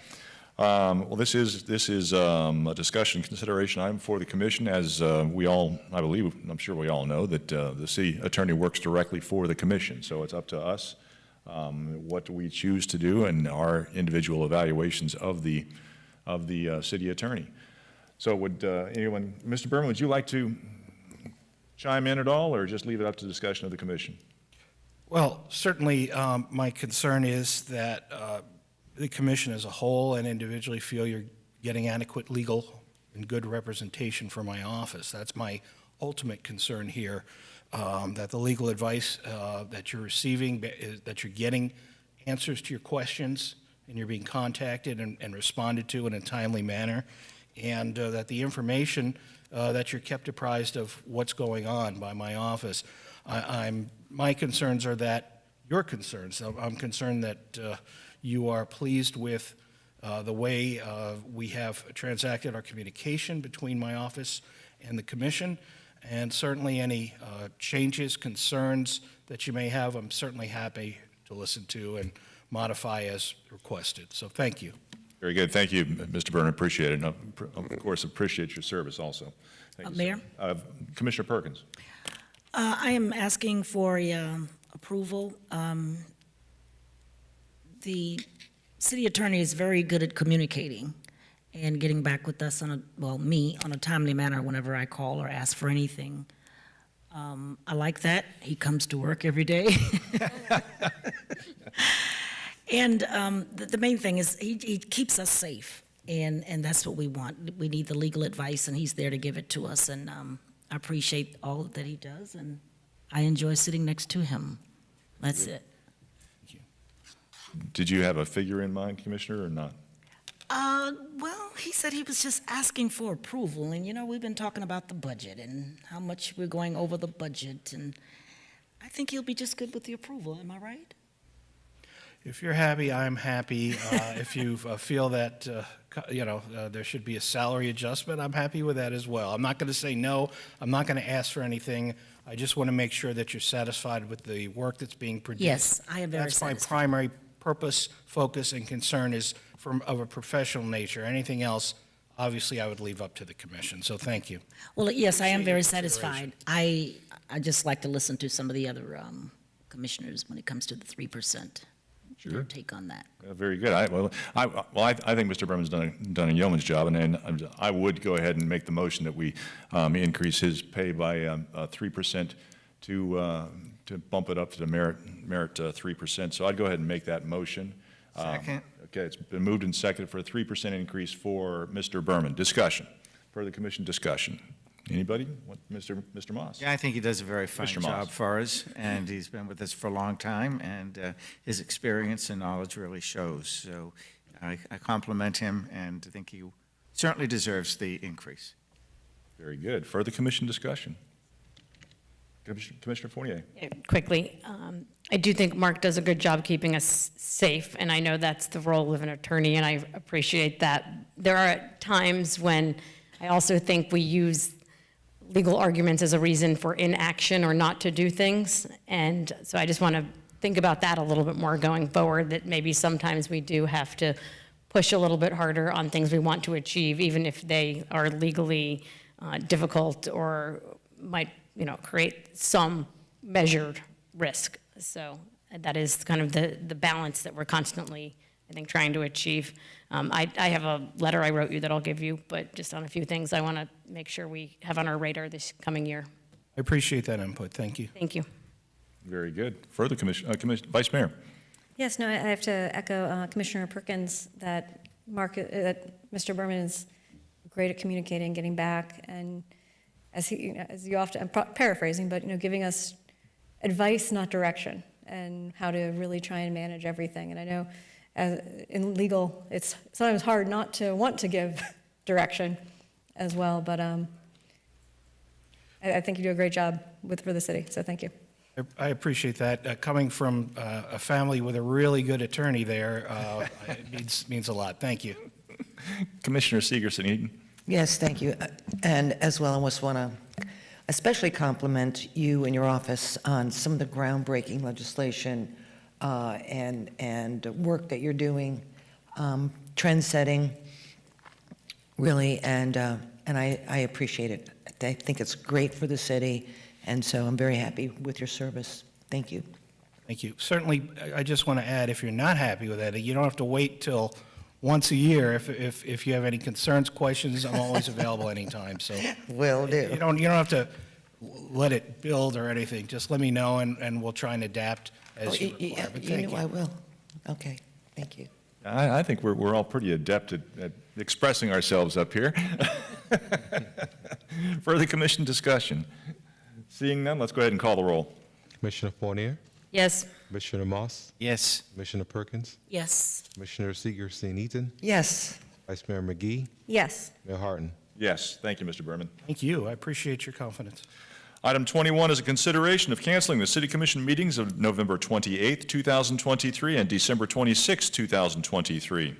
Speaker 1: Well, this is a discussion consideration item for the commission. As we all, I believe, I'm sure we all know that the city attorney works directly for the commission. So it's up to us what we choose to do and our individual evaluations of the city attorney. So would anyone, Mr. Berman, would you like to chime in at all, or just leave it up to discussion of the commission?
Speaker 10: Well, certainly, my concern is that the commission as a whole and individually feel you're getting adequate legal and good representation for my office. That's my ultimate concern here, that the legal advice that you're receiving, that you're getting answers to your questions, and you're being contacted and responded to in a timely manner, and that the information that you're kept apprised of what's going on by my office. My concerns are that your concerns. I'm concerned that you are pleased with the way we have transacted our communication between my office and the commission, and certainly any changes, concerns that you may have, I'm certainly happy to listen to and modify as requested. So thank you.
Speaker 1: Very good. Thank you, Mr. Byrne. Appreciate it. And of course, appreciate your service also. Thank you,
Speaker 8: Mayor?
Speaker 1: sir. Commissioner Perkins.
Speaker 8: I am asking for approval. The city attorney is very good at communicating and getting back with us me, on a timely manner whenever I call or ask for anything. I like that. He comes to work every day. And the main thing is he keeps us safe, and that's what we want. We need the legal advice, and he's there to give it to us, and I appreciate all that he does, and I enjoy sitting next to him. That's it.
Speaker 1: Did you have a figure in mind, Commissioner, or not?
Speaker 8: Well, he said he was just asking for approval, and we've been talking about the budget and how much we're going over the budget, and I think he'll be just good with the approval. Am I right?
Speaker 10: If you're happy, I'm happy. If you feel that, there should be a salary adjustment, I'm happy with that as well. I'm not going to say no. I'm not going to ask for anything. I just want to make sure that you're satisfied with the work that's being produced.
Speaker 8: Yes, I am very
Speaker 10: That's
Speaker 8: satisfied.
Speaker 10: my primary purpose, focus, and concern is of a professional nature. Anything else, obviously, I would leave up to the commission. So thank you.
Speaker 8: Well, yes, I am
Speaker 10: Appreciate
Speaker 8: very
Speaker 10: your
Speaker 8: satisfied. I just like to listen to some of the other commissioners when it comes to the 3%.
Speaker 1: Sure.
Speaker 8: Your take on that.
Speaker 1: Very good. I think Mr. Berman's done a yeoman's job, and I would go ahead and make the motion that we increase his pay by 3% to bump it up to the merit 3%. So I'd go ahead and make that motion.
Speaker 11: Second.
Speaker 1: Okay, it's been moved and seconded for a 3% increase for Mr. Berman. Discussion. Further commission discussion. Anybody? Mr. Moss?
Speaker 11: Yeah, I think he does a very fine
Speaker 1: Mr.
Speaker 11: job
Speaker 1: Moss.
Speaker 11: for us, and he's been with us for a long time, and his experience and knowledge really shows. So I compliment him, and I think he certainly deserves the increase.
Speaker 1: Very good. Further commission discussion. Commissioner Fournier.
Speaker 6: Quickly, I do think Mark does a good job keeping us safe, and I know that's the role of an attorney, and I appreciate that. There are times when I also think we use legal arguments as a reason for inaction or not to do things, and so I just want to think about that a little bit more going forward, that maybe sometimes we do have to push a little bit harder on things we want to achieve, even if they are legally difficult or might create some measured risk. So that is kind of the balance that we're constantly, I think, trying to achieve. I have a letter I wrote you that I'll give you, but just on a few things I want to make sure we have on our radar this coming year.
Speaker 10: I appreciate that input. Thank you.
Speaker 6: Thank you.
Speaker 1: Very good. Further Vice Mayor.
Speaker 12: Yes, no, I have to echo Commissioner Perkins that Mr. Berman is great at communicating, getting back, and as you often, I'm paraphrasing, but giving us advice, not direction, and how to really try and manage everything. And I know in legal, it's sometimes hard not to want to give direction as well, but I think you do a great job for the city, so thank you.
Speaker 10: I appreciate that. Coming from a family with a really good attorney there, it means a lot. Thank you.
Speaker 1: Commissioner Segerson-Eaton.
Speaker 4: Yes, thank you. And as well, I just want to especially compliment you and your office on some of the groundbreaking legislation and work that you're doing, trend-setting, really, and I appreciate it. I think it's great for the city, and so I'm very happy with your service. Thank you.
Speaker 10: Thank you. Certainly, I just want to add, if you're not happy with that, you don't have to wait till once a year. If you have any concerns, questions, I'm always available anytime, so.
Speaker 4: Will do.
Speaker 10: You don't have to let it build or anything. Just let me know, and we'll try and adapt as you require. But thank you.
Speaker 4: I will. Okay, thank you.
Speaker 1: I think we're all pretty adept at expressing ourselves up here. Further commission discussion. Seeing none, let's go ahead and call the roll.
Speaker 2: Commissioner Fournier,
Speaker 6: Yes.
Speaker 2: Commissioner Moss,
Speaker 11: Yes.
Speaker 2: Commissioner Perkins,
Speaker 8: Yes.
Speaker 2: Commissioner Seegerson-Eaton,
Speaker 4: Yes.
Speaker 2: Vice Mayor McGee,
Speaker 12: Yes.
Speaker 2: Mayor Harton.
Speaker 1: Yes, thank you, Mr. Berman.
Speaker 10: Thank you. I appreciate your confidence.
Speaker 1: Item 21 is a consideration of canceling the City Commission meetings of November 28th, 2023 and December 26th, 2023.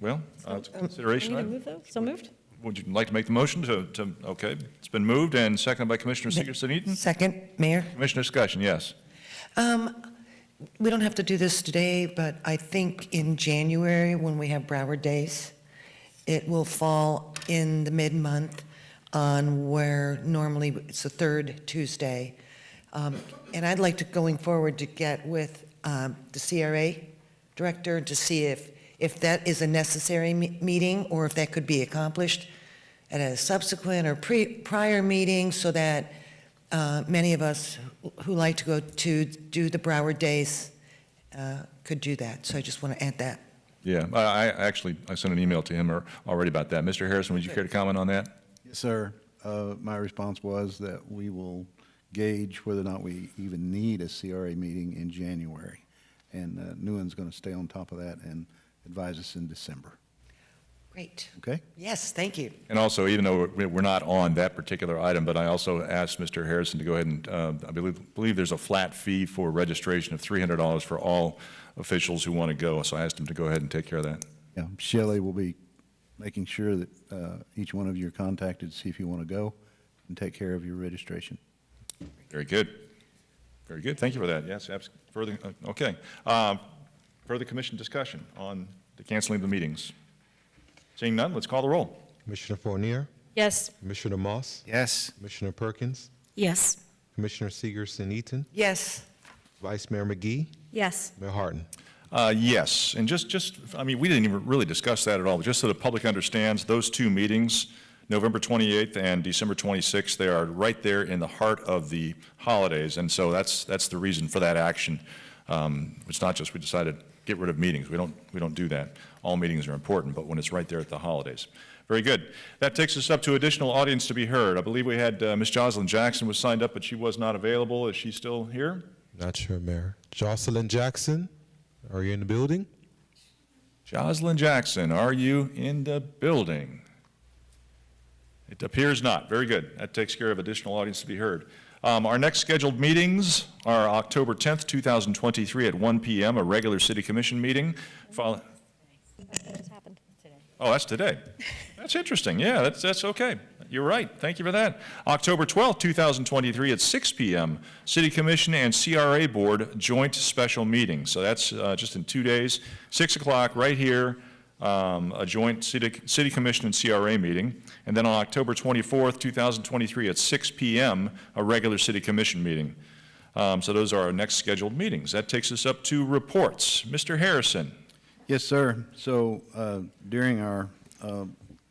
Speaker 1: Well, it's a consideration.
Speaker 12: I need to move those? So moved?
Speaker 1: Would you like to make the motion to, okay. It's been moved and seconded by Commissioner Seegerson-Eaton.
Speaker 4: Second, Mayor.
Speaker 1: Commissioner discussion, yes.
Speaker 4: We don't have to do this today, but I think in January, when we have Broward Days, it will fall in the mid-month on where normally it's the third Tuesday. And I'd like to, going forward, to get with the CRA director to see if that is a necessary meeting or if that could be accomplished at a subsequent or prior meeting so that many of us who like to go to do the Broward Days could do that. So I just want to add that.
Speaker 1: Yeah, I sent an email to him already about that. Mr. Harrison, would you care to comment on that?
Speaker 5: Yes, sir. My response was that we will gauge whether or not we even need a CRA meeting in January. And Nguyen's going to stay on top of that and advise us in December.
Speaker 4: Great.
Speaker 5: Okay?
Speaker 4: Yes, thank you.
Speaker 1: And also, even though we're not on that particular item, but I also asked Mr. Harrison to go ahead and, I believe there's a flat fee for registration of $300 for all officials who want to go. So I asked him to go ahead and take care of that.
Speaker 5: Yeah, Shelley will be making sure that each one of you are contacted to see if you want to go and take care of your registration.
Speaker 1: Very good. Very good. Thank you for that. Yes, further, okay. Further commission discussion on the canceling of the meetings. Seeing none, let's call the roll.
Speaker 2: Commissioner Fournier,
Speaker 6: Yes.
Speaker 2: Commissioner Moss,
Speaker 11: Yes.
Speaker 2: Commissioner Perkins,
Speaker 8: Yes.
Speaker 2: Commissioner Seegerson-Eaton,
Speaker 4: Yes.
Speaker 2: Vice Mayor McGee,
Speaker 12: Yes.
Speaker 2: Mayor Harton.
Speaker 1: Yes, and I mean, we didn't even really discuss that at all, but just so the public understands, those two meetings, November 28th and December 26th, they are right there in the heart of the holidays, and so that's the reason for that action. It's not just we decided to get rid of meetings. We don't do that. All meetings are important, but when it's right there at the holidays. Very good. That takes us up to additional audience to be heard. I believe we had Ms. Jocelyn Jackson was signed up, but she was not available. Is she still here?
Speaker 2: Not sure, Mayor. Jocelyn Jackson, are you in the building?
Speaker 1: Jocelyn Jackson, are you in the building? It appears not. Very good. That takes care of additional audience to be heard. Our next scheduled meetings are October 10th, 2023 at 1 p.m., a regular City Commission meeting.
Speaker 12: Just happened today.
Speaker 1: Oh, that's today. That's interesting. Yeah, that's okay. You're right. Thank you for that. October 12th, 2023 at 6 p.m., City Commission and CRA Board joint special meeting. So that's just in 2 days, 6 o'clock right here, a joint City Commission and CRA meeting. And then on October 24th, 2023 at 6 p.m., a regular City Commission meeting. So those are our next scheduled meetings. That takes us up to reports. Mr. Harrison.
Speaker 5: Yes, sir. So during our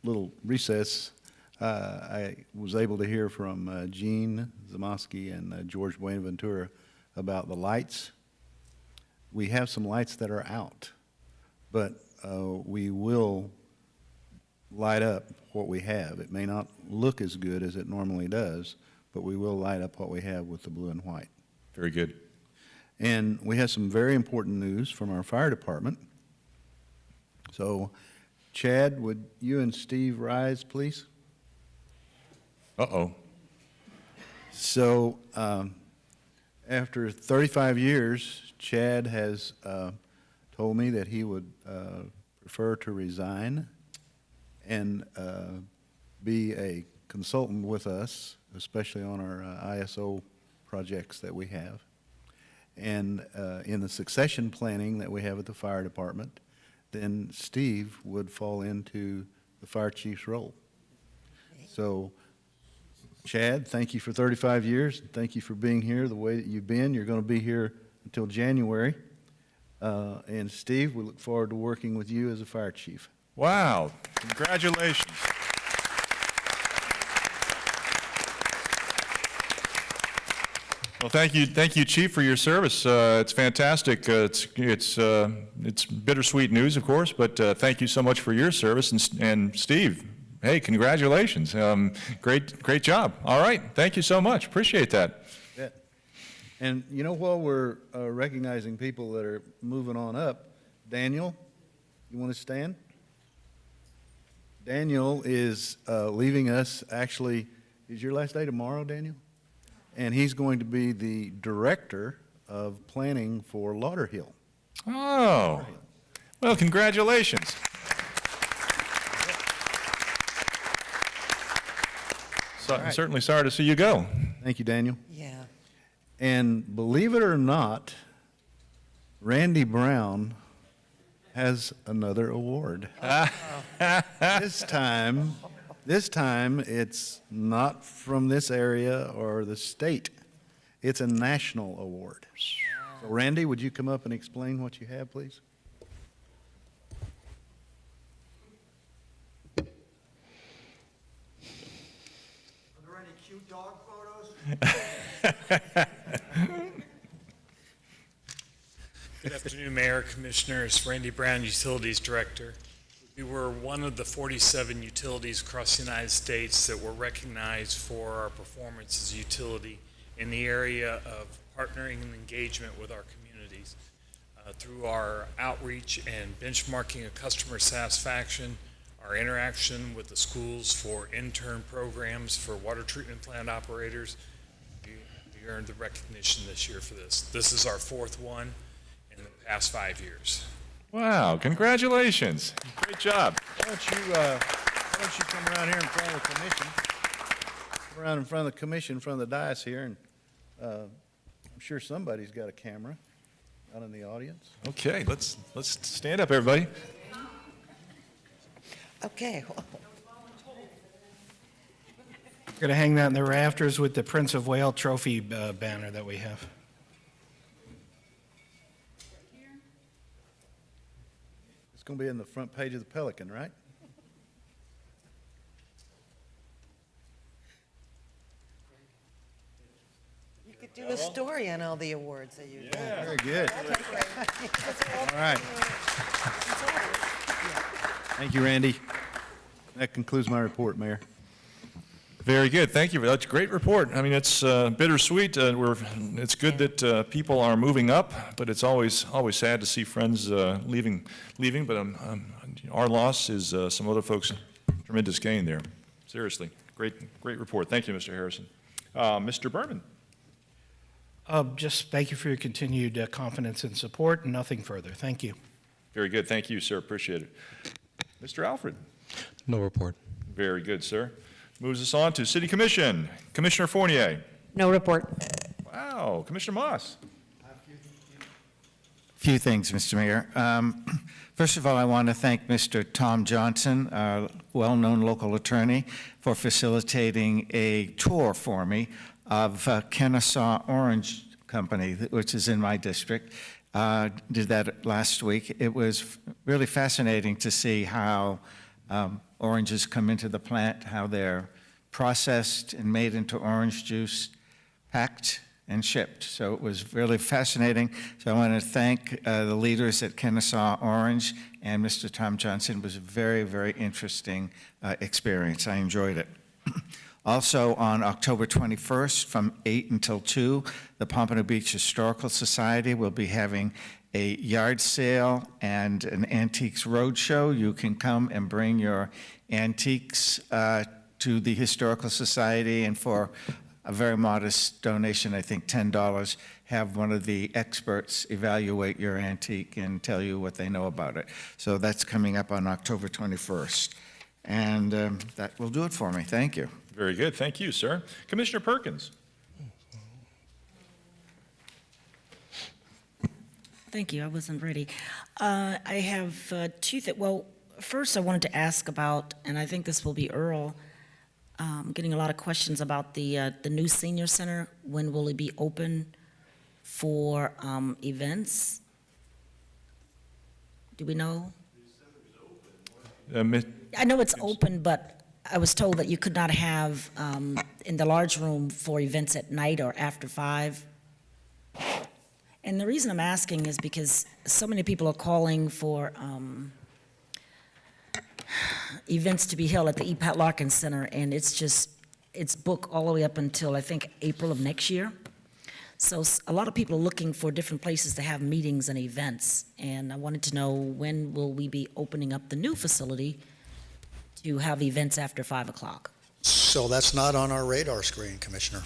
Speaker 5: little recess, I was able to hear from Gene Zamoski and George Buenaventura about the lights. We have some lights that are out, but we will light up what we have. It may not look as good as it normally does, but we will light up what we have with the blue and white.
Speaker 1: Very good.
Speaker 5: And we have some very important news from our fire department. So, Chad, would you and Steve rise, please?
Speaker 1: Uh-oh.
Speaker 5: So, after 35 years, Chad has told me that he would prefer to resign and be a consultant with us, especially on our ISO projects that we have. And in the succession planning that we have at the fire department, then Steve would fall into the fire chief's role. So, Chad, thank you for 35 years. Thank you for being here the way that you've been. You're going to be here until January. And Steve, we look forward to working with you as a fire chief.
Speaker 1: Wow, congratulations. Well, thank you, Chief, for your service. It's fantastic. It's bittersweet news, of course, but thank you so much for your service. And Steve, hey, congratulations. Great job. All right, thank you so much. Appreciate that.
Speaker 5: Yeah. And you know, while we're recognizing people that are moving on up, Daniel, you want to stand? Daniel is leaving us. Actually, is your last day tomorrow, Daniel? And he's going to be the director of planning for Lauderhill.
Speaker 1: Oh, well, congratulations. So, I'm certainly sorry to see you go.
Speaker 5: Thank you, Daniel.
Speaker 4: Yeah.
Speaker 5: And believe it or not, Randy Brown has another award. This time it's not from this area or the state. It's a national award. So Randy, would you come up and explain what you have, please?
Speaker 13: Are there any cute dog photos?
Speaker 14: Good afternoon, Mayor, Commissioners. Randy Brown, Utilities Director. We were one of the 47 utilities across the United States that were recognized for our performance as a utility in the area of partnering and engagement with our communities. Through our outreach and benchmarking of customer satisfaction, our interaction with the schools for intern programs for water treatment plant operators, we earned the recognition this year for this. This is our fourth one in the past 5 years.
Speaker 1: Wow, congratulations. Great job.
Speaker 5: Why don't you come around here in front of the commission? Come around in front of the commission, in front of the dais here, and I'm sure somebody's got a camera out in the audience.
Speaker 1: Okay, let's stand up, everybody.
Speaker 4: Okay.
Speaker 10: We're going to hang that in the rafters with the Prince of Wales trophy banner that we have.
Speaker 5: It's going to be in the front page of the Pelican, right?
Speaker 4: You could do a story on all the awards that you got.
Speaker 5: Very good. All right. Thank you, Randy. That concludes my report, Mayor.
Speaker 1: Very good. Thank you. That's a great report. I mean, it's bittersweet. It's good that people are moving up, but it's always sad to see friends leaving. But our loss is some other folks' tremendous gain there. Seriously, great report. Thank you, Mr. Harrison. Mr. Berman.
Speaker 10: Just thank you for your continued confidence and support, and nothing further. Thank you.
Speaker 1: Very good. Thank you, sir. Appreciate it. Mr. Alfred.
Speaker 2: No report.
Speaker 1: Very good, sir. Moves us on to City Commission. Commissioner Fournier.
Speaker 6: No report.
Speaker 1: Wow. Commissioner Moss.
Speaker 11: Few things, Mr. Mayor. First of all, I want to thank Mr. Tom Johnson, our well-known local attorney, for facilitating a tour for me of Kennesaw Orange Company, which is in my district. Did that last week. It was really fascinating to see how oranges come into the plant, how they're processed and made into orange juice, packed and shipped. So it was really fascinating. So I want to thank the leaders at Kennesaw Orange, and Mr. Tom Johnson. It was a very, very interesting experience. I enjoyed it. Also, on October 21st, from 8 until 2, the Pompano Beach Historical Society will be having a yard sale and an antiques roadshow. You can come and bring your antiques to the Historical Society, and for a very modest donation, I think $10, have one of the experts evaluate your antique and tell you what they know about it. So that's coming up on October 21st. And that will do it for me. Thank you.
Speaker 1: Very good. Thank you, sir. Commissioner Perkins.
Speaker 8: Thank you. I wasn't ready. I have two things. Well, first I wanted to ask about, and I think this will be Earl, getting a lot of questions about the new senior center. When will it be open for events? Do we know?
Speaker 1: Miss-
Speaker 8: I know it's open, but I was told that you could not have in the large room for events at night or after 5. And the reason I'm asking is because so many people are calling for events to be held at the E. Pat Larkin Center, and it's booked all the way up until, I think, April of next year. So a lot of people are looking for different places to have meetings and events, and I wanted to know, when will we be opening up the new facility to have events after 5 o'clock?
Speaker 20: So that's not on our radar screen, Commissioner.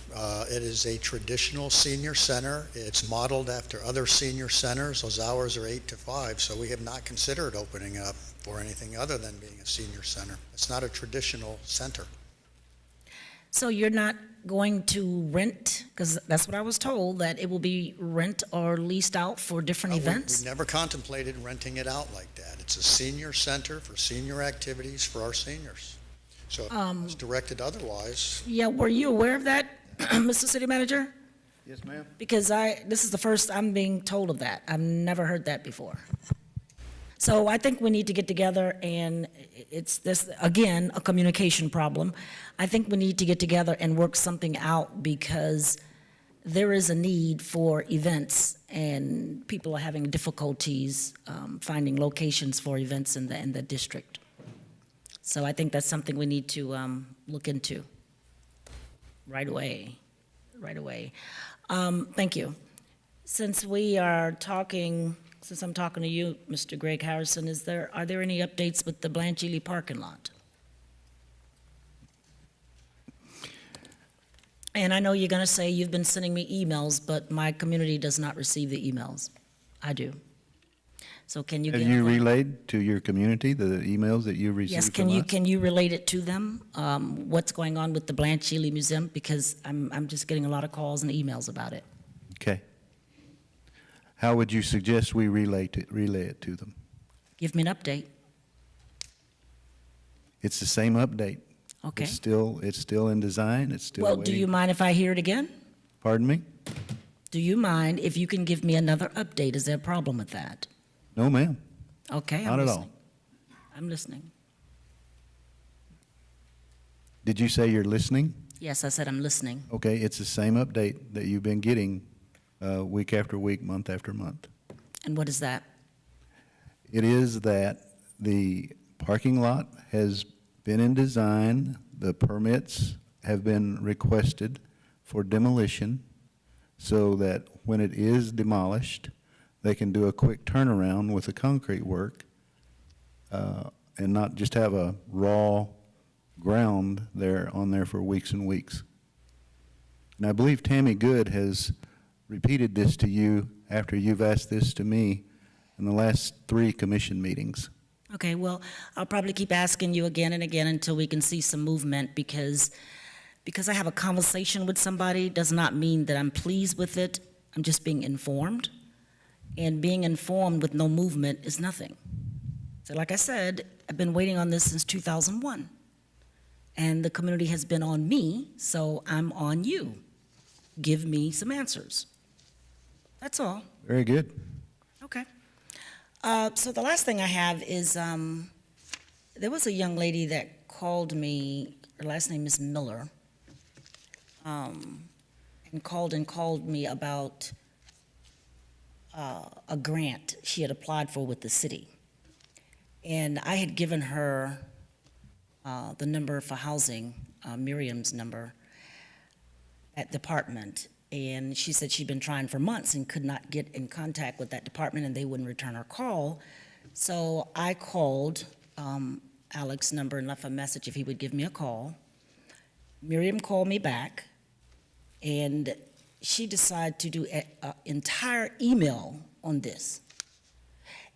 Speaker 20: It is a traditional senior center. It's modeled after other senior centers. Those hours are 8 to 5, so we have not considered opening up for anything other than being a senior center. It's not a traditional center.
Speaker 8: So you're not going to rent, because that's what I was told, that it will be rent or leased out for different events?
Speaker 20: We never contemplated renting it out like that. It's a senior center for senior activities for our seniors. So if it's directed otherwise.
Speaker 8: Yeah, were you aware of that, Mr. City Manager?
Speaker 5: Yes, ma'am.
Speaker 8: Because this is the first I'm being told of that. I've never heard that before. So I think we need to get together, and it's this, again, a communication problem. I think we need to get together and work something out, because there is a need for events, and people are having difficulties finding locations for events in the district. So I think that's something we need to look into right away, right away. Thank you. Since I'm talking to you, Mr. Greg Harrison, are there any updates with the Blanche Ely parking lot? And I know you're going to say you've been sending me emails, but my community does not receive the emails. I do. So can you
Speaker 5: Have
Speaker 8: get...
Speaker 5: you relayed to your community the emails that you received
Speaker 8: Yes,
Speaker 5: from us?
Speaker 8: can you relate it to them, what's going on with the Blanche Ely Museum? Because I'm just getting a lot of calls and emails about it.
Speaker 5: Okay. How would you suggest we relay it to them?
Speaker 8: Give me an update.
Speaker 5: It's the same update.
Speaker 8: Okay.
Speaker 5: It's still in design. It's still
Speaker 8: Well,
Speaker 5: waiting.
Speaker 8: do you mind if I hear it again?
Speaker 5: Pardon me?
Speaker 8: Do you mind if you can give me another update? Is there a problem with that?
Speaker 5: No, ma'am.
Speaker 8: Okay,
Speaker 5: Not at all.
Speaker 8: I'm listening.
Speaker 5: Did you say you're listening?
Speaker 8: Yes, I said I'm listening.
Speaker 5: Okay, it's the same update that you've been getting week after week, month after month.
Speaker 8: And what is that?
Speaker 5: It is that the parking lot has been in design, the permits have been requested for demolition, so that when it is demolished, they can do a quick turnaround with the concrete work and not just have a raw ground on there for weeks and weeks. And I believe Tammy Good has repeated this to you after you've asked this to me in the last 3 commission meetings.
Speaker 8: Okay, well, I'll probably keep asking you again and again until we can see some movement, because I have a conversation with somebody does not mean that I'm pleased with it. I'm just being informed. And being informed with no movement is nothing. So like I said, I've been waiting on this since 2001. And the community has been on me, so I'm on you. Give me some answers. That's all.
Speaker 5: Very good.
Speaker 8: Okay. So the last thing I have is, there was a young lady that called me, her last name is Miller, and called me about a grant she had applied for with the city. And I had given her the number for housing, Miriam's number, at department. And she said she'd been trying for months and could not get in contact with that department, and they wouldn't return her call. So I called Alex's number and left a message if he would give me a call. Miriam called me back, and she decided to do an entire email on this.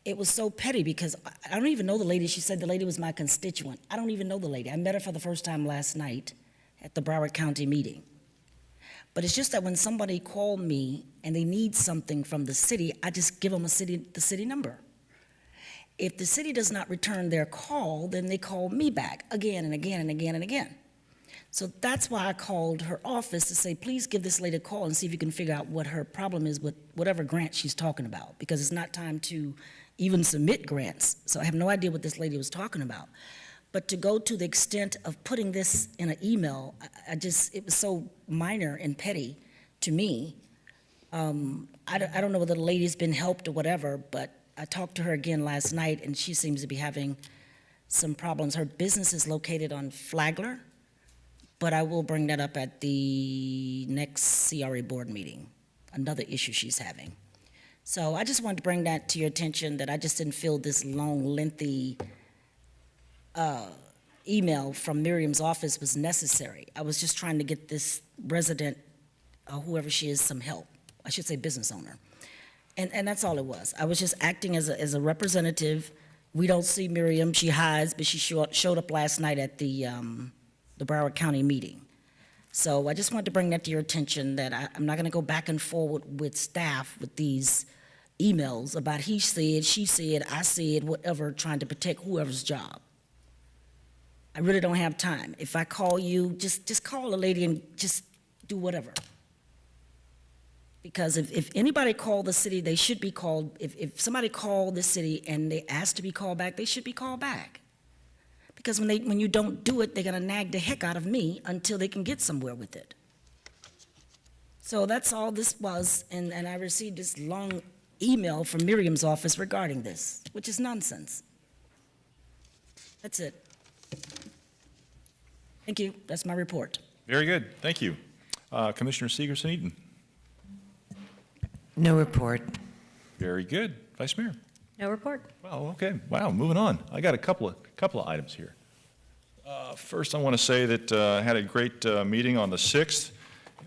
Speaker 8: It was so petty because I don't even know the lady. She said the lady was my constituent. I don't even know the lady. I met her for the first time last night at the Broward County meeting. But it's just that when somebody called me and they need something from the city, I just give them the city number. If the city does not return their call, then they call me back again and again and again and again. So that's why I called her office to say, please give this lady a call and see if you can figure out what her problem is with whatever grant she's talking about, because it's not time to even submit grants. So I have no idea what this lady was talking about. But to go to the extent of putting this in an email, it was so minor and petty to me. I don't know whether the lady's been helped or whatever, but I talked to her again last night, and she seems to be having some problems. Her business is located on Flagler, but I will bring that up at the next CRA board meeting, another issue she's having. So I just wanted to bring that to your attention, that I just didn't feel this long, lengthy email from Miriam's office was necessary. I was just trying to get this resident, whoever she is, some help. I should say business owner. And that's all it was. I was just acting as a representative. We don't see Miriam, she hides, but she showed up last night at the Broward County meeting. So I just wanted to bring that to your attention, that I'm not gonna go back and forward with staff with these emails about he said, she said, I said, whatever, trying to protect whoever's job. I really don't have time. If I call you, just call a lady and just do whatever. Because if anybody called the city, they should be called, if somebody called the city and they asked to be called back, they should be called back. Because when you don't do it, they're gonna nag the heck out of me until they can get somewhere with it. So that's all this was, and I received this long email from Miriam's office regarding this, which is nonsense. That's it. Thank you, that's my report.
Speaker 1: Very good, thank you. Commissioner Segerson-Eaton.
Speaker 4: No report.
Speaker 1: Very good. Vice Mayor.
Speaker 12: No report.
Speaker 1: Wow, okay. Wow, moving on. I got a couple of items here. First, I want to say that I had a great meeting on the 6th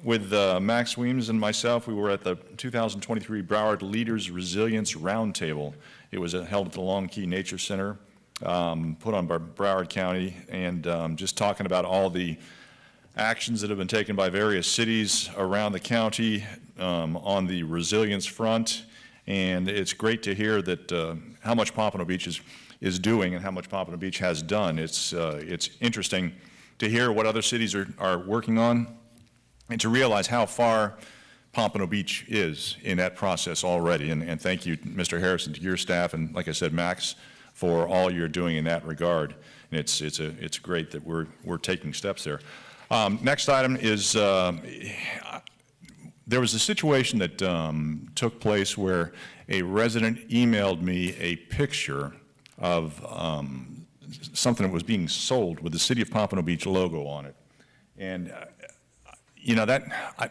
Speaker 1: with Max Weems and myself. We were at the 2023 Broward Leaders Resilience Roundtable. It was held at the Long Key Nature Center, put on by Broward County, and just talking about all the actions that have been taken by various cities around the county on the resilience front. And it's great to hear that how much Pompano Beach is doing and how much Pompano Beach has done. It's interesting to hear what other cities are working on and to realize how far Pompano Beach is in that process already. And thank you, Mr. Harrison, to your staff, and like I said, Max, for all you're doing in that regard. And it's great that we're taking steps there. Next item is, there was a situation that took place where a resident emailed me a picture of something that was being sold with the City of Pompano Beach logo on it. And, you know, I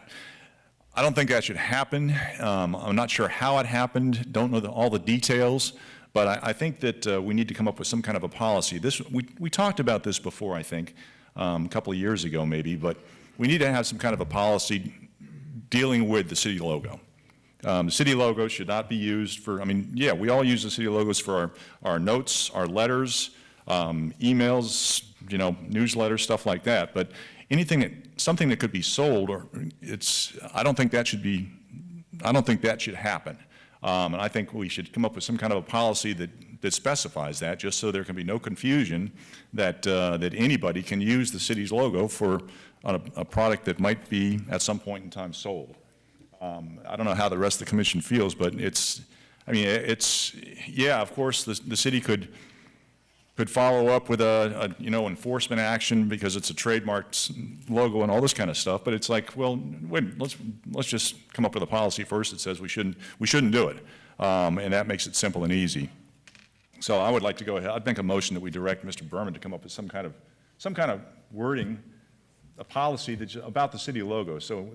Speaker 1: don't think that should happen. I'm not sure how it happened, don't know all the details, but I think that we need to come up with some kind of a policy. We talked about this before, I think, a couple of years ago maybe, but we need to have some kind of a policy dealing with the city logo. The city logo should not be used for, I mean, yeah, we all use the city logos for our notes, our letters, emails, you know, newsletters, stuff like that, but something that could be sold, or I don't think that should happen. And I think we should come up with some kind of a policy that specifies that, just so there can be no confusion that anybody can use the city's logo for a product that might be at some point in time sold. I don't know how the rest of the commission feels, but yeah, of course, the city could follow up with a enforcement action because it's a trademarked logo and all this kind of stuff. But it's like, well, wait, let's just come up with a policy first that says we shouldn't do it, and that makes it simple and easy. So I would like to go ahead. I'd make a motion that we direct Mr. Berman to come up with some kind of wording, a policy that's about the city logo, so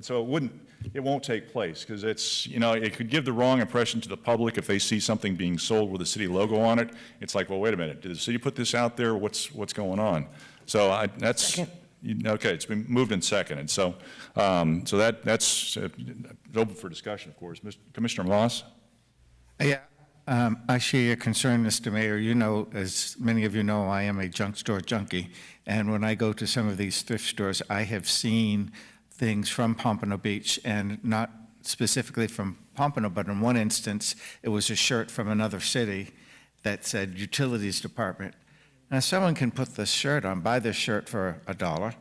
Speaker 1: it won't take place, because it could give the wrong impression to the public if they see something being sold with a city logo on it. It's like, well, wait a minute, did the city put this out there? What's going on? So that's
Speaker 4: Second.
Speaker 1: Okay. It's been moved and seconded. So that's open for discussion, of course. Commissioner Moss.
Speaker 11: Yeah, I share your concern, Mr. Mayor. You know, as many of you know, I am a junk store junkie, and when I go to some of these thrift stores, I have seen things from Pompano Beach, and not specifically from Pompano, but in one instance, it was a shirt from another city that said Utilities Department. Now, someone can put this shirt on, buy this shirt for $1,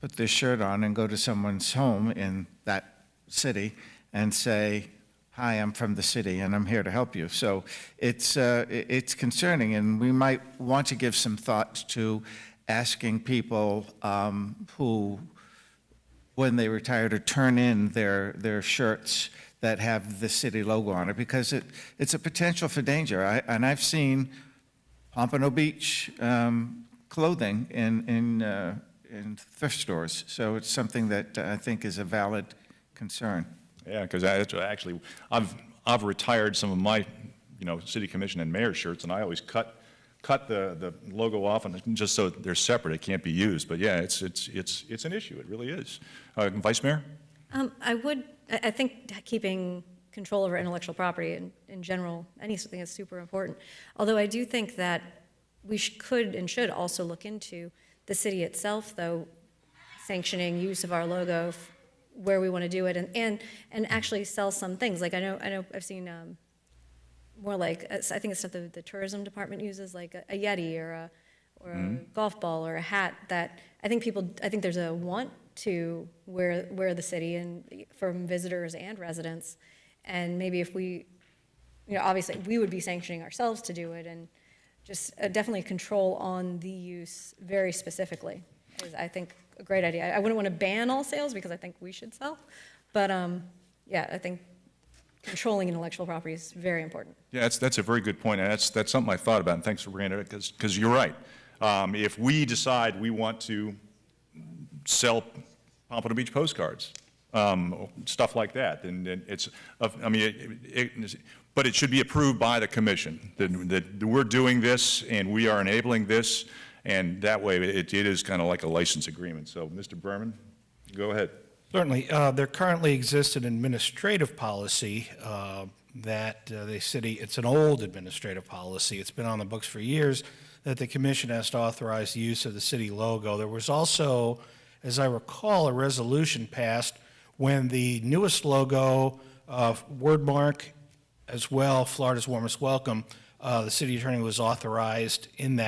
Speaker 11: put this shirt on and go to someone's home in that city and say, hi, I'm from the city and I'm here to help you. So it's concerning, and we might want to give some thought to asking people who, when they retire, to turn in their shirts that have the city logo on it, because it's a potential for danger. And I've seen Pompano Beach clothing in thrift stores, so it's something that I think is a valid concern.
Speaker 1: Yeah, because actually, I've retired some of my, city commission and mayor shirts, and I always cut the logo off, and just so they're separate, it can't be used. But yeah, it's an issue. It really is. Vice Mayor?
Speaker 12: I think keeping control over intellectual property in general, anything is super important. Although I do think that we could and should also look into the city itself, though, sanctioning use of our logo where we want to do it, and actually sell some things. Like I know I've seen more like, I think it's stuff the tourism department uses, like a Yeti or a golf ball or a hat, that I think there's a want to wear the city, and from visitors and residents. And maybe if we, obviously we would be sanctioning ourselves to do it, and just definitely control on the use very specifically is, I think, a great idea. I wouldn't want to ban all sales because I think we should sell, but yeah, I think controlling intellectual property is very important.
Speaker 1: Yeah, that's a very good point, and that's something I thought about, and thanks for bringing it up, because you're right. If we decide we want to sell Pompano Beach postcards, stuff like that, then it's, but it should be approved by the commission, that we're doing this and we are enabling this, and that way it is kind of like a license agreement. So, Mr. Berman, go ahead.
Speaker 10: Certainly. There currently exists an administrative policy that the city, it's an old administrative policy, it's been on the books for years, that the commission has to authorize the use of the city logo. There was also, as I recall, a resolution passed when the newest logo, wordmark, as well, Florida's Warmest Welcome, the city attorney was authorized in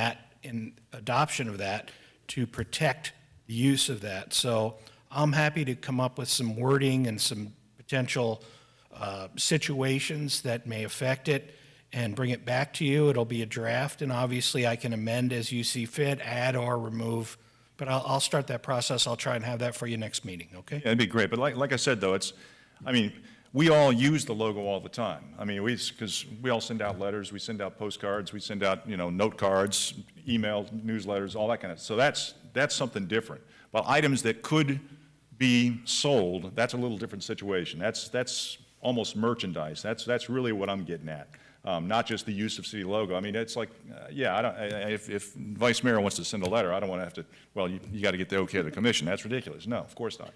Speaker 10: adoption of that to protect the use of that. So I'm happy to come up with some wording and some potential situations that may affect it and bring it back to you. It'll be a draft, and obviously I can amend as you see fit, add or remove, but I'll start that process. I'll try and have that for you next meeting, okay?
Speaker 1: Yeah, that'd be great. But like I said, though, we all use the logo all the time. Because we all send out letters, we send out postcards, we send out, note cards, email, newsletters, all that kind of, so that's something different. But items that could be sold, that's a little different situation. That's almost merchandise. That's really what I'm getting at. Not just the use of city logo. It's like, if Vice Mayor wants to send a letter, I don't want to have to, well, you got to get the okay of the commission. That's ridiculous. No, of course not.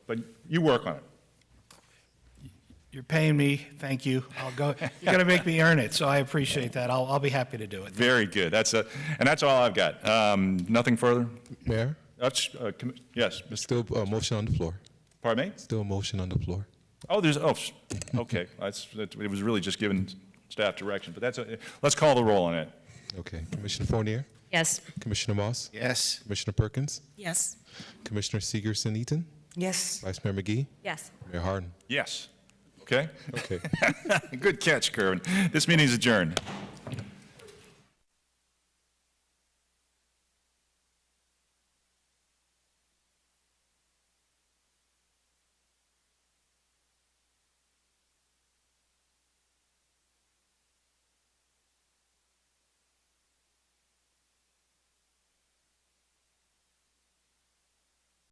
Speaker 1: But you work on it.
Speaker 10: You're paying me, thank you. I'll go. You're going to make me earn it, so I appreciate that. I'll be happy to do it.
Speaker 1: Very good. That's all I've got. Nothing further?
Speaker 2: Mayor?
Speaker 1: Yes.
Speaker 2: Still a motion on the floor.
Speaker 1: Pardon me?
Speaker 2: Still a motion on the floor.
Speaker 1: Okay. It was really just giving staff direction, but let's call the roll on it.
Speaker 2: Okay. Commissioner Fournier?
Speaker 6: Yes.
Speaker 2: Commissioner Moss?
Speaker 11: Yes.
Speaker 2: Commissioner Perkins?
Speaker 8: Yes.
Speaker 2: Commissioner Seegerson-Eaton?
Speaker 4: Yes.
Speaker 2: Vice Mayor McGee?
Speaker 12: Yes.
Speaker 2: Mayor Harden?
Speaker 1: Yes. Okay?
Speaker 2: Okay.
Speaker 1: Good catch, Kerwin. This meeting is adjourned.